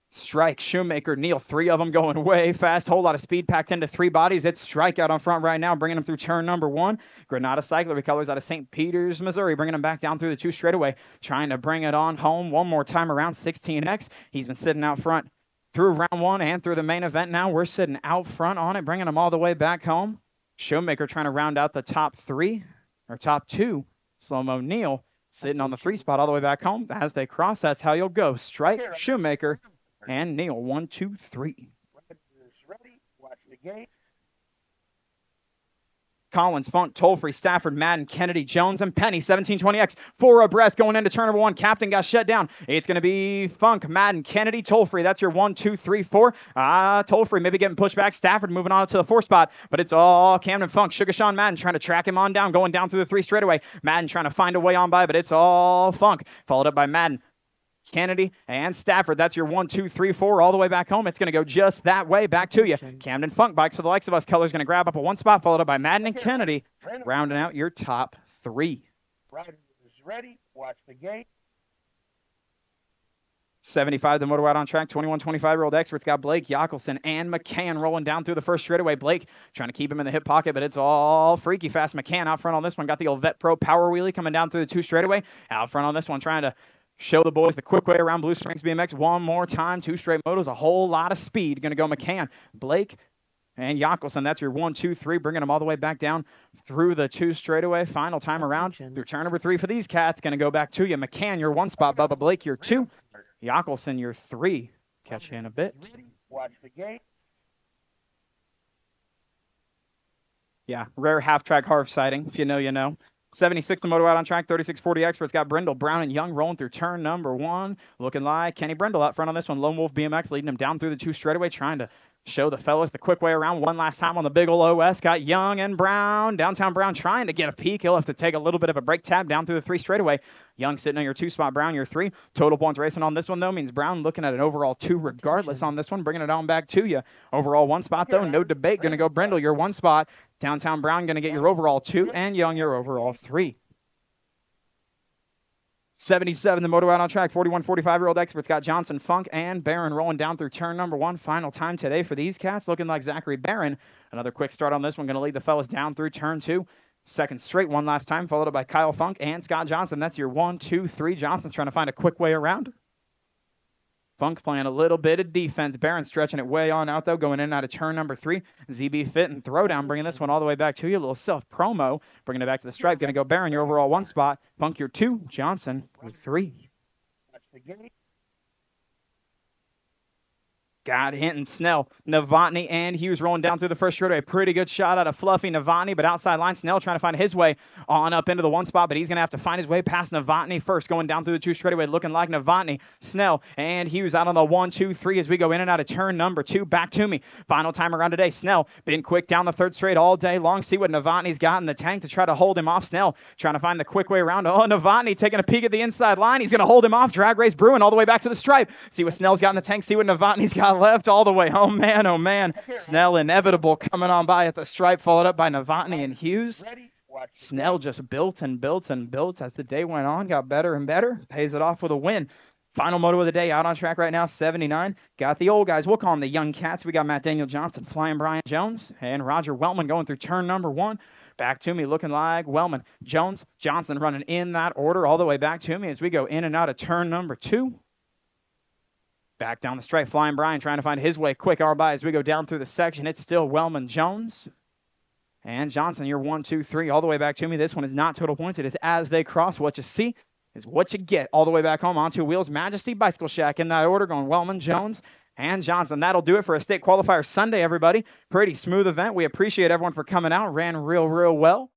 Strike, Shoemaker, Neal, 3 of them going way fast. Whole lot of speed packed into 3 bodies. It's Strike out on front right now, bringing them through turn number 1. Granada Cycler Colors out of St. Peters, Missouri, bringing them back down through the 2 straightaway. Trying to bring it on home one more time around 16X. He's been sitting out front through round 1 and through the main event now. We're sitting out front on it, bringing them all the way back home. Shoemaker trying to round out the top 3, or top 2. Slow-mo Neal. Sitting on the 3 spot all the way back home. As they cross, that's how you'll go. Strike, Okay, Shoemaker, and Neal. 1, 2, 3. Riders ready, watch the gate. Collins, Funk, Tollfree, Stafford, Madden, Kennedy, Jones, and Penny. 1720X, 4 abreast going into turn number 1. Captain got shut down. It's going to be Funk, Madden, Kennedy, Tollfree. That's your 1, 2, 3, 4. Tollfree maybe getting pushed back. Stafford moving on to the 4 spot, but it's all Camden Funk. Sugar Sean Madden trying to track him on down, going down through the 3 straightaway. Madden trying to find a way on by, but it's all Funk. Followed up by Madden, Kennedy, and Stafford. That's your 1, 2, 3, 4 all the way back home. It's going to go just that way back to you. Camden Funk bikes for the likes of us. Color's going to grab up a 1 spot, followed up by Madden and Kennedy, rounding out your top 3. Riders ready, watch the gate. 75, the motor out on track. 21, 25-year-old experts got Blake, Yockelson, and McCann rolling down through the first straightaway. Blake trying to keep him in the hip pocket, but it's all freaky fast. McCann out front on this one. Got the old Vet Pro power wheelie coming down through the 2 straightaway. Out front on this one, trying to show the boys the quick way around Blue Springs BMX one more time. 2 straight motos, a whole lot of speed. Going to go McCann, Blake, and Yockelson. That's your 1, 2, 3, bringing them all the way back down through the 2 straightaway. Final time around through turn number 3 for these cats. Going to go back to you. McCann, your 1 spot. Bubba Blake, your 2. Yockelson, your 3. Catch you in a bit. Ready, watch the gate. Yeah, rare half-track harv sighting. If you know, you know. 76, the moto out on track. 3640 experts got Brindle, Brown, and Young rolling through turn number 1. Looking like Kenny Brindle out front on this one. Lone Wolf BMX leading him down through the 2 straightaway, trying to show the fellas the quick way around one last time on the big ol' OS. Got Young and Brown. Downtown Brown trying to get a peek. He'll have to take a little bit of a brake tab down through the 3 straightaway. Young sitting on your 2 spot. Brown your 3. Total points racing on this one, though, means Brown looking at an overall 2 regardless on this one. Bringing it on back to you. Overall 1 spot, though. No debate. Going to go Brindle, your 1 spot. Downtown Brown going to get your overall 2. And Young your overall 3. 77, the moto out on track. 41, 45-year-old experts got Johnson, Funk, and Barron rolling down through turn number 1. Final time today for these cats, looking like Zachary Barron. Another quick start on this one, going to lead the fellas down through turn 2. Second straight one last time, followed up by Kyle Funk and Scott Johnson. That's your 1, 2, 3. Johnson's trying to find a quick way around. Funk playing a little bit of defense. Barron stretching it way on out, though, going in and out of turn number 3. ZB Fit and Throwdown bringing this one all the way back to you. A little self-promo, bringing it back to the stripe. Going to go Barron, your overall 1 spot. Funk, your 2. Johnson, your 3. Watch the gate. Got Hinton, Snell, Novotny, and Hughes rolling down through the first straightaway. Pretty good shot out of Fluffy Novotny, but outside line, Snell trying to find his way on up into the 1 spot, but he's going to have to find his way past Novotny first, going down through the 2 straightaway, looking like Novotny, Snell, and Hughes out on the 1, 2, 3 as we go in and out of turn number 2. Back to me. Final time around today. Snell been quick down the 3rd straight all day long. See what Novotny's got in the tank to try to hold him off. Snell trying to find the quick way around. Oh, Novotny taking a peek at the inside line. He's going to hold him off. Drag race brewing all the way back to the stripe. See what Snell's got in the tank. See what Novotny's got left all the way. Oh, man, oh, man. Snell inevitable coming on by at the stripe, followed up by Novotny and Hughes. Ready, watch the Snell just built and built and built as the day went on, got better and better, pays it off with a win. Final moto of the day out on track right now, 79. Got the old guys. We'll call them the young cats. We got Matt Daniel Johnson, Flying Brian Jones, and Roger Wellman going through turn number 1. Back to me, looking like Wellman, Jones, Johnson running in that order all the way back to me as we go in and out of turn number 2. Back down the straight, Flying Brian trying to find his way quick our by as we go down through the section. It's still Wellman, Jones, and Johnson. You're 1, 2, 3 all the way back to me. This one is not total points. It is as they cross. What you see is what you get all the way back home on 2 wheels. Majesty Bicycle Shack in that order, going Wellman, Jones, and Johnson. That'll do it for a state qualifier Sunday, everybody. Pretty smooth event. We appreciate everyone for coming out. Ran real well.